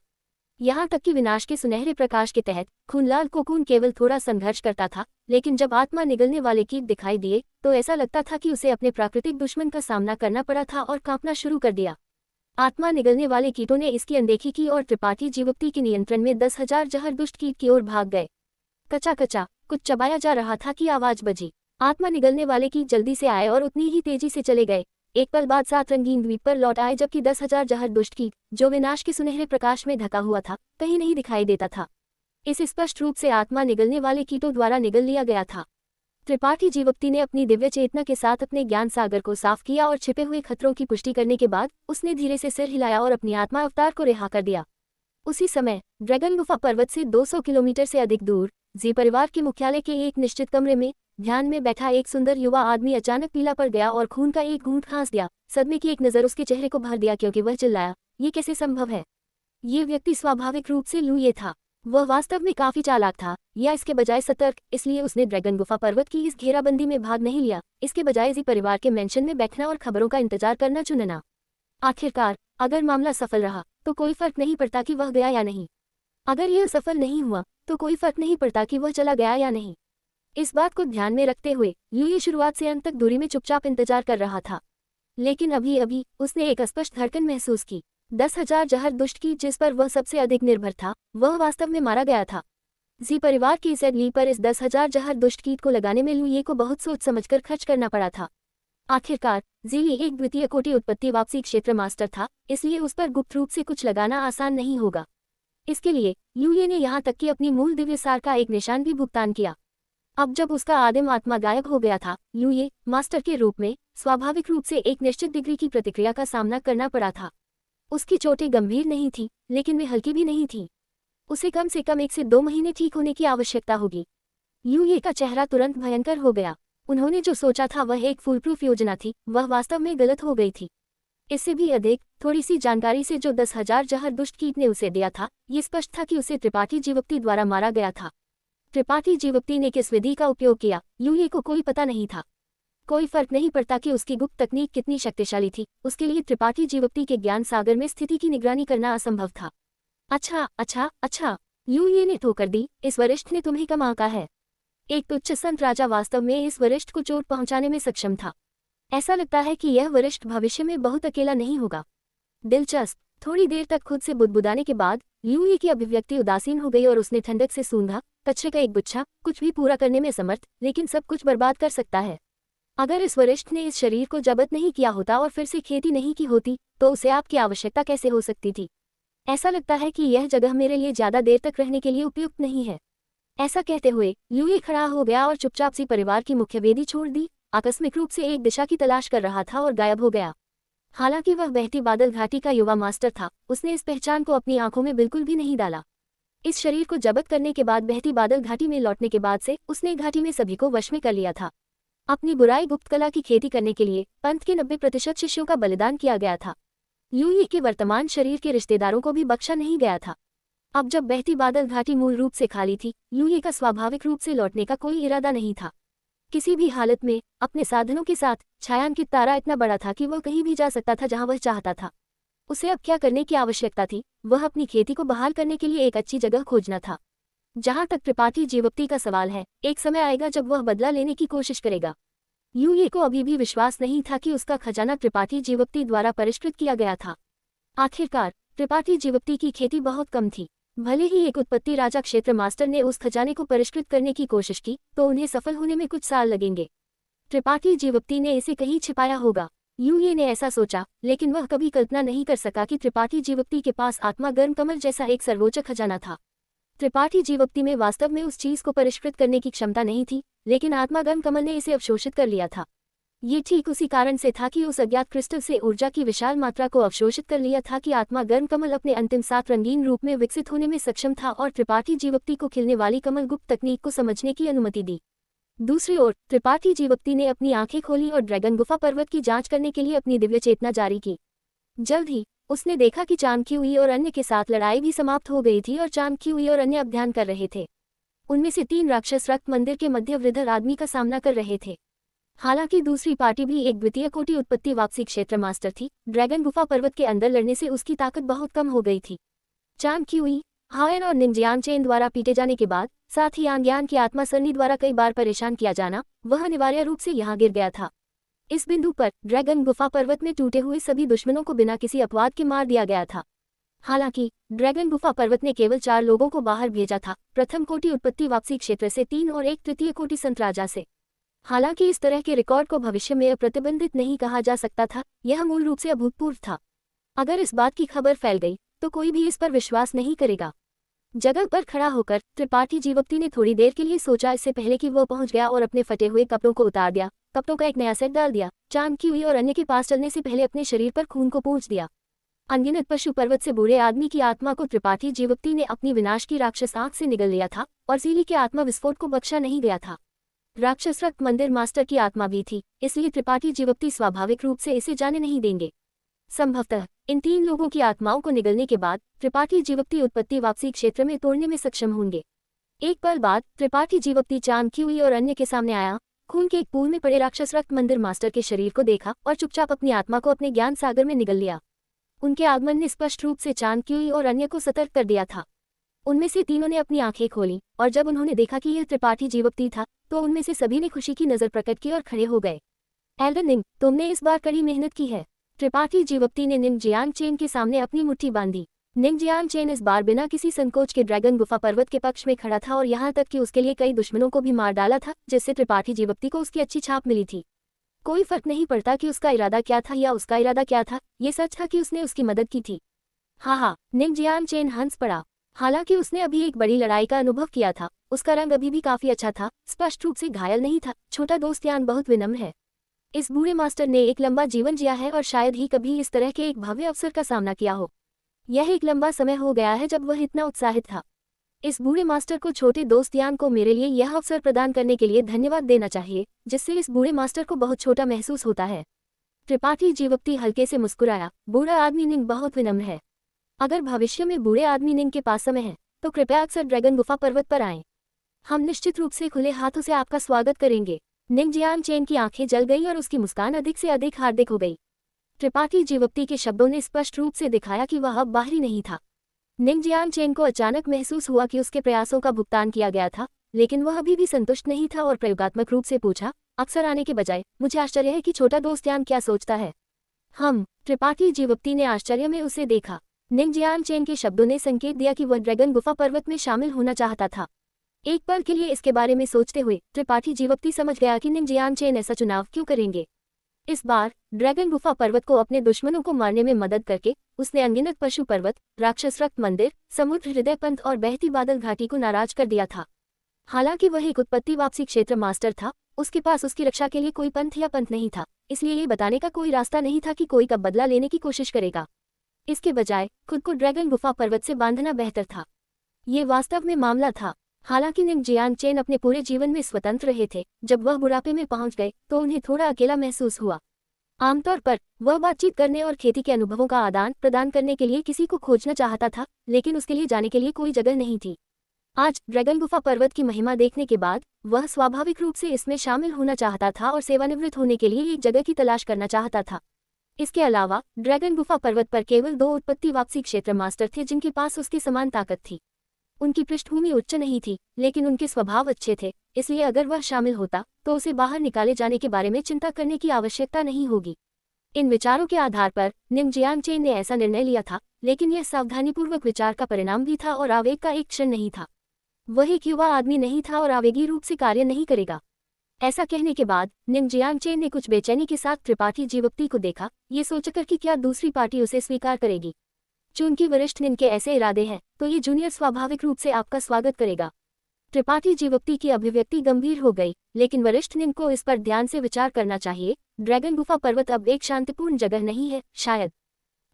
यहाँ तक कि विनाश के सुनहरे प्रकाश के तहत खूनलाल कोकून केवल थोड़ा संघर्ष करता था, लेकिन जब आत्मा निगलने वाले कीट दिखाई दिए तो ऐसा लगता था कि उसे अपने प्राकृतिक दुश्मन का सामना करना पड़ा था और कांपना शुरू कर दिया। आत्मा निगलने वाले कीटों ने इसकी अनदेखी की और त्रिपाठी जीवक्ति के नियंत्रण में 10,000 जहर दुष्ट कीट की ओर भाग गए। कचा कचा कुछ चबाया जा रहा था कि आवाज बजी। आत्मा निगलने वाले कीट जल्दी से आए और उतनी ही तेजी से चले गए। एक पल बाद 7 रंगीन द्वीप पर लौट आए, जबकि 10,000 जहर दुष्ट कीट, जो विनाश के सुनहरे प्रकाश में ढका हुआ था, कहीं नहीं दिखाई देता था। इस स्पष्ट रूप से आत्मा निगलने वाले कीटों द्वारा निगल लिया गया था। त्रिपाठी जीवक्ति ने अपनी दिव्य चेतना के साथ अपने ज्ञान सागर को साफ किया और छिपे हुए खतरों की पुष्टि करने के बाद उसने धीरे से सिर हिलाया और अपनी आत्मा अवतार को रिहा कर दिया। उसी समय ड्रैगन गुफा पर्वत से 200 किलोमीटर से अधिक दूर जी परिवार के मुख्यालय के एक निश्चित कमरे में ध्यान में बैठा एक सुंदर युवा आदमी अचानक पीला पड़ गया और खून का एक घूंट खांस दिया। सदमे की एक नजर उसके चेहरे को भर दिया, क्योंकि वह चिल्लाया, ये कैसे संभव है? ये व्यक्ति स्वाभाविक रूप से लू ये था। वह वास्तव में काफी चालाक था, या इसके बजाय सतर्क, इसलिए उसने ड्रैगन गुफा पर्वत की इस घेराबंदी में भाग नहीं लिया। इसके बजाय जी परिवार के मेंशन में बैठना और खबरों का इंतजार करना चुनना। आखिरकार अगर मामला सफल रहा तो कोई फर्क नहीं पड़ता कि वह गया या नहीं। अगर यह सफल नहीं हुआ तो कोई फर्क नहीं पड़ता कि वह चला गया या नहीं। इस बात को ध्यान में रखते हुए ल्यूई शुरुआत से अंत तक दूरी में चुपचाप इंतजार कर रहा था, लेकिन अभी अभी उसने एक स्पष्ट धड़कन महसूस की। 10,000 जहर दुष्ट कीट जिस पर वह सबसे अधिक निर्भर था, वह वास्तव में मारा गया था। जी परिवार की इस ली पर इस 10,000 जहर दुष्ट कीट को लगाने में ल्यूई को बहुत सोच समझकर खर्च करना पड़ा था। आखिरकार ज़ीली एक द्वितीय कोटि उत्पत्ति वापसी क्षेत्र मास्टर था, इसलिए उस पर गुप्त रूप से कुछ लगाना आसान नहीं होगा। इसके लिए ल्यूई ने यहाँ तक कि अपनी मूल दिव्य सार का एक निशान भी भुगतान किया। अब जब उसका आदिम आत्मा गायब हो गया था, ल्यूई मास्टर के रूप में स्वाभाविक रूप से एक निश्चित डिग्री की प्रतिक्रिया का सामना करना पड़ा था। उसकी चोटें गंभीर नहीं थी, लेकिन वे हल्की भी नहीं थी। उसे कम से कम 1 से 2 महीने ठीक होने की आवश्यकता होगी। ल्यूई का चेहरा तुरंत भयंकर हो गया। उन्होंने जो सोचा था वह एक फूलप्रूफ योजना थी, वह वास्तव में गलत हो गई थी। इससे भी अधिक थोड़ी सी जानकारी से जो 10,000 जहर दुष्ट कीट ने उसे दिया था, ये स्पष्ट था कि उसे त्रिपाठी जीवक्ति द्वारा मारा गया था। त्रिपाठी जीवक्ति ने किस विधि का उपयोग किया, ल्यूई को कोई पता नहीं था। कोई फर्क नहीं पड़ता कि उसकी गुप्त तकनीक कितनी शक्तिशाली थी, उसके लिए त्रिपाठी जीवक्ति के ज्ञान सागर में स्थिति की निगरानी करना असंभव था। अच्छा, ल्यूई ने ठोकर दी, इस वरिष्ठ ने तुम्हें कम आंका है। एक तुच्छ संत राजा वास्तव में इस वरिष्ठ को चोट पहुंचाने में सक्षम था। ऐसा लगता है कि यह वरिष्ठ भविष्य में बहुत अकेला नहीं होगा। दिलचस्प। थोड़ी देर तक खुद से बुदबुदाने के बाद ल्यूई की अभिव्यक्ति उदासीन हो गई और उसने ठंडक से सूंघा। कचरे का एक गुच्छा, कुछ भी पूरा करने में समर्थ, लेकिन सब कुछ बर्बाद कर सकता है। अगर इस वरिष्ठ ने इस शरीर को जब्त नहीं किया होता और फिर से खेती नहीं की होती, तो उसे आपकी आवश्यकता कैसे हो सकती थी? ऐसा लगता है कि यह जगह मेरे लिए ज्यादा देर तक रहने के लिए उपयुक्त नहीं है। ऐसा कहते हुए ल्यूई खड़ा हो गया और चुपचाप सी परिवार की मुख्य वेदी छोड़ दी। आकस्मिक रूप से एक दिशा की तलाश कर रहा था और गायब हो गया। हालांकि वह बहती बादल घाटी का युवा मास्टर था, उसने इस पहचान को अपनी आंखों में बिल्कुल भी नहीं डाला। इस शरीर को जब्त करने के बाद बहती बादल घाटी में लौटने के बाद से उसने घाटी में सभी को वश में कर लिया था। अपनी बुराई गुप्त कला की खेती करने के लिए पंथ के 90% शिष्यों का बलिदान किया गया था। ल्यूई के वर्तमान शरीर के रिश्तेदारों को भी बख्शा नहीं गया था। अब जब बहती बादल घाटी मूल रूप से खाली थी, ल्यूई का स्वाभाविक रूप से लौटने का कोई इरादा नहीं था। किसी भी हालत में अपने साधनों के साथ छायांकित तारा इतना बड़ा था कि वह कहीं भी जा सकता था जहां वह चाहता था। उसे अब क्या करने की आवश्यकता थी? वह अपनी खेती को बहाल करने के लिए एक अच्छी जगह खोजना था। जहां तक त्रिपाठी जीवक्ति का सवाल है, एक समय आएगा जब वह बदला लेने की कोशिश करेगा। ल्यूई को अभी भी विश्वास नहीं था कि उसका खजाना त्रिपाठी जीवक्ति द्वारा परिष्कृत किया गया था। आखिरकार त्रिपाठी जीवक्ति की खेती बहुत कम थी। भले ही एक उत्पत्ति राजा क्षेत्र मास्टर ने उस खजाने को परिष्कृत करने की कोशिश की, तो उन्हें सफल होने में कुछ साल लगेंगे। त्रिपाठी जीवक्ति ने इसे कहीं छिपाया होगा। ल्यूई ने ऐसा सोचा, लेकिन वह कभी कल्पना नहीं कर सका कि त्रिपाठी जीवक्ति के पास आत्मा गर्म कमल जैसा एक सर्वोच्च खजाना था। त्रिपाठी जीवक्ति में वास्तव में उस चीज को परिष्कृत करने की क्षमता नहीं थी, लेकिन आत्मा गर्म कमल ने इसे अवशोषित कर लिया था। ये ठीक उसी कारण से था कि उस अज्ञात क्रिस्टल से ऊर्जा की विशाल मात्रा को अवशोषित कर लिया था कि आत्मा गर्म कमल अपने अंतिम 7 रंगीन रूप में विकसित होने में सक्षम था और त्रिपाठी जीवक्ति को खिलने वाली कमल गुप्त तकनीक को समझने की अनुमति दी। दूसरी ओर त्रिपाठी जीवक्ति ने अपनी आंखें खोली और ड्रैगन गुफा पर्वत की जांच करने के लिए अपनी दिव्य चेतना जारी की। जल्द ही उसने देखा कि चांग क्यूई और अन्य के साथ लड़ाई भी समाप्त हो गई थी और चांग क्यूई और अन्य अब ध्यान कर रहे थे। उनमें से 3 राक्षस रक्त मंदिर के मध्य वृद्ध आदमी का सामना कर रहे थे। हालांकि दूसरी पार्टी भी एक द्वितीय कोटि उत्पत्ति वापसी क्षेत्र मास्टर थी। ड्रैगन गुफा पर्वत के अंदर लड़ने से उसकी ताकत बहुत कम हो गई थी। चांग क्यूई, हायन और निंगजियांग चेन द्वारा पीटे जाने के बाद, साथ ही यांग्यान की आत्मा सरनी द्वारा कई बार परेशान किया जाना, वह अनिवार्य रूप से यहाँ गिर गया था। इस बिंदु पर ड्रैगन गुफा पर्वत में टूटे हुए सभी दुश्मनों को बिना किसी अपवाद के मार दिया गया था। हालांकि ड्रैगन गुफा पर्वत ने केवल 4 लोगों को बाहर भेजा था, प्रथम कोटि उत्पत्ति वापसी क्षेत्र से 3 और एक तृतीय कोटि संत राजा से। हालांकि इस तरह के रिकॉर्ड को भविष्य में अप्रतिबंधित नहीं कहा जा सकता था, यह मूल रूप से अभूतपूर्व था। अगर इस बात की खबर फैल गई तो कोई भी इस पर विश्वास नहीं करेगा। जगह पर खड़ा होकर त्रिपाठी जीवप्ती ने थोड़ी देर के लिए सोचा, इससे पहले कि वह पहुंच गया और अपने फटे हुए कपड़ों को उतार दिया, कपड़ों का एक नया सेट डाल दिया, चांग क्यूई और अन्य के पास चलने से पहले अपने शरीर पर खून को पूंछ दिया। अनगिनत पशु पर्वत से बूढ़े आदमी की आत्मा को त्रिपाठी जीवप्ती ने अपनी विनाश की राक्षस आंख से निगल लिया था और सीली के आत्मा विस्फोट को बख्शा नहीं गया था। राक्षस रक्त मंदिर मास्टर की आत्मा भी थी, इसलिए त्रिपाठी जीवप्ती स्वाभाविक रूप से इसे जाने नहीं देंगे। संभवतः इन 3 लोगों की आत्माओं को निगलने के बाद त्रिपाठी जीवप्ती उत्पत्ति वापसी क्षेत्र में तोड़ने में सक्षम होंगे। एक पल बाद त्रिपाठी जीवप्ती चांग क्यूई और अन्य के सामने आया, खून के एक पूल में पड़े राक्षस रक्त मंदिर मास्टर के शरीर को देखा और चुपचाप अपनी आत्मा को अपने ज्ञान सागर में निगल लिया। उनके आगमन ने स्पष्ट रूप से चांग क्यूई और अन्य को सतर्क कर दिया था। उनमें से तीनों ने अपनी आंखें खोली और जब उन्होंने देखा कि यह त्रिपाठी जीवप्ती था तो उनमें से सभी ने खुशी की नजर प्रकट की और खड़े हो गए। एल्डर निंग, तुमने इस बार कड़ी मेहनत की है। त्रिपाठी जीवप्ती ने निंगजियांग चेन के सामने अपनी मुट्ठी बांधी। निंगजियांग चेन इस बार बिना किसी संकोच के ड्रैगन गुफा पर्वत के पक्ष में खड़ा था और यहाँ तक कि उसके लिए कई दुश्मनों को भी मार डाला था, जिससे त्रिपाठी जीवप्ती को उसकी अच्छी छाप मिली थी। कोई फर्क नहीं पड़ता कि उसका इरादा क्या था या उसका इरादा क्या था, ये सच था कि उसने उसकी मदद की थी। हाँ, निंगजियांग चेन हंस पड़ा। हालांकि उसने अभी एक बड़ी लड़ाई का अनुभव किया था, उसका रंग अभी भी काफी अच्छा था, स्पष्ट रूप से घायल नहीं था। छोटा दोस्त यान बहुत विनम्र है। इस बूढ़े मास्टर ने एक लंबा जीवन जिया है और शायद ही कभी इस तरह के एक भव्य अवसर का सामना किया हो। यह एक लंबा समय हो गया है जब वह इतना उत्साहित था। इस बूढ़े मास्टर को छोटे दोस्त यान को मेरे लिए यह अवसर प्रदान करने के लिए धन्यवाद देना चाहिए, जिससे इस बूढ़े मास्टर को बहुत छोटा महसूस होता है। त्रिपाठी जीवप्ती हल्के से मुस्कुराया। बूढ़ा आदमी निंग बहुत विनम्र है। अगर भविष्य में बूढ़े आदमी निंग के पास समय है तो कृपया अक्सर ड्रैगन गुफा पर्वत पर आएं। हम निश्चित रूप से खुले हाथों से आपका स्वागत करेंगे। निंगजियांग चेन की आंखें जल गई और उसकी मुस्कान अधिक से अधिक हार्दिक हो गई। त्रिपाठी जीवप्ती के शब्दों ने स्पष्ट रूप से दिखाया कि वह अब बाहरी नहीं था। निंगजियांग चेन को अचानक महसूस हुआ कि उसके प्रयासों का भुगतान किया गया था, लेकिन वह अभी भी संतुष्ट नहीं था और प्रयोगात्मक रूप से पूछा, अक्सर आने के बजाय मुझे आश्चर्य है कि छोटा दोस्त यान क्या सोचता है। त्रिपाठी जीवप्ती ने आश्चर्य में उसे देखा। निंगजियांग चेन के शब्दों ने संकेत दिया कि वह ड्रैगन गुफा पर्वत में शामिल होना चाहता था। एक पल के लिए इसके बारे में सोचते हुए त्रिपाठी जीवप्ती समझ गया कि निंगजियांग चेन ऐसा चुनाव क्यों करेंगे। इस बार ड्रैगन गुफा पर्वत को अपने दुश्मनों को मारने में मदद करके उसने अनगिनत पशु पर्वत, राक्षस रक्त मंदिर, समुद्र हृदय पंथ और बहती बादल घाटी को नाराज कर दिया था। हालांकि वह एक उत्पत्ति वापसी क्षेत्र मास्टर था, उसके पास उसकी रक्षा के लिए कोई पंथ या पंथ नहीं था, इसलिए ये बताने का कोई रास्ता नहीं था कि कोई कब बदला लेने की कोशिश करेगा। इसके बजाय खुद को ड्रैगन गुफा पर्वत से बांधना बेहतर था। ये वास्तव में मामला था। हालांकि निंगजियांग चेन अपने पूरे जीवन में स्वतंत्र रहे थे, जब वह बुढ़ापे में पहुंच गए तो उन्हें थोड़ा अकेला महसूस हुआ। आमतौर पर वह बातचीत करने और खेती के अनुभवों का आदान प्रदान करने के लिए किसी को खोजना चाहता था, लेकिन उसके लिए जाने के लिए कोई जगह नहीं थी। आज ड्रैगन गुफा पर्वत की महिमा देखने के बाद वह स्वाभाविक रूप से इसमें शामिल होना चाहता था और सेवानिवृत्त होने के लिए एक जगह की तलाश करना चाहता था। इसके अलावा ड्रैगन गुफा पर्वत पर केवल 2 उत्पत्ति वापसी क्षेत्र मास्टर थे जिनके पास उसके समान ताकत थी। उनकी पृष्ठभूमि उच्च नहीं थी, लेकिन उनके स्वभाव अच्छे थे, इसलिए अगर वह शामिल होता तो उसे बाहर निकाले जाने के बारे में चिंता करने की आवश्यकता नहीं होगी। इन विचारों के आधार पर निंगजियांग चेन ने ऐसा निर्णय लिया था, लेकिन यह सावधानीपूर्वक विचार का परिणाम भी था और आवेग का एक क्षण नहीं था। वह एक युवा आदमी नहीं था और आवेगी रूप से कार्य नहीं करेगा। ऐसा कहने के बाद निंगजियांग चेन ने कुछ बेचैनी के साथ त्रिपाठी जीवप्ती को देखा, ये सोचकर कि क्या दूसरी पार्टी उसे स्वीकार करेगी। चूंकि वरिष्ठ निंग के ऐसे इरादे हैं तो ये जूनियर स्वाभाविक रूप से आपका स्वागत करेगा। त्रिपाठी जीवप्ती की अभिव्यक्ति गंभीर हो गई, लेकिन वरिष्ठ निंग को इस पर ध्यान से विचार करना चाहिए। ड्रैगन गुफा पर्वत अब एक शांतिपूर्ण जगह नहीं है, शायद।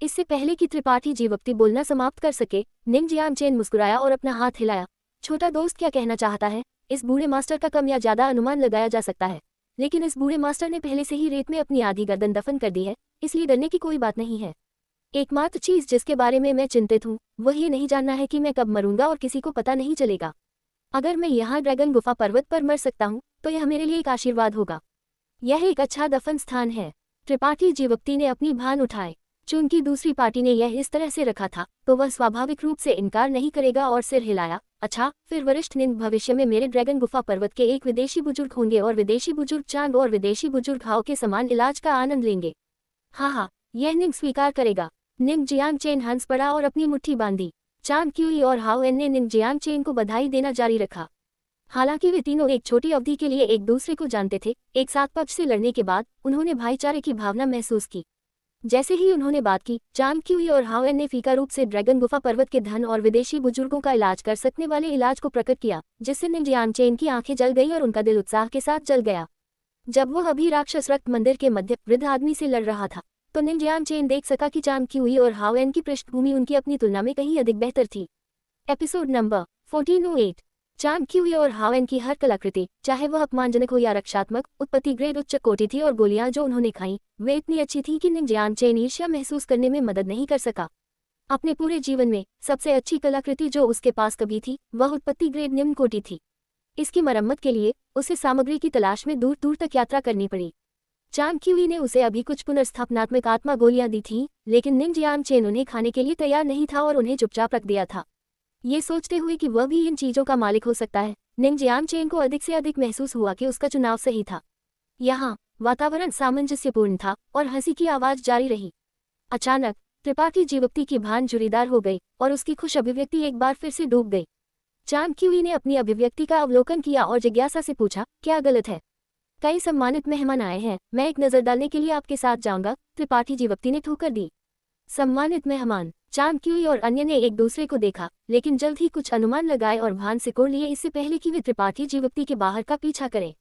इससे पहले कि त्रिपाठी जीवप्ती बोलना समाप्त कर सके, निंगजियांग चेन मुस्कुराया और अपना हाथ हिलाया। छोटा दोस्त क्या कहना चाहता है? इस बूढ़े मास्टर का कम या ज्यादा अनुमान लगाया जा सकता है, लेकिन इस बूढ़े मास्टर ने पहले से ही रेत में अपनी आधी गर्दन दफन कर दी है, इसलिए डरने की कोई बात नहीं है। एकमात्र चीज जिसके बारे में मैं चिंतित हूँ वह ये नहीं जानना है कि मैं कब मरूंगा और किसी को पता नहीं चलेगा। अगर मैं यहाँ ड्रैगन गुफा पर्वत पर मर सकता हूँ तो यह मेरे लिए एक आशीर्वाद होगा। यह एक अच्छा दफन स्थान है। त्रिपाठी जीवक्ति ने अपनी भान उठाए। चूंकि दूसरी पार्टी ने यह इस तरह से रखा था तो वह स्वाभाविक रूप से इनकार नहीं करेगा और सिर हिलाया। अच्छा, फिर वरिष्ठ निंग भविष्य में मेरे ड्रैगन गुफा पर्वत के एक विदेशी बुजुर्ग होंगे और विदेशी बुजुर्ग चांग और विदेशी बुजुर्ग हाओ के समान इलाज का आनंद लेंगे। हाँ, यह निंग स्वीकार करेगा। निंग जियांग चेन हंस पड़ा और अपनी मुट्ठी बांधी। चांग क्यूई और हाओ एन ने निंग जियांग चेन को बधाई देना जारी रखा। हालांकि वे तीनों एक छोटी अवधि के लिए एक दूसरे को जानते थे, एक साथ पक्ष से लड़ने के बाद उन्होंने भाईचारे की भावना महसूस की। जैसे ही उन्होंने बात की, चांग क्यूई और हाओ एन ने फीका रूप से ड्रैगन गुफा पर्वत के धन और विदेशी बुजुर्गों का इलाज कर सकने वाले इलाज को प्रकट किया, जिससे निंग जियांग चेन की आंखें जल गई और उनका दिल उत्साह के साथ जल गया। जब वह अभी राक्षस रक्त मंदिर के मध्य वृद्ध आदमी से लड़ रहा था तो निंग जियांग चेन देख सका कि चांग क्यूई और हाओ एन की पृष्ठभूमि उनकी अपनी तुलना में कहीं अधिक बेहतर थी। Episode number 1408। चांग क्यूई और हाओ एन की हर कलाकृति, चाहे वह अपमानजनक हो या रक्षात्मक, उत्पत्ति ग्रेड उच्च कोटि थी और गोलियां जो उन्होंने खाईं वे इतनी अच्छी थीं कि निंग जियांग चेन ईर्ष्या महसूस करने में मदद नहीं कर सका। अपने पूरे जीवन में सबसे अच्छी कलाकृति जो उसके पास कभी थी वह उत्पत्ति ग्रेड निम्न कोटि थी। इसकी मरम्मत के लिए उसे सामग्री की तलाश में दूर दूर तक यात्रा करनी पड़ी। चांग क्यूई ने उसे अभी कुछ पुनर्स्थापनात्मक आत्मा गोलियां दी थीं, लेकिन निंग जियांग चेन उन्हें खाने के लिए तैयार नहीं था और उन्हें चुपचाप रख दिया था। ये सोचते हुए कि वह भी इन चीजों का मालिक हो सकता है, निंग जियांग चेन को अधिक से अधिक महसूस हुआ कि उसका चुनाव सही था। यहाँ वातावरण सामंजस्यपूर्ण था और हंसी की आवाज जारी रही। अचानक त्रिपाठी जीवक्ति की भान जुरीदार हो गई और उसकी खुश अभिव्यक्ति एक बार फिर से डूब गई। चांग क्यूई ने अपनी अभिव्यक्ति का अवलोकन किया और जिज्ञासा से पूछा, क्या गलत है? कई सम्मानित मेहमान आए हैं, मैं एक नजर डालने के लिए आपके साथ जाऊंगा, त्रिपाठी जीवक्ति ने ठोकर दी। सम्मानित मेहमान? चांग क्यूई और अन्य ने एक दूसरे को देखा, लेकिन जल्द ही कुछ अनुमान लगाए और भान सिकोड़ लिए इससे पहले कि वे त्रिपाठी जीवक्ति के बाहर का पीछा करें।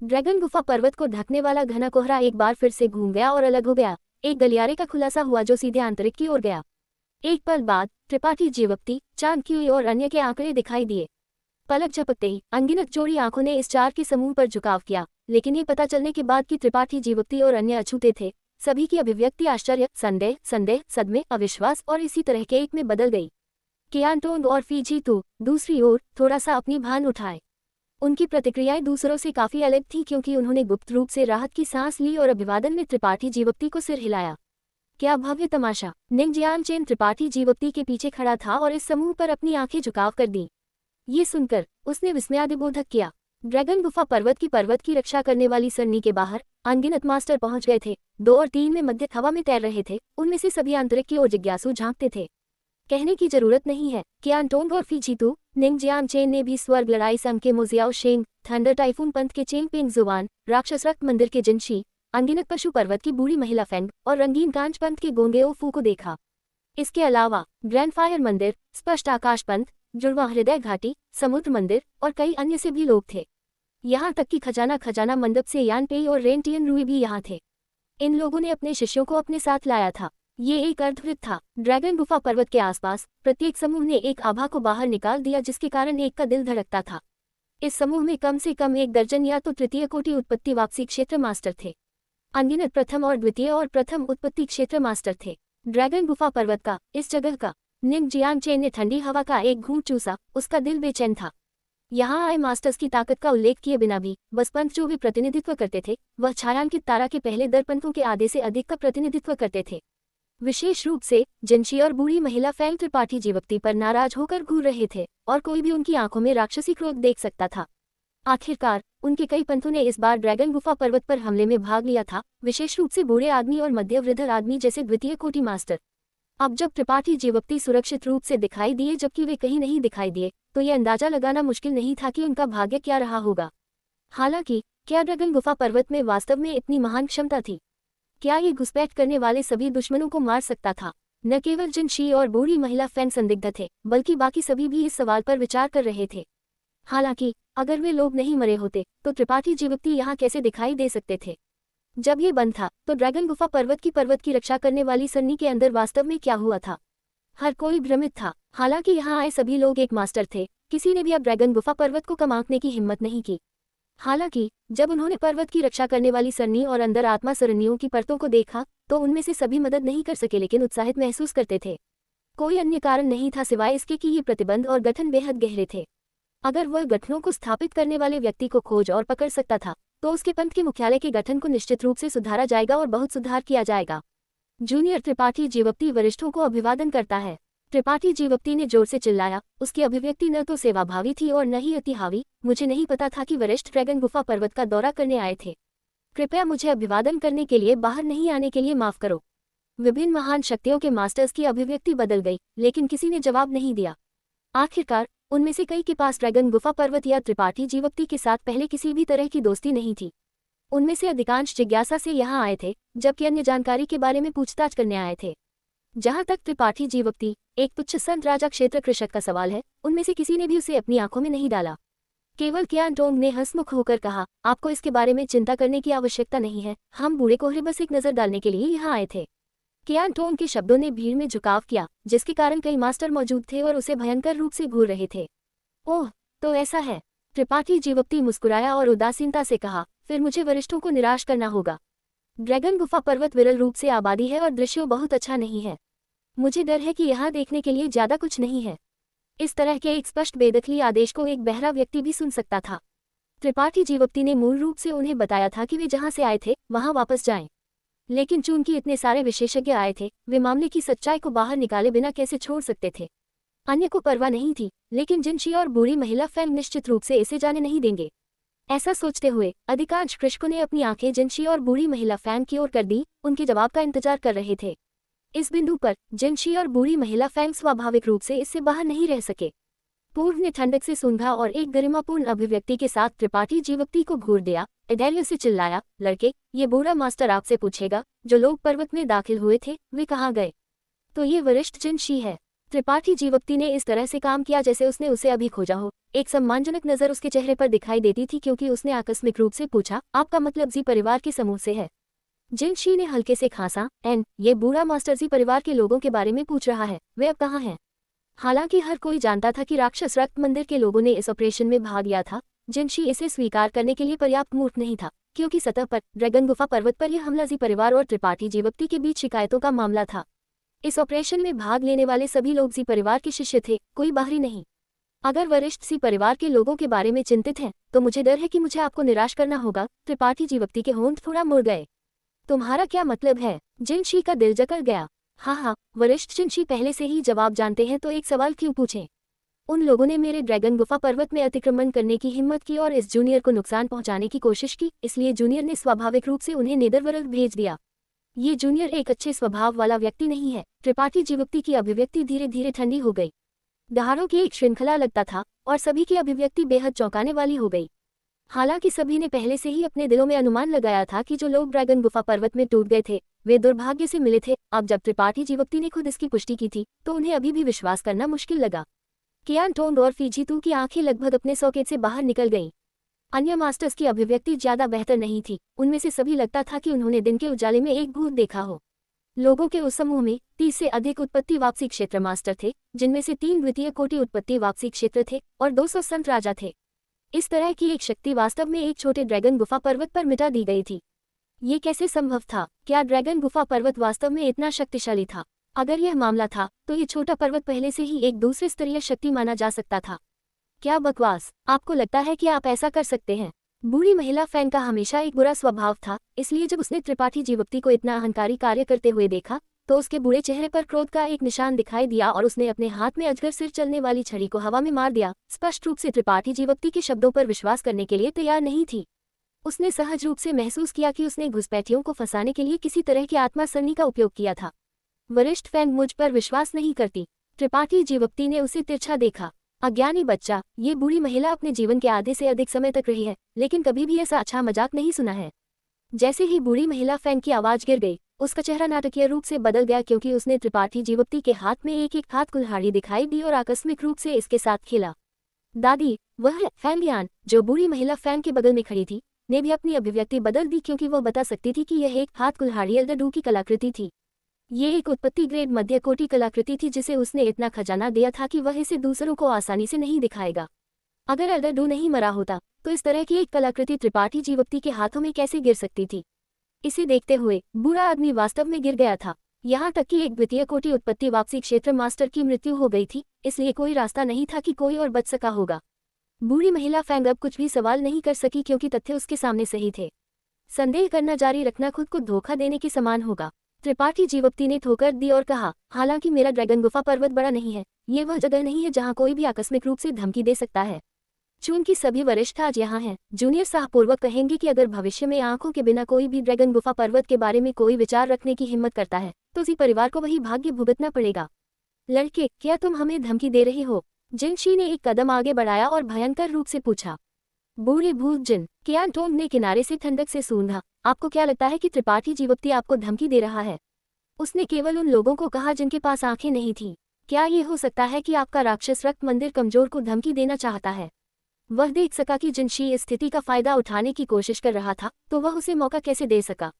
ड्रैगन गुफा पर्वत को ढकने वाला घना कोहरा एक बार फिर से घूम गया और अलग हो गया। एक गलियारे का खुलासा हुआ जो सीधे आंतरिक की ओर गया। एक पल बाद त्रिपाठी जीवक्ति, चांग क्यूई और अन्य के आंकड़े दिखाई दिए। पलक झपकते ही अनगिनत जोड़ी आंखों ने इस चार के समूह पर झुकाव किया, लेकिन ये पता चलने के बाद कि त्रिपाठी जीवक्ति और अन्य अछूते थे, सभी की अभिव्यक्ति आश्चर्य, संदेह, सदमे, अविश्वास और इसी तरह के एक में बदल गई। कियांटोंग और फीजी तू दूसरी ओर थोड़ा सा अपनी भान उठाए। उनकी प्रतिक्रियाएं दूसरों से काफी अलग थीं क्योंकि उन्होंने गुप्त रूप से राहत की सांस ली और अभिवादन में त्रिपाठी जीवक्ति को सिर हिलाया। क्या भव्य तमाशा! निंग जियांग चेन त्रिपाठी जीवक्ति के पीछे खड़ा था और इस समूह पर अपनी आंखें झुकाव कर दी। ये सुनकर उसने विस्मयादिबोधक किया। ड्रैगन गुफा पर्वत की रक्षा करने वाली सरनी के बाहर अनगिनत मास्टर पहुंच गए थे। 2 और 3 में मध्य हवा में तैर रहे थे, उनमें से सभी आंतरिक की ओर जिज्ञासु झांकते थे। कहने की जरूरत नहीं है, कियांटोंग और फीजीतू, निंग जियांग चेन ने भी स्वर्ग लड़ाई संघ के मुजियाओ शेंग, थंडर टाइफून पंथ के चेंग पेंग जुवान, राक्षस रक्त मंदिर के जिनशी, अनगिनत पशु पर्वत की बूढ़ी महिला फेंग और रंगीन कांच पंथ के गोंगेओ फू को देखा। इसके अलावा ग्रैंड फायर मंदिर, स्पष्ट आकाश पंथ, जुड़वा हृदय घाटी, समुद्र मंदिर और कई अन्य से भी लोग थे। यहाँ तक कि खजाना मंडप से यान पेई और रेन टियन रूई भी यहाँ थे। इन लोगों ने अपने शिष्यों को अपने साथ लाया था। ये एक अर्धवृत्त था। ड्रैगन गुफा पर्वत के आसपास प्रत्येक समूह ने एक आभा को बाहर निकाल दिया जिसके कारण एक का दिल धड़कता था। इस समूह में कम से कम 1 दर्जन या तो तृतीय कोटि उत्पत्ति वापसी क्षेत्र मास्टर थे। अनगिनत प्रथम और द्वितीय और प्रथम उत्पत्ति क्षेत्र मास्टर थे। ड्रैगन गुफा पर्वत का, इस जगह का। निंग जियांग चेन ने ठंडी हवा का एक घूंट चूसा, उसका दिल बेचैन था। यहाँ आए मास्टर्स की ताकत का उल्लेख किए बिना भी बस पंथ जो वे प्रतिनिधित्व करते थे वह छायांकित तारा के पहले दरपंथों के आधे से अधिक का प्रतिनिधित्व करते थे। विशेष रूप से जिनशी और बूढ़ी महिला फेंग त्रिपाठी जीवक्ति पर नाराज होकर घूर रहे थे और कोई भी उनकी आंखों में राक्षसी क्रोध देख सकता था। आखिरकार उनके कई पंथों ने इस बार ड्रैगन गुफा पर्वत पर हमले में भाग लिया था, विशेष रूप से बूढ़े आदमी और मध्य वृद्ध आदमी जैसे द्वितीय कोटि मास्टर। अब जब त्रिपाठी जीवक्ति सुरक्षित रूप से दिखाई दिए जबकि वे कहीं नहीं दिखाई दिए, तो यह अंदाजा लगाना मुश्किल नहीं था कि उनका भाग्य क्या रहा होगा। हालांकि क्या ड्रैगन गुफा पर्वत में वास्तव में इतनी महान क्षमता थी? क्या ये घुसपैठ करने वाले सभी दुश्मनों को मार सकता था? न केवल जिनशी और बूढ़ी महिला फेंग संदिग्ध थे, बल्कि बाकी सभी भी इस सवाल पर विचार कर रहे थे। हालांकि अगर वे लोग नहीं मरे होते तो त्रिपाठी जीवक्ति यहाँ कैसे दिखाई दे सकते थे? जब ये बंद था तो ड्रैगन गुफा पर्वत की रक्षा करने वाली सरनी के अंदर वास्तव में क्या हुआ था? हर कोई भ्रमित था। हालांकि यहाँ आए सभी लोग एक मास्टर थे, किसी ने भी अब ड्रैगन गुफा पर्वत को कम आंकने की हिम्मत नहीं की। हालांकि जब उन्होंने पर्वत की रक्षा करने वाली सरनी और अंदर आत्मा सरनियों की परतों को देखा तो उनमें से सभी मदद नहीं कर सके, लेकिन उत्साहित महसूस करते थे। कोई अन्य कारण नहीं था सिवाय इसके कि ये प्रतिबंध और गठन बेहद गहरे थे। अगर वह गठनों को स्थापित करने वाले व्यक्ति को खोज और पकड़ सकता था तो उसके पंथ के मुख्यालय के गठन को निश्चित रूप से सुधारा जाएगा और बहुत सुधार किया जाएगा। जूनियर त्रिपाठी जीवप्ती वरिष्ठों को अभिवादन करता है। त्रिपाठी जीवप्ती ने जोर से चिल्लाया। उसकी अभिव्यक्ति न तो सेवाभावी थी और न ही अतिहावी। मुझे नहीं पता था कि वरिष्ठ ड्रैगन गुफा पर्वत का दौरा करने आए थे। कृपया मुझे अभिवादन करने के लिए बाहर नहीं आने के लिए माफ करो। विभिन्न महान शक्तियों के मास्टर्स की अभिव्यक्ति बदल गई, लेकिन किसी ने जवाब नहीं दिया। आखिरकार उनमें से कई के पास ड्रैगन गुफा पर्वत या त्रिपाठी जीवप्ती के साथ पहले किसी भी तरह की दोस्ती नहीं थी। उनमें से अधिकांश जिज्ञासा से यहाँ आए थे, जबकि अन्य जानकारी के बारे में पूछताछ करने आए थे। जहाँ तक त्रिपाठी जीवप्ती, एक तुच्छ संत राजा क्षेत्र कृषक का सवाल है, उनमें से किसी ने भी उसे अपनी आंखों में नहीं डाला। केवल कियान टोंग ने हंसमुख होकर कहा, आपको इसके बारे में चिंता करने की आवश्यकता नहीं है, हम बूढ़े कोहरे बस एक नजर डालने के लिए यहाँ आए थे। कियान टोंग के शब्दों ने भीड़ में झुकाव किया, जिसके कारण कई मास्टर मौजूद थे और उसे भयंकर रूप से घूर रहे थे। ओह, तो ऐसा है। त्रिपाठी जीवप्ती मुस्कुराया और उदासीनता से कहा, फिर मुझे वरिष्ठों को निराश करना होगा। ड्रैगन गुफा पर्वत विरल रूप से आबादी है और दृश्य बहुत अच्छा नहीं है। मुझे डर है कि यहाँ देखने के लिए ज्यादा कुछ नहीं है। इस तरह के एक स्पष्ट बेदखली आदेश को एक बहरा व्यक्ति भी सुन सकता था। त्रिपाठी जीवप्ती ने मूल रूप से उन्हें बताया था कि वे जहाँ से आए थे वहाँ वापस जाएं। लेकिन चूंकि इतने सारे विशेषज्ञ आए थे, वे मामले की सच्चाई को बाहर निकाले बिना कैसे छोड़ सकते थे। अन्य को परवाह नहीं थी, लेकिन जिनशी और बूढ़ी महिला फैंग निश्चित रूप से इसे जाने नहीं देंगे। ऐसा सोचते हुए अधिकांश कृषकों ने अपनी आंखें जिनशी और बूढ़ी महिला फैंग की ओर कर दी, उनके जवाब का इंतजार कर रहे थे। इस बिंदु पर जिनशी और बूढ़ी महिला फैंग स्वाभाविक रूप से इससे बाहर नहीं रह सके। पूर्व ने ठंडक से सूंघा और एक गरिमापूर्ण अभिव्यक्ति के साथ त्रिपाठी जीवप्ती को घूर दिया। एडेलियो से चिल्लाया, लड़के, ये बूढ़ा मास्टर आपसे पूछेगा जो लोग पर्वत में दाखिल हुए थे वे कहाँ गए। तो ये वरिष्ठ जिनशी है। त्रिपाठी जीवप्ती ने इस तरह से काम किया जैसे उसने उसे अभी खोजा हो। एक सम्मानजनक नजर उसके चेहरे पर दिखाई देती थी क्योंकि उसने आकस्मिक रूप से पूछा, आपका मतलब जी परिवार के समूह से है। जिनशी ने हल्के से खांसा। ये बूढ़ा मास्टर जी परिवार के लोगों के बारे में पूछ रहा है, वे अब कहाँ हैं। हालांकि हर कोई जानता था कि राक्षस रक्त मंदिर के लोगों ने इस ऑपरेशन में भाग लिया था। जिनशी इसे स्वीकार करने के लिए पर्याप्त मूर्ख नहीं था, क्योंकि सतह पर ड्रैगन गुफा पर्वत पर यह हमला जी परिवार और त्रिपाठी जीवप्ती के बीच शिकायतों का मामला था। इस ऑपरेशन में भाग लेने वाले सभी लोग जी परिवार के शिष्य थे, कोई बाहरी नहीं। अगर वरिष्ठ सी परिवार के लोगों के बारे में चिंतित हैं, तो मुझे डर है कि मुझे आपको निराश करना होगा। त्रिपाठी जीवप्ती के होंठ थोड़ा मुड़ गए। तुम्हारा क्या मतलब है। जिनशी का दिल जकड़ गया। हाँ, वरिष्ठ जिनशी पहले से ही जवाब जानते हैं तो एक सवाल क्यों पूछें। उन लोगों ने मेरे ड्रैगन गुफा पर्वत में अतिक्रमण करने की हिम्मत की और इस जूनियर को नुकसान पहुंचाने की कोशिश की, इसलिए जूनियर ने स्वाभाविक रूप से उन्हें नेदरवर्ल्ड भेज दिया। ये जूनियर एक अच्छे स्वभाव वाला व्यक्ति नहीं है। त्रिपाठी जीवप्ती की अभिव्यक्ति धीरे धीरे ठंडी हो गई। दहाड़ों की एक श्रृंखला लगता था और सभी की अभिव्यक्ति बेहद चौंकाने वाली हो गई। हालांकि सभी ने पहले से ही अपने दिलों में अनुमान लगाया था कि जो लोग ड्रैगन गुफा पर्वत में टूट गए थे वे दुर्भाग्य से मिले थे। अब जब त्रिपाठी जीवप्ती ने खुद इसकी पुष्टि की थी तो उन्हें अभी भी विश्वास करना मुश्किल लगा। कियान टोंग और फीजीतू की आंखें लगभग अपने सॉकेट से बाहर निकल गईं। अन्य मास्टर्स की अभिव्यक्ति ज्यादा बेहतर नहीं थी। उनमें से सभी लगता था कि उन्होंने दिन के उजाले में एक भूत देखा हो। लोगों के उस समूह में 30 से अधिक उत्पत्ति वापसी क्षेत्र मास्टर थे, जिनमें से 3 द्वितीय कोटि उत्पत्ति वापसी क्षेत्र थे और 200 संत राजा थे। इस तरह की एक शक्ति वास्तव में एक छोटे ड्रैगन गुफा पर्वत पर मिटा दी गई थी। ये कैसे संभव था। क्या ड्रैगन गुफा पर्वत वास्तव में इतना शक्तिशाली था। अगर यह मामला था तो ये छोटा पर्वत पहले से ही एक दूसरे स्तरीय शक्ति माना जा सकता था। क्या बकवास। आपको लगता है कि आप ऐसा कर सकते हैं। बूढ़ी महिला फैन का हमेशा एक बुरा स्वभाव था, इसलिए जब उसने त्रिपाठी जीवप्ती को इतना अहंकारी कार्य करते हुए देखा तो उसके बुरे चेहरे पर क्रोध का एक निशान दिखाई दिया और उसने अपने हाथ में अजगर सिर चलने वाली छड़ी को हवा में मार दिया। स्पष्ट रूप से त्रिपाठी जीवप्ती के शब्दों पर विश्वास करने के लिए तैयार नहीं थी। उसने सहज रूप से महसूस किया कि उसने घुसपैठियों को फंसाने के लिए किसी तरह की आत्मा सरनी का उपयोग किया था। वरिष्ठ फैन मुझ पर विश्वास नहीं करती। त्रिपाठी जीवप्ती ने उसे तिरछा देखा। अज्ञानी बच्चा, ये बूढ़ी महिला अपने जीवन के आधे से अधिक समय तक रही है, लेकिन कभी भी ऐसा अच्छा मजाक नहीं सुना है। जैसे ही बूढ़ी महिला फैन की आवाज गिर गई, उसका चेहरा नाटकीय रूप से बदल गया क्योंकि उसने त्रिपाठी जीवप्ती के हाथ में एक हाथ कुल्हाड़ी दिखाई दी और आकस्मिक रूप से इसके साथ खेला। दादी, वह फैंगियान जो बूढ़ी महिला फैन के बगल में खड़ी थी, ने भी अपनी अभिव्यक्ति बदल दी क्योंकि वह बता सकती थी कि यह एक हाथ कुल्हाड़ी एल्डरडू की कलाकृति थी। ये एक उत्पत्ति ग्रेड मध्य कोटि कलाकृति थी जिसे उसने इतना खजाना दिया था कि वह इसे दूसरों को आसानी से नहीं दिखाएगा। अगर एल्डरडू नहीं मरा होता तो इस तरह की एक कलाकृति त्रिपाठी जीवप्ती के हाथों में कैसे गिर सकती थी। इसे देखते हुए बूढ़ा आदमी वास्तव में गिर गया था। यहाँ तक कि एक द्वितीय कोटि उत्पत्ति वापसी क्षेत्र मास्टर की मृत्यु हो गई थी, इसलिए कोई रास्ता नहीं था कि कोई और बच सका होगा। बूढ़ी महिला फैंग अब कुछ भी सवाल नहीं कर सकी क्योंकि तथ्य उसके सामने सही थे। संदेह करना जारी रखना खुद को धोखा देने के समान होगा। त्रिपाठी जीवप्ती ने ठोकर दी और कहा, हालांकि मेरा ड्रैगन गुफा पर्वत बड़ा नहीं है, ये वह जगह नहीं है जहां कोई भी आकस्मिक रूप से धमकी दे सकता है। चूंकि सभी वरिष्ठ आज यहाँ हैं, जूनियर साहपूर्वक कहेंगे कि अगर भविष्य में आंखों के बिना कोई भी ड्रैगन गुफा पर्वत के बारे में कोई विचार रखने की हिम्मत करता है तो उसी परिवार को वही भाग्य भुगतना पड़ेगा। लड़के, क्या तुम हमें धमकी दे रहे हो? जिनशी ने एक कदम आगे बढ़ाया और भयंकर रूप से पूछा। बूढ़े भूत जिन, कियान टोंग ने किनारे से ठंडक से सूंघा। आपको क्या लगता है कि त्रिपाठी जीवप्ती आपको धमकी दे रहा है? उसने केवल उन लोगों को कहा जिनके पास आंखें नहीं थीं। क्या ये हो सकता है कि आपका राक्षस रक्त मंदिर कमजोर को धमकी देना चाहता है? वह देख सका कि जिनशी इस स्थिति का फायदा उठाने की कोशिश कर रहा था, तो वह उसे मौका कैसे दे सका।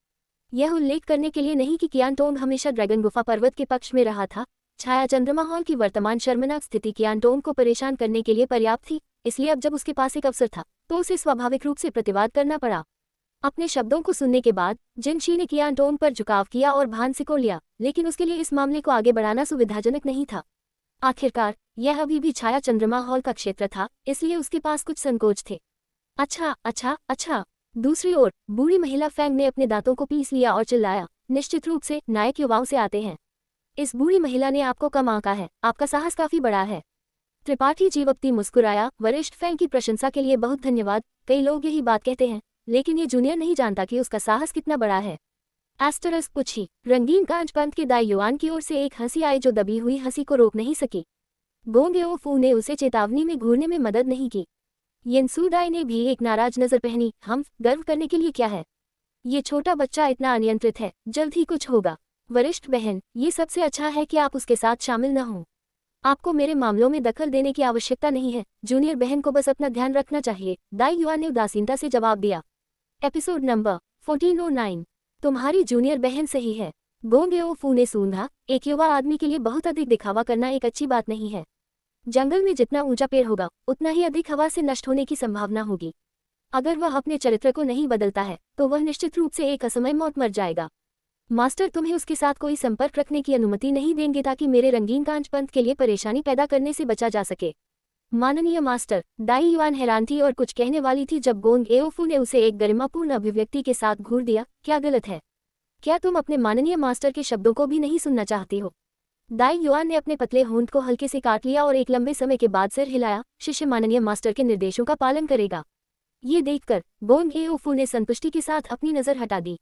यह उल्लेख करने के लिए नहीं कि कियान टोंग हमेशा ड्रैगन गुफा पर्वत के पक्ष में रहा था। छाया चंद्रमा हॉल की वर्तमान शर्मनाक स्थिति कियान टोंग को परेशान करने के लिए पर्याप्त थी, इसलिए अब जब उसके पास एक अवसर था तो उसे स्वाभाविक रूप से प्रतिवाद करना पड़ा। अपने शब्दों को सुनने के बाद जिनशी ने कियान टोंग पर झुकाव किया और भान सिकोड़ लिया, लेकिन उसके लिए इस मामले को आगे बढ़ाना सुविधाजनक नहीं था। आखिरकार यह अभी भी छाया चंद्रमा हॉल का क्षेत्र था, इसलिए उसके पास कुछ संकोच थे। अच्छा। दूसरी ओर बूढ़ी महिला फैंग ने अपने दांतों को पीस लिया और चिल्लाया, निश्चित रूप से नायक युवाओं से आते हैं। इस बूढ़ी महिला ने आपको कम आंका है, आपका साहस काफी बड़ा है। त्रिपाठी जीवप्ती मुस्कुराया, वरिष्ठ फैंग की प्रशंसा के लिए बहुत धन्यवाद। कई लोग यही बात कहते हैं, लेकिन ये जूनियर नहीं जानता कि उसका साहस कितना बड़ा है। एस्टरस पूछी। रंगीन कांच पंथ के दाई युआन की ओर से एक हंसी आई जो दबी हुई हंसी को रोक नहीं सकी। गोंग एओ फू ने उसे चेतावनी में घूरने में मदद नहीं की। येनसू दाई ने भी एक नाराज नजर पहनी। हम गर्व करने के लिए क्या है? ये छोटा बच्चा इतना अनियंत्रित है, जल्द ही कुछ होगा। वरिष्ठ बहन, ये सबसे अच्छा है कि आप उसके साथ शामिल न हों। आपको मेरे मामलों में दखल देने की आवश्यकता नहीं है। जूनियर बहन को बस अपना ध्यान रखना चाहिए, दाई युआन ने उदासीनता से जवाब दिया। Episode number 1409। तुम्हारी जूनियर बहन सही है। गोंग एओ फू ने सूंघा। एक युवा आदमी के लिए बहुत अधिक दिखावा करना एक अच्छी बात नहीं है। जंगल में जितना ऊंचा पेड़ होगा उतना ही अधिक हवा से नष्ट होने की संभावना होगी। अगर वह अपने चरित्र को नहीं बदलता है तो वह निश्चित रूप से एक असमय मौत मर जाएगा। मास्टर तुम्हें उसके साथ कोई संपर्क रखने की अनुमति नहीं देंगे ताकि मेरे रंगीन कांच पंथ के लिए परेशानी पैदा करने से बचा जा सके। माननीय मास्टर, दाई युआन हैरान थी और कुछ कहने वाली थी जब गोंग एओ फू ने उसे एक गरिमापूर्ण अभिव्यक्ति के साथ घूर दिया। क्या गलत है? क्या तुम अपने माननीय मास्टर के शब्दों को भी नहीं सुनना चाहती हो? दाई युआन ने अपने पतले होंठ को हल्के से काट लिया और एक लंबे समय के बाद सिर हिलाया। शिष्य माननीय मास्टर के निर्देशों का पालन करेगा। ये देखकर गोंग एओ फू ने संतुष्टि के साथ अपनी नजर हटा दी।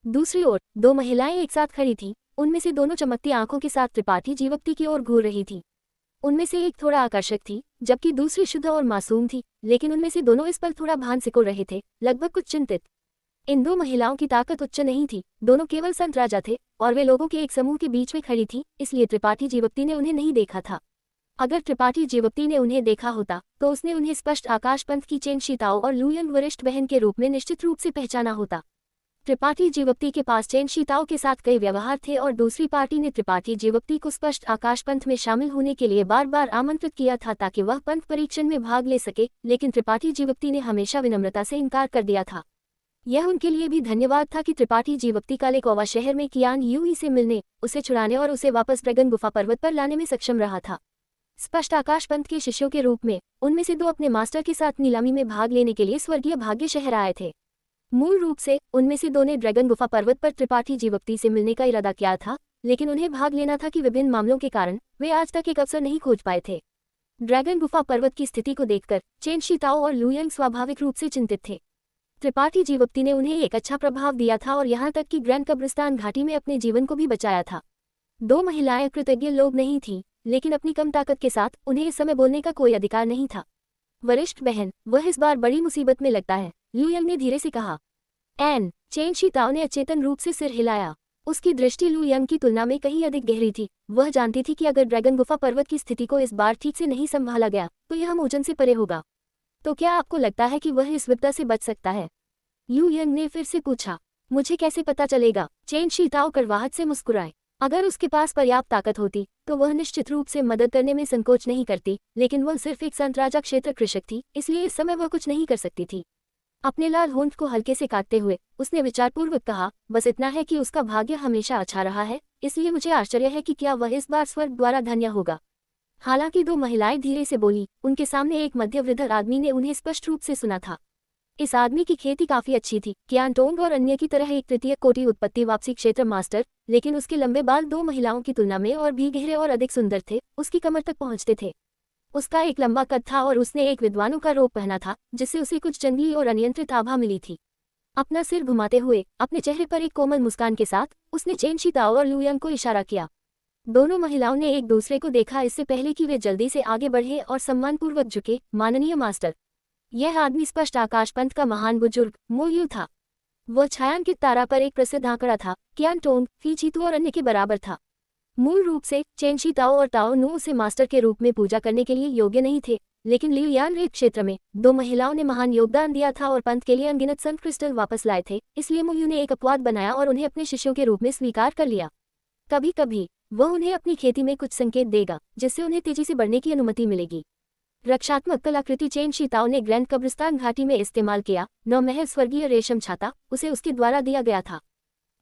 दूसरी ओर दो महिलाएं एक साथ खड़ी थीं। उनमें से दोनों चमकती आंखों के साथ त्रिपाठी जीवप्ती की ओर घूर रही थी। उनमें से एक थोड़ा आकर्षक थी जबकि दूसरी शुद्ध और मासूम थी, लेकिन उनमें से दोनों इस पर थोड़ा भान सिकोड़ रहे थे, लगभग कुछ चिंतित। इन दो महिलाओं की ताकत उच्च नहीं थी, दोनों केवल संत राजा थे और वे लोगों के एक समूह के बीच में खड़ी थी, इसलिए त्रिपाठी जीवप्ती ने उन्हें नहीं देखा था। अगर त्रिपाठी जीवप्ती ने उन्हें देखा होता तो उसने उन्हें स्पष्ट आकाश पंथ की चेन शीताओ और लुयंग वरिष्ठ बहन के रूप में निश्चित रूप से पहचाना होता। त्रिपाठी जीवप्ती के पास चेन शीताओं के साथ कई व्यवहार थे और दूसरी पार्टी ने त्रिपाठी जीवप्ती को स्पष्ट आकाश पंथ में शामिल होने के लिए बार बार आमंत्रित किया था ताकि वह पंथ परीक्षण में भाग ले सके, लेकिन त्रिपाठी जीवप्ती ने हमेशा विनम्रता से इनकार कर दिया था। यह उनके लिए भी धन्यवाद था कि त्रिपाठी जीवप्ती कालेकोवा शहर में कियान यूई से मिलने, उसे छुड़ाने और उसे वापस ड्रैगन गुफा पर्वत पर लाने में सक्षम रहा था। स्पष्ट आकाश पंथ के शिष्यों के रूप में उनमें से दो अपने मास्टर के साथ नीलामी में भाग लेने के लिए स्वर्गीय भाग्य शहर आए थे। मूल रूप से उनमें से दो ने ड्रैगन गुफा पर्वत पर त्रिपाठी जीवप्ती से मिलने का इरादा किया था, लेकिन उन्हें भाग लेना था कि विभिन्न मामलों के कारण वे आज तक एक अवसर नहीं खोज पाए थे। ड्रैगन गुफा पर्वत की स्थिति को देखकर चेन शीताओ और लुयंग स्वाभाविक रूप से चिंतित थे। त्रिपाठी जीवप्ती ने उन्हें एक अच्छा प्रभाव दिया था और यहाँ तक कि ग्रैंड कब्रिस्तान घाटी में अपने जीवन को भी बचाया था। दो महिलाएं कृतज्ञ लोग नहीं थीं, लेकिन अपनी कम ताकत के साथ उन्हें इस समय बोलने का कोई अधिकार नहीं था। वरिष्ठ बहन, वह इस बार बड़ी मुसीबत में लगता है, लुयंग ने धीरे से कहा। एन, चेन शीताओ ने अचेतन रूप से सिर हिलाया। उसकी दृष्टि लुयंग की तुलना में कहीं अधिक गहरी थी। वह जानती थी कि अगर ड्रैगन गुफा पर्वत की स्थिति को इस बार ठीक से नहीं संभाला गया तो यह मोचन से परे होगा। तो क्या आपको लगता है कि वह इस विपदा से बच सकता है? लुयंग ने फिर से पूछा। मुझे कैसे पता चलेगा? चेन शीताओ कड़वाहट से मुस्कुराए। अगर उसके पास पर्याप्त ताकत होती तो वह निश्चित रूप से मदद करने में संकोच नहीं करती, लेकिन वह सिर्फ एक संत राजा क्षेत्र कृषक थी, इसलिए इस समय वह कुछ नहीं कर सकती थी। अपने लाल होंठ को हल्के से काटते हुए उसने विचारपूर्वक कहा, बस इतना है कि उसका भाग्य हमेशा अच्छा रहा है, इसलिए मुझे आश्चर्य है कि क्या वह इस बार स्वर्ग द्वारा धन्य होगा। हालांकि दो महिलाएं धीरे से बोली, उनके सामने एक मध्यवृद्ध आदमी ने उन्हें स्पष्ट रूप से सुना था। इस आदमी की खेती काफी अच्छी थी, कियान टोंग और अन्य की तरह एक तृतीय कोटि उत्पत्ति वापसी क्षेत्र मास्टर, लेकिन उसके लंबे बाल दो महिलाओं की तुलना में और भी गहरे और अधिक सुंदर थे, उसकी कमर तक पहुंचते थे। उसका एक लंबा कद था और उसने एक विद्वानों का रोब पहना था, जिससे उसे कुछ जंगली और अनियंत्रित आभा मिली थी। अपना सिर घुमाते हुए अपने चेहरे पर एक कोमल मुस्कान के साथ उसने चेन शी ताओ और लू यंग को इशारा किया। दोनों महिलाओं ने एक दूसरे को देखा इससे पहले कि वे जल्दी से आगे बढ़े और सम्मानपूर्वक झुके, माननीय मास्टर। यह आदमी स्पष्ट आकाशपंथ का महान बुजुर्ग मो यू था। वह छायांकित तारा पर एक प्रसिद्ध आंकड़ा था, कियान टोंग, फी चीतू और अन्य के बराबर था। मूल रूप से चेन शी ताओ और ताओ नु उसे मास्टर के रूप में पूजा करने के लिए योग्य नहीं थे, लेकिन लियू यान रेत क्षेत्र में दो महिलाओं ने महान योगदान दिया था और पंथ के लिए अनगिनत सन क्रिस्टल वापस लाए थे, इसलिए मुयू ने एक अपवाद बनाया और उन्हें अपने शिष्यों के रूप में स्वीकार कर लिया। कभी कभी वह उन्हें अपनी खेती में कुछ संकेत देगा, जिससे उन्हें तेजी से बढ़ने की अनुमति मिलेगी। रक्षात्मक कलाकृति चेन शी ताओ ने ग्रैंड कब्रिस्तान घाटी में इस्तेमाल किया, 9 महल स्वर्गीय रेशम छाता उसे उसके द्वारा दिया गया था।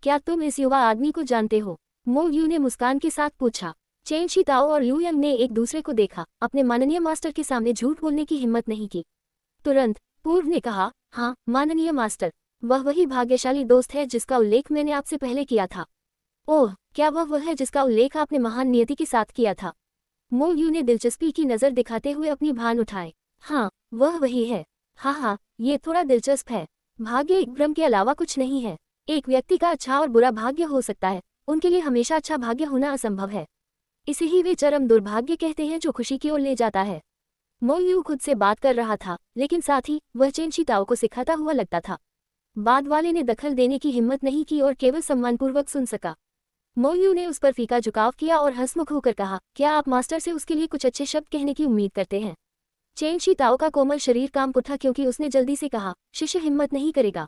क्या तुम इस युवा आदमी को जानते हो? मो यू ने मुस्कान के साथ पूछा। चेन शी ताओ और लू यंग ने एक दूसरे को देखा, अपने माननीय मास्टर के सामने झूठ बोलने की हिम्मत नहीं की। तुरंत पूर्व ने कहा, हाँ माननीय मास्टर, वह वही भाग्यशाली दोस्त है जिसका उल्लेख मैंने आपसे पहले किया था। ओह, क्या वह है जिसका उल्लेख आपने महान नियति के साथ किया था? मो यू ने दिलचस्पी की नज़र दिखाते हुए अपनी भान उठाए। हाँ, वह वही है। हाँ, ये थोड़ा दिलचस्प है। भाग्य एक भ्रम के अलावा कुछ नहीं है। एक व्यक्ति का अच्छा और बुरा भाग्य हो सकता है, उनके लिए हमेशा अच्छा भाग्य होना असंभव है। इसे ही वे चरम दुर्भाग्य कहते हैं जो खुशी की ओर ले जाता है। मो यू खुद से बात कर रहा था, लेकिन साथ ही वह चेन शी ताओ को सिखाता हुआ लगता था। बाद वाले ने दखल देने की हिम्मत नहीं की और केवल सम्मानपूर्वक सुन सका। मो यू ने उस पर फीका झुकाव किया और हंसमुख होकर कहा, क्या आप मास्टर से उसके लिए कुछ अच्छे शब्द कहने की उम्मीद करते हैं? चेन शी ताओ का कोमल शरीर कांप उठा क्योंकि उसने जल्दी से कहा, शिष्य हिम्मत नहीं करेगा।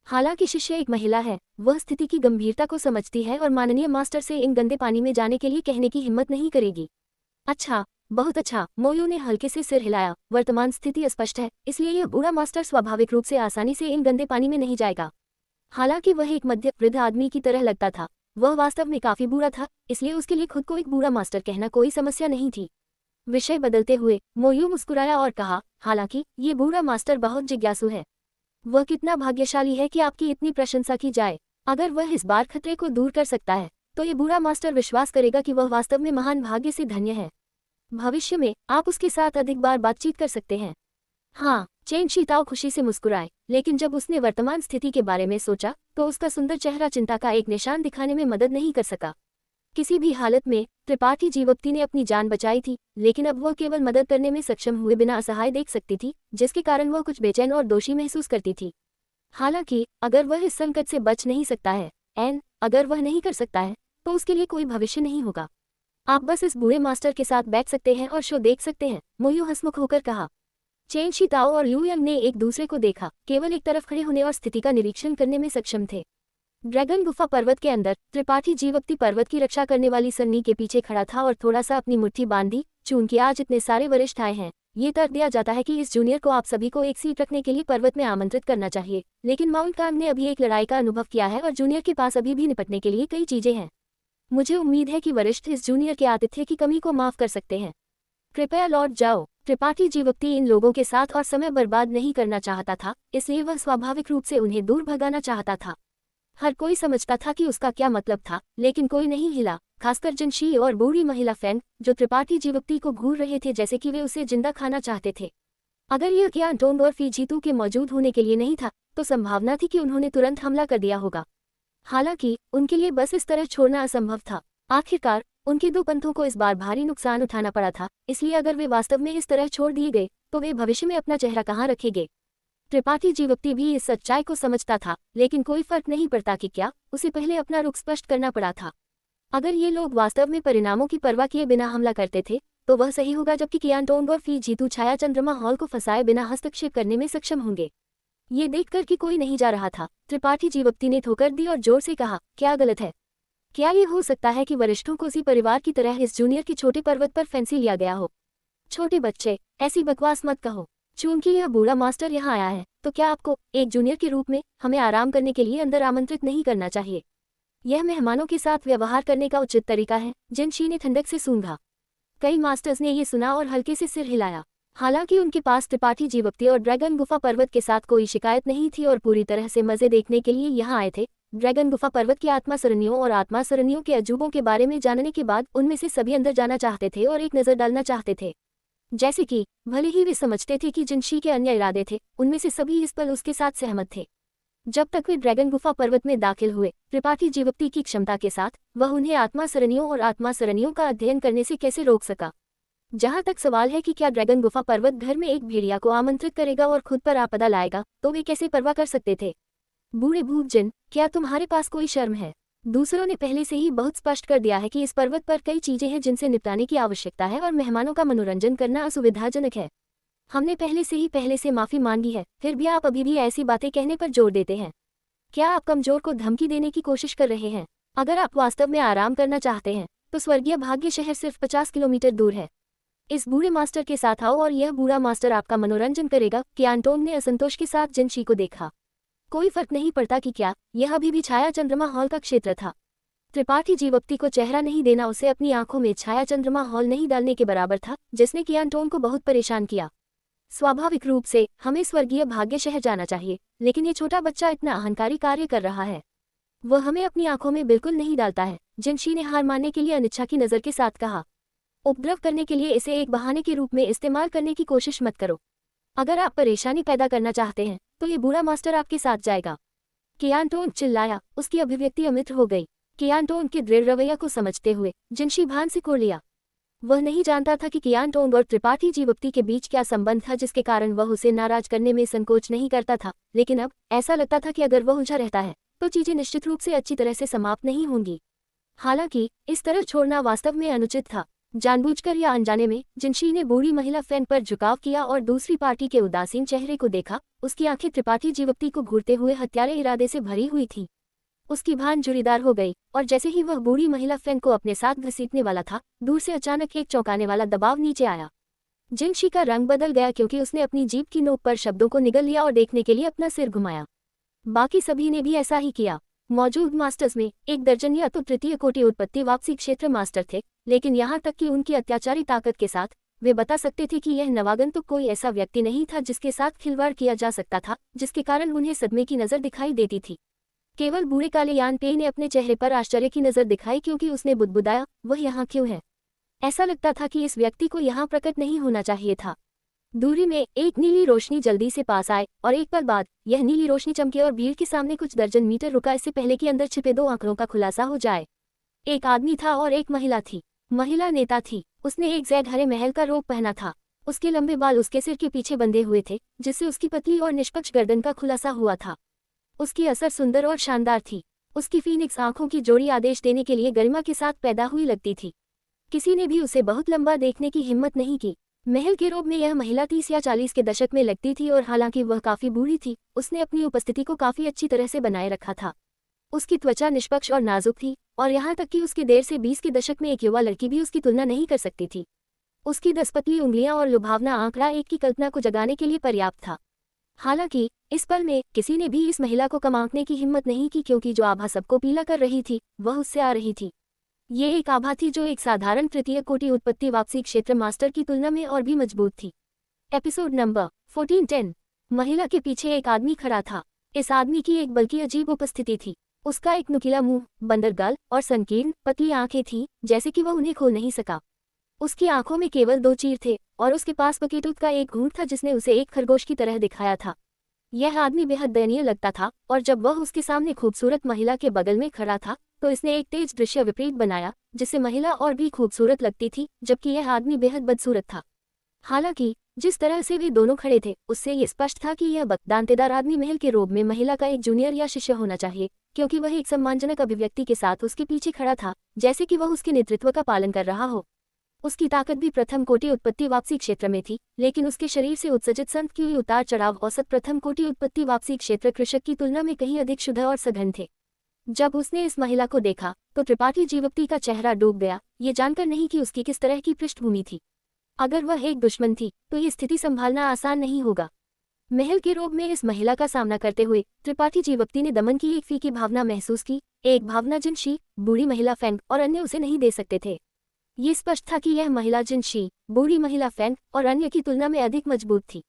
हालांकि शिष्य एक महिला है, वह स्थिति की गंभीरता को समझती है और माननीय मास्टर से इन गंदे पानी में जाने के लिए कहने की हिम्मत नहीं करेगी। अच्छा, बहुत अच्छा। मो यू ने हल्के से सिर हिलाया। वर्तमान स्थिति स्पष्ट है, इसलिए यह बूढ़ा मास्टर स्वाभाविक रूप से आसानी से इन गंदे पानी में नहीं जाएगा। हालांकि वह एक मध्य वृद्ध आदमी की तरह लगता था, वह वास्तव में काफी बूढ़ा था, इसलिए उसके लिए खुद को एक बूढ़ा मास्टर कहना कोई समस्या नहीं थी। विषय बदलते हुए मो यू मुस्कुराया और कहा, हालांकि ये बूढ़ा मास्टर बहुत जिज्ञासु है। वह कितना भाग्यशाली है कि आपकी इतनी प्रशंसा की जाए। अगर वह इस बार खतरे को दूर कर सकता है, तो ये बूढ़ा मास्टर विश्वास करेगा कि वह वास्तव में महान भाग्य से धन्य है। भविष्य में आप उसके साथ अधिक बार बातचीत कर सकते हैं। हाँ, चेन शी ताओ खुशी से मुस्कुराए, लेकिन जब उसने वर्तमान स्थिति के बारे में सोचा तो उसका सुंदर चेहरा चिंता का एक निशान दिखाने में मदद नहीं कर सका। किसी भी हालत में त्रिपाठी जीवप्ती ने अपनी जान बचाई थी, लेकिन अब वह केवल मदद करने में सक्षम हुए बिना असहाय देख सकती थी, जिसके कारण वह कुछ बेचैन और दोषी महसूस करती थी। हालांकि अगर वह इस संकट से बच नहीं सकता है, अगर वह नहीं कर सकता है, तो उसके लिए कोई भविष्य नहीं होगा। आप बस इस बूढ़े मास्टर के साथ बैठ सकते हैं और शो देख सकते हैं, मो यू हंसमुख होकर कहा। चेन शी ताओ और लू यंग ने एक दूसरे को देखा, केवल एक तरफ खड़े होने और स्थिति का निरीक्षण करने में सक्षम थे। ड्रैगन गुफा पर्वत के अंदर त्रिपाठी जीवप्ती पर्वत की रक्षा करने वाली सन्नी के पीछे खड़ा था और थोड़ा सा अपनी मुट्ठी बांधी। चूंकि आज इतने सारे वरिष्ठ आए हैं, ये तर्क दिया जाता है कि इस जूनियर को आप सभी को एक सीट रखने के लिए पर्वत में आमंत्रित करना चाहिए, लेकिन माउंट कांग ने अभी एक लड़ाई का अनुभव किया है और जूनियर के पास अभी भी निपटने के लिए कई चीजें हैं। मुझे उम्मीद है कि वरिष्ठ इस जूनियर के आतिथ्य की कमी को माफ कर सकते हैं। कृपया लौट जाओ। त्रिपाठी जीवप्ती इन लोगों के साथ और समय बर्बाद नहीं करना चाहता था, इसलिए वह स्वाभाविक रूप से उन्हें दूर भगाना चाहता था। हर कोई समझता था कि उसका क्या मतलब था, लेकिन कोई नहीं हिला, खासकर जिनशी और बूढ़ी महिला फैंग, जो त्रिपाठी जीवप्ती को घूर रहे थे जैसे कि वे उसे जिंदा खाना चाहते थे। अगर यह ज्ञान टोंग और फी जीतू के मौजूद होने के लिए नहीं था, तो संभावना थी कि उन्होंने तुरंत हमला कर दिया होगा। हालांकि उनके लिए बस इस तरह छोड़ना असंभव था। आखिरकार उनके दो पंथों को इस बार भारी नुकसान उठाना पड़ा था, इसलिए अगर वे वास्तव में इस तरह छोड़ दिए गए तो वे भविष्य में अपना चेहरा कहाँ रखेंगे। त्रिपाठी जीवप्ती भी इस सच्चाई को समझता था, लेकिन कोई फर्क नहीं पड़ता कि क्या, उसे पहले अपना रुख स्पष्ट करना पड़ा था। अगर ये लोग वास्तव में परिणामों की परवाह किए बिना हमला करते थे तो वह सही होगा, जबकि कियान टोंग और फी जीतू छाया चंद्रमा हॉल को फंसाए बिना हस्तक्षेप करने में सक्षम होंगे। ये देखकर कि कोई नहीं जा रहा था, त्रिपाठी जीवप्ती ने ठोकर दी और जोर से कहा, क्या गलत है? क्या ये हो सकता है कि वरिष्ठों को उसी परिवार की तरह इस जूनियर के छोटे पर्वत पर फैंसी लिया गया हो? छोटे बच्चे, ऐसी बकवास मत कहो। चूंकि यह बूढ़ा मास्टर यहाँ आया है, तो क्या आपको एक जूनियर के रूप में हमें आराम करने के लिए अंदर आमंत्रित नहीं करना चाहिए? यह मेहमानों के साथ व्यवहार करने का उचित तरीका है, जिनशी ने ठंडक से सूंघा। कई मास्टर्स ने ये सुना और हल्के से सिर हिलाया। हालांकि उनके पास त्रिपाठी जीवक्ति और ड्रैगन गुफा पर्वत के साथ कोई शिकायत नहीं थी और पूरी तरह से मजे देखने के लिए यहाँ आए थे। ड्रैगन गुफा पर्वत की आत्मा सरनियों और आत्मा सरनियों के अजूबों के बारे में जानने के बाद उनमें से सभी अंदर जाना चाहते थे और एक नज़र डालना चाहते थे। जैसे कि भले ही वे समझते थे कि जिनशी के अन्य इरादे थे, उनमें से सभी इस पल उसके साथ सहमत थे। जब तक वे ड्रैगन गुफा पर्वत में दाखिल हुए, त्रिपाठी जीवक्ति की क्षमता के साथ वह उन्हें आत्मा सरनियों और आत्मा सरनियों का अध्ययन करने से कैसे रोक सका। जहां तक सवाल है कि क्या ड्रैगन गुफा पर्वत घर में एक भेड़िया को आमंत्रित करेगा और खुद पर आपदा लाएगा, तो वे कैसे परवाह कर सकते थे? बूढ़े भूत जिन, क्या तुम्हारे पास कोई शर्म है? दूसरों ने पहले से ही बहुत स्पष्ट कर दिया है कि इस पर्वत पर कई चीजें हैं जिनसे निपटाने की आवश्यकता है और मेहमानों का मनोरंजन करना असुविधाजनक है। हमने पहले से माफी मांगी है, फिर भी आप अभी भी ऐसी बातें कहने पर जोर देते हैं। क्या आप कमजोर को धमकी देने की कोशिश कर रहे हैं? अगर आप वास्तव में आराम करना चाहते हैं, तो स्वर्गीय भाग्य शहर सिर्फ 50 किलोमीटर दूर है। इस बूढ़े मास्टर के साथ आओ और यह बूढ़ा मास्टर आपका मनोरंजन करेगा। कियानटोंग ने असंतोष के साथ जिनशी को देखा। कोई फर्क नहीं पड़ता कि क्या यह अभी भी छाया चंद्रमा हॉल का क्षेत्र था। त्रिपाठी जीवक्ति को चेहरा नहीं देना उसे अपनी आंखों में छाया चंद्रमा हॉल नहीं डालने के बराबर था, जिसने कियानटोंग को बहुत परेशान किया। स्वाभाविक रूप से हमें स्वर्गीय भाग्य शहर जाना चाहिए, लेकिन ये छोटा बच्चा इतना अहंकारी कार्य कर रहा है। वह हमें अपनी आंखों में बिल्कुल नहीं डालता है, जिनशी ने हार मानने के लिए अनिच्छा की नज़र के साथ कहा। उपद्रव करने के लिए इसे एक बहाने के रूप में इस्तेमाल करने की कोशिश मत करो। अगर आप परेशानी पैदा करना चाहते हैं, तो ये बूढ़ा मास्टर आपके साथ जाएगा। कियानटोंग चिल्लाया, उसकी अभिव्यक्ति अमित हो गई। कियानटोंग के दृढ़ रवैया को समझते हुए जिनशी भान से खोल लिया। वह नहीं जानता था कि कियानटोंग और त्रिपाठी जीवक्ति के बीच क्या संबंध था जिसके कारण वह उसे नाराज करने में संकोच नहीं करता था, लेकिन अब ऐसा लगता था कि अगर वह उलझा रहता है, तो चीजें निश्चित रूप से अच्छी तरह से समाप्त नहीं होंगी। हालांकि इस तरह छोड़ना वास्तव में अनुचित था। जानबूझकर या अनजाने में जिनशी ने बूढ़ी महिला फैन पर झुकाव किया और दूसरी पार्टी के उदासीन चेहरे को देखा। उसकी आंखें त्रिपाठी जीवक्ति को घूरते हुए हत्यारे इरादे से भरी हुई थी। उसकी भान जुरीदार हो गई और जैसे ही वह बूढ़ी महिला फैन को अपने साथ घसीटने वाला था, दूर से अचानक एक चौंकाने वाला दबाव नीचे आया। जिनशी का रंग बदल गया क्योंकि उसने अपनी जीभ की नोक पर शब्दों को निगल लिया और देखने के लिए अपना सिर घुमाया। बाकी सभी ने भी ऐसा ही किया। मौजूद मास्टर्स में एक दर्जन या तो तृतीय कोटि उत्पत्ति वापसी क्षेत्र मास्टर थे, लेकिन यहाँ तक कि उनकी अत्याचारी ताकत के साथ वे बता सकते थे कि यह नवागंतुक कोई ऐसा व्यक्ति नहीं था जिसके साथ खिलवाड़ किया जा सकता था, जिसके कारण उन्हें सदमे की नज़र दिखाई देती थी। केवल बूढ़े काले यान पे ने अपने चेहरे पर आश्चर्य की नज़र दिखाई क्योंकि उसने बुदबुदाया, वह यहाँ क्यों है? ऐसा लगता था कि इस व्यक्ति को यहाँ प्रकट नहीं होना चाहिए था। दूरी में एक नीली रोशनी जल्दी से पास आए और एक पल बाद यह नीली रोशनी चमके और भीड़ के सामने कुछ दर्जन मीटर रुका, इससे पहले कि अंदर छिपे दो आंकड़ों का खुलासा हो जाए। एक आदमी था और एक महिला थी। महिला नेता थी। उसने एक जैड हरे महल का रोब पहना था। उसके लंबे बाल उसके सिर के पीछे बंधे हुए थे, जिससे उसकी पतली और निष्पक्ष गर्दन का खुलासा हुआ था। उसकी असर सुंदर और शानदार थी। उसकी फीनिक्स आंखों की जोड़ी आदेश देने के लिए गरिमा के साथ पैदा हुई लगती थी। किसी ने भी उसे बहुत लंबा देखने की हिम्मत नहीं की। महल के रोब में यह महिला 30 या 40 के दशक में लगती थी और हालांकि वह काफी बूढ़ी थी, उसने अपनी उपस्थिति को काफी अच्छी तरह से बनाए रखा था। उसकी त्वचा निष्पक्ष और नाजुक थी और यहाँ तक कि उसके देर से 20 के दशक में एक युवा लड़की भी उसकी तुलना नहीं कर सकती थी। उसकी 10 पतली उंगलियां और लुभावना आंकड़ा एक की कल्पना को जगाने के लिए पर्याप्त था। हालांकि इस पल में किसी ने भी इस महिला को कम आंकने की हिम्मत नहीं की क्योंकि जो आभा सबको पीला कर रही थी वह उससे आ रही थी। ये एक आभा थी जो एक साधारण तृतीय कोटि उत्पत्ति वापसी क्षेत्र मास्टर की तुलना में और भी मजबूत थी। Episode number 1410। महिला के पीछे एक आदमी खड़ा था। इस आदमी की एक बल्कि अजीब उपस्थिति थी। उसका एक नुकीला मुंह, बंदर गाल और संकीर्ण पतली आंखें थीं, जैसे कि वह उन्हें खोल नहीं सका। उसकी आंखों में केवल 2 चीर थे और उसके पास बकेटूत का एक घूंट था जिसने उसे एक खरगोश की तरह दिखाया था। यह आदमी बेहद दयनीय लगता था और जब वह उसके सामने खूबसूरत महिला के बगल में खड़ा था तो इसने एक तेज दृश्य विपरीत बनाया, जिससे महिला और भी खूबसूरत लगती थी जबकि यह आदमी बेहद बदसूरत था। हालांकि जिस तरह से वे दोनों खड़े थे उससे ये स्पष्ट था कि यह दांतेदार आदमी महल के रोब में महिला का एक जूनियर या शिष्य होना चाहिए, क्योंकि वह एक सम्मानजनक अभिव्यक्ति के साथ उसके पीछे खड़ा था, जैसे कि वह उसके नेतृत्व का पालन कर रहा हो। उसकी ताकत भी प्रथम कोटि उत्पत्ति वापसी क्षेत्र में थी, लेकिन उसके शरीर से उत्सर्जित संत की उतार चढ़ाव औसत प्रथम कोटि उत्पत्ति वापसी क्षेत्र कृषक की तुलना में कहीं अधिक शुद्ध और सघन थे। जब उसने इस महिला को देखा तो त्रिपाठी जीवप्ती का चेहरा डूब गया, ये जानकर नहीं कि उसकी किस तरह की पृष्ठभूमि थी। अगर वह एक दुश्मन थी तो ये स्थिति संभालना आसान नहीं होगा। महल के रोब में इस महिला का सामना करते हुए त्रिपाठी जीवप्ती ने दमन की एक फीकी भावना महसूस की, एक भावना जिन शी, बूढ़ी महिला फैंग और अन्य उसे नहीं दे सकते थे। ये स्पष्ट था कि यह महिला जिन शी, बूढ़ी महिला फैंग और अन्य की तुलना में अधिक मजबूत थी।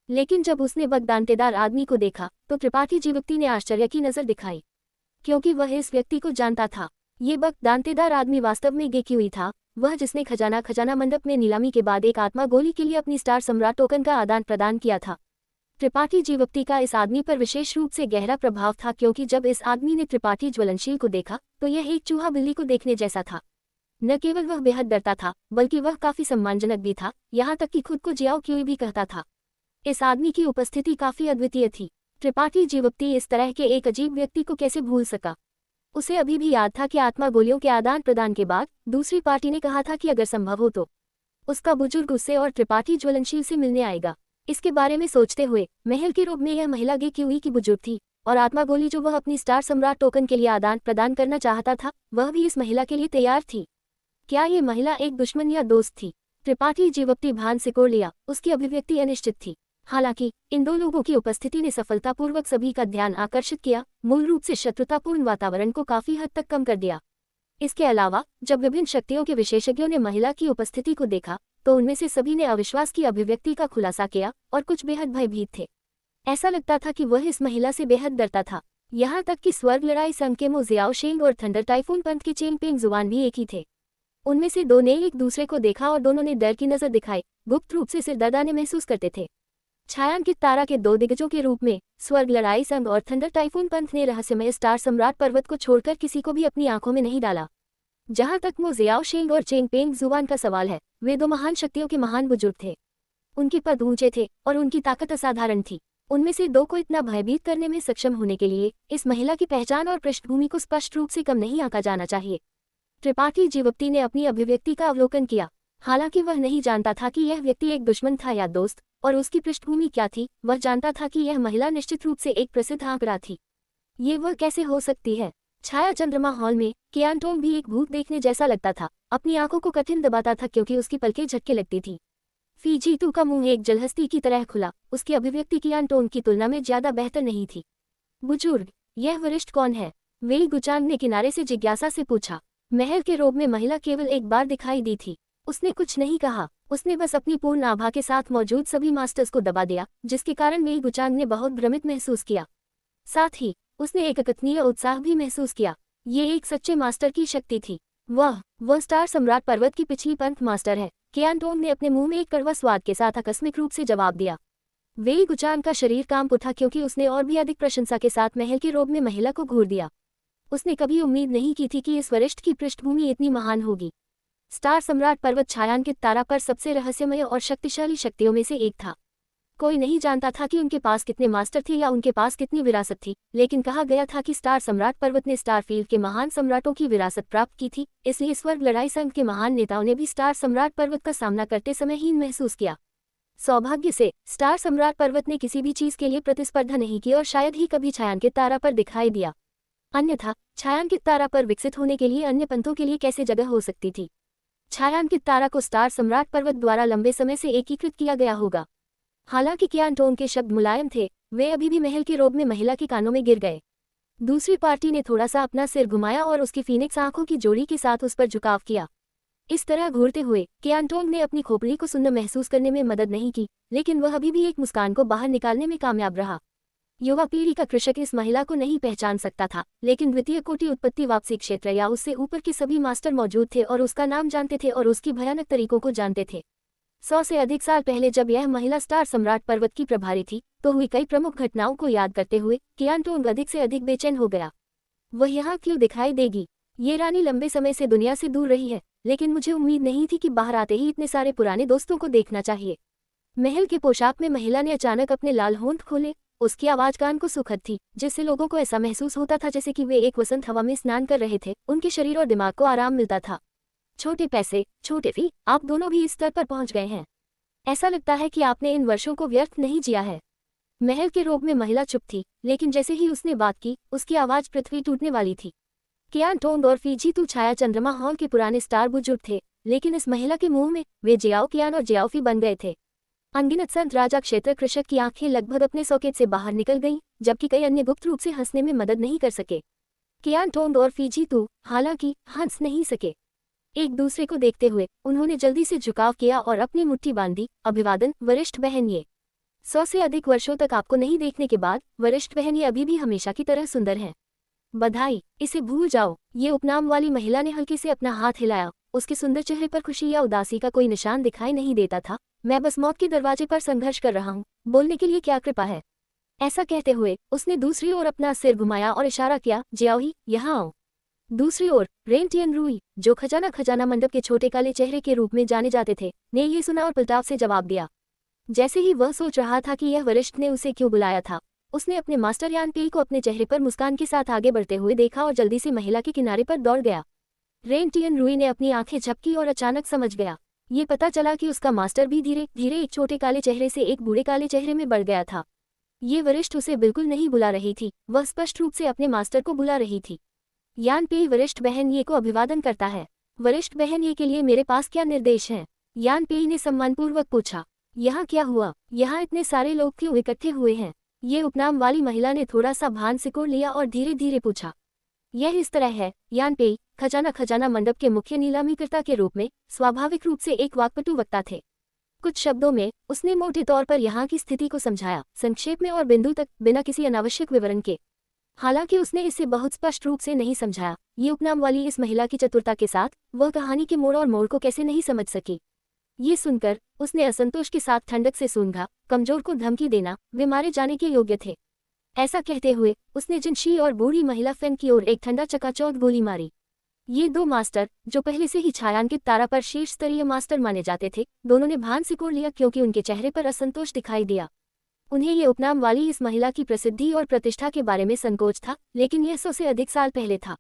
लेकिन जब उसने बगदांतेदार आदमी को देखा तो त्रिपाठी जीवप्ती ने आश्चर्य की नजर दिखाई, क्योंकि वह इस व्यक्ति को जानता था। ये बगदांतेदार आदमी वास्तव में गेक्यूई था, वह जिसने खजाना मंडप में नीलामी के बाद एक आत्मा गोली के लिए अपनी स्टार सम्राट टोकन का आदान प्रदान किया था। त्रिपाठी जीवप्ती का इस आदमी पर विशेष रूप से गहरा प्रभाव था, क्योंकि जब इस आदमी ने त्रिपाठी ज्वलनशील को देखा तो यह एक चूहा बिल्ली को देखने जैसा था। न केवल वह बेहद डरता था बल्कि वह काफी सम्मानजनक भी था, यहाँ तक कि खुद को जियाओ क्यूई भी कहता था। इस आदमी की उपस्थिति काफी अद्वितीय थी। त्रिपाठी जीवप्ती इस तरह के एक अजीब व्यक्ति को कैसे भूल सका। उसे अभी भी याद था कि आत्मा गोलियों के आदान प्रदान के बाद दूसरी पार्टी ने कहा था कि अगर संभव हो तो उसका बुजुर्ग उससे और त्रिपाठी ज्वलनशील से मिलने आएगा। इसके बारे में सोचते हुए महल के रूप में यह महिला गेक्यूई की बुजुर्ग थी, और आत्मा गोली जो वह अपनी स्टार सम्राट टोकन के लिए आदान प्रदान करना चाहता था वह भी इस महिला के लिए तैयार थी। क्या ये महिला एक दुश्मन या दोस्त थी? त्रिपाठी जीवप्ती भान सिकोड़ लिया, उसकी अभिव्यक्ति अनिश्चित थी। हालांकि इन दो लोगों की उपस्थिति ने सफलतापूर्वक सभी का ध्यान आकर्षित किया, मूल रूप से शत्रुतापूर्ण वातावरण को काफी हद तक कम कर दिया। इसके अलावा जब विभिन्न शक्तियों के विशेषज्ञों ने महिला की उपस्थिति को देखा तो उनमें से सभी ने अविश्वास की अभिव्यक्ति का खुलासा किया और कुछ बेहद भयभीत थे। ऐसा लगता था कि वह इस महिला से बेहद डरता था। यहाँ तक कि स्वर्ग लड़ाई संघ के मो जियाओ शेंग और थंडर टाइफून पंथ के चेंग पेंग जुआन भी एक ही थे। उनमें से दो ने एक दूसरे को देखा और दोनों ने डर की नजर दिखाई, गुप्त रूप से सिरदर्दाने महसूस करते थे। छायांकित तारा के दो दिग्गजों के रूप में स्वर्ग लड़ाई संघ और थंडर टाइफून पंथ ने रहस्यमय स्टार सम्राट पर्वत को छोड़कर किसी को भी अपनी आंखों में नहीं डाला। जहां तक मो जियाओ शेंग और चेंग पेंग जुआन का सवाल है, वे दो महान शक्तियों के महान बुजुर्ग थे। उनके पद ऊंचे थे और उनकी ताकत असाधारण थी। उनमें से दो को इतना भयभीत करने में सक्षम होने के लिए इस महिला की पहचान और पृष्ठभूमि को स्पष्ट रूप से कम नहीं आंका जाना चाहिए। त्रिपाठी जीवप्ती ने अपनी अभिव्यक्ति का अवलोकन किया। हालांकि वह नहीं जानता था कि यह व्यक्ति एक दुश्मन था या दोस्त, और उसकी पृष्ठभूमि क्या थी। वह जानता था कि यह महिला निश्चित रूप से एक प्रसिद्ध आंकड़ा थी। ये वह कैसे हो सकती है? छाया चंद्रमा हॉल में कियानटोंग भी एक भूत देखने जैसा लगता था। अपनी आंखों को कठिन दबाता था क्योंकि उसकी पलकें झटके लगती थी। फीजीतू का मुंह एक जलहस्ती की तरह खुला। उसकी अभिव्यक्ति कियानटोंग की तुलना में ज्यादा बेहतर नहीं थी। बुजुर्ग, यह वरिष्ठ कौन है? वेई गुचांग ने किनारे से जिज्ञासा से पूछा। महल के रोब में महिला केवल एक बार दिखाई दी थी। उसने कुछ नहीं कहा, उसने बस अपनी पूर्ण आभा के साथ मौजूद सभी मास्टर्स को दबा दिया, जिसके कारण वेई गुचांग ने बहुत भ्रमित महसूस किया। साथ ही उसने एक अकथनीय उत्साह भी महसूस किया। ये एक सच्चे मास्टर की शक्ति थी। वह स्टार सम्राट पर्वत की पिछली पंथ मास्टर है। कियानटोंग ने अपने मुंह में एक कड़वा स्वाद के साथ आकस्मिक रूप से जवाब दिया। वेई गुचांग का शरीर कांप उठा क्योंकि उसने और भी अधिक प्रशंसा के साथ महल के रोब में महिला को घूर दिया। उसने कभी उम्मीद नहीं की थी कि इस वरिष्ठ की पृष्ठभूमि इतनी महान होगी। स्टार सम्राट पर्वत छायांकित तारा पर सबसे रहस्यमय और शक्तिशाली शक्तियों में से एक था। कोई नहीं जानता था कि उनके पास कितने मास्टर थे या उनके पास कितनी विरासत थी, लेकिन कहा गया था कि स्टार सम्राट पर्वत ने स्टारफील्ड के महान सम्राटों की विरासत प्राप्त की थी। इसलिए स्वर्ग लड़ाई संघ के महान नेताओं ने भी स्टार सम्राट पर्वत का सामना करते समय हीन महसूस किया। सौभाग्य से स्टार सम्राट पर्वत ने किसी भी चीज के लिए प्रतिस्पर्धा नहीं की और शायद ही कभी छायांकित तारा पर दिखाई दिया। अन्यथा छायांकित तारा पर विकसित होने के लिए अन्य पंथों के लिए कैसे जगह हो सकती थी? छायांकित तारा को स्टार सम्राट पर्वत द्वारा लंबे समय से एकीकृत किया गया होगा। हालांकि कियानटोंग के शब्द मुलायम थे, वे अभी भी महल के रोब में महिला के कानों में गिर गए। दूसरी पार्टी ने थोड़ा सा अपना सिर घुमाया और उसकी फीनिक्स आंखों की जोड़ी के साथ उस पर झुकाव किया। इस तरह घूरते हुए कियानटोंग ने अपनी खोपड़ी को सुंदर महसूस करने में मदद नहीं की, लेकिन वह अभी भी एक मुस्कान को बाहर निकालने में कामयाब रहा। युवा पीढ़ी का कृषक इस महिला को नहीं पहचान सकता था, लेकिन द्वितीय कोटि उत्पत्ति वापसी क्षेत्र या उससे ऊपर के सभी मास्टर मौजूद थे और उसका नाम जानते थे और उसकी भयानक तरीकों को जानते थे। 100 से अधिक साल पहले जब यह महिला स्टार सम्राट पर्वत की प्रभारी थी तो हुई कई प्रमुख घटनाओं को याद करते हुए कियानटोंग अधिक से अधिक बेचैन हो गया। वह यहाँ क्यों दिखाई देगी? ये रानी लंबे समय से दुनिया से दूर रही है, लेकिन मुझे उम्मीद नहीं थी कि बाहर आते ही इतने सारे पुराने दोस्तों को देखना चाहिए। महल के पोशाक में महिला ने अचानक अपने लाल होंठ खोले। उसकी आवाज कान को सुखद थी, जिससे लोगों को ऐसा महसूस होता था जैसे कि वे एक वसंत हवा में स्नान कर रहे थे। उनके शरीर और दिमाग को आराम मिलता था। छोटे पैसे, छोटे फी, आप दोनों भी इस स्तर पर पहुंच गए हैं। ऐसा लगता है कि आपने इन वर्षों को व्यर्थ नहीं जिया है। महल के रोब में महिला चुप थी, लेकिन जैसे ही उसने बात की उसकी आवाज पृथ्वी टूटने वाली थी। कियान टोंग और फीजीतू छाया चंद्रमा हॉल के पुराने स्टार बुजुर्ग थे, लेकिन इस महिला के मुंह में वे जियाओ कियान और जियाओफी बन गए थे। अनगिनत संत राजा क्षेत्र कृषक की आंखें लगभग अपने सौकेत से बाहर निकल गईं, जबकि कई अन्य गुप्त रूप से हंसने में मदद नहीं कर सके। कियान टोंग और फीजीतू हालांकि हंस नहीं सके। एक दूसरे को देखते हुए उन्होंने जल्दी से झुकाव किया और अपनी मुट्ठी बांधी। अभिवादन वरिष्ठ बहन, ये 100 से अधिक वर्षों तक आपको नहीं देखने के बाद वरिष्ठ बहन ये अभी भी हमेशा की तरह सुंदर हैं। बधाई, इसे भूल जाओ। ये उपनाम वाली महिला ने हल्के से अपना हाथ हिलाया। उसके सुंदर चेहरे पर खुशी या उदासी का कोई निशान दिखाई नहीं देता था। मैं बस मौत के दरवाजे पर संघर्ष कर रहा हूँ, बोलने के लिए क्या कृपा है। ऐसा कहते हुए उसने दूसरी ओर अपना सिर घुमाया और इशारा किया, जियाओही, यहाँ आओ। दूसरी ओर रेन टियन रूई, जो खजाना मंडप के छोटे काले चेहरे के रूप में जाने जाते थे, ने ये सुना और पलटाव से जवाब दिया। जैसे ही वह सोच रहा था कि यह वरिष्ठ ने उसे क्यों बुलाया था, उसने अपने मास्टर यान पेई को अपने चेहरे पर मुस्कान के साथ आगे बढ़ते हुए देखा और जल्दी से महिला के किनारे पर दौड़ गया। रेन टियन रूई ने अपनी आंखें झपकी और अचानक समझ गया। ये पता चला कि उसका मास्टर भी धीरे धीरे एक छोटे काले चेहरे से एक बूढ़े काले चेहरे में बढ़ गया था। ये वरिष्ठ उसे बिल्कुल नहीं बुला रही थी, वह स्पष्ट रूप से अपने मास्टर को बुला रही थी। यान पेई वरिष्ठ बहन ये को अभिवादन करता है। वरिष्ठ बहन ये के लिए मेरे पास क्या निर्देश हैं? यान पेई ने सम्मानपूर्वक पूछा। यहाँ क्या हुआ? यहाँ इतने सारे लोग क्यों इकट्ठे हुए हैं? ये उपनाम वाली महिला ने थोड़ा सा भान सिकोड़ लिया और धीरे धीरे पूछा। यह इस तरह है, यान पेई खजाना मंडप के मुख्य नीलामीकर्ता के रूप में स्वाभाविक रूप से एक वाक्पटु वक्ता थे। कुछ शब्दों में उसने मोटे तौर पर यहाँ की स्थिति को समझाया, संक्षेप में और बिंदु तक, बिना किसी अनावश्यक विवरण के। हालांकि उसने इसे बहुत स्पष्ट रूप से नहीं समझाया। ये उपनाम वाली इस महिला की चतुरता के साथ वह कहानी के मोड़ और मोड़ को कैसे नहीं समझ सकी। ये सुनकर उसने असंतोष के साथ ठंडक से सूंघा। कमजोर को धमकी देना, वे मारे जाने के योग्य थे। ऐसा कहते हुए उसने जिनशी और बूढ़ी महिला फेन की ओर एक ठंडा चकाचौंध गोली मारी। ये दो मास्टर, जो पहले से ही छायांकित तारा पर शीर्ष स्तरीय मास्टर माने जाते थे, दोनों ने भान सिकोड़ लिया क्योंकि उनके चेहरे पर असंतोष दिखाई दिया। उन्हें ये उपनाम वाली इस महिला की प्रसिद्धि और प्रतिष्ठा के बारे में संकोच था, लेकिन यह 100 से अधिक साल पहले था।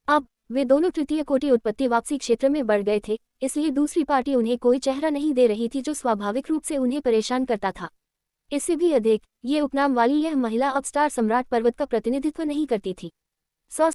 अब वे दोनों तृतीय कोटि उत्पत्ति वापसी क्षेत्र में बढ़ गए थे, इसलिए दूसरी पार्टी उन्हें कोई चेहरा नहीं दे रही थी, जो स्वाभाविक रूप से उन्हें परेशान करता था। इससे भी अधिक, ये उपनाम वाली यह महिला अब स्टार सम्राट पर्वत का प्रतिनिधित्व नहीं करती थी। 100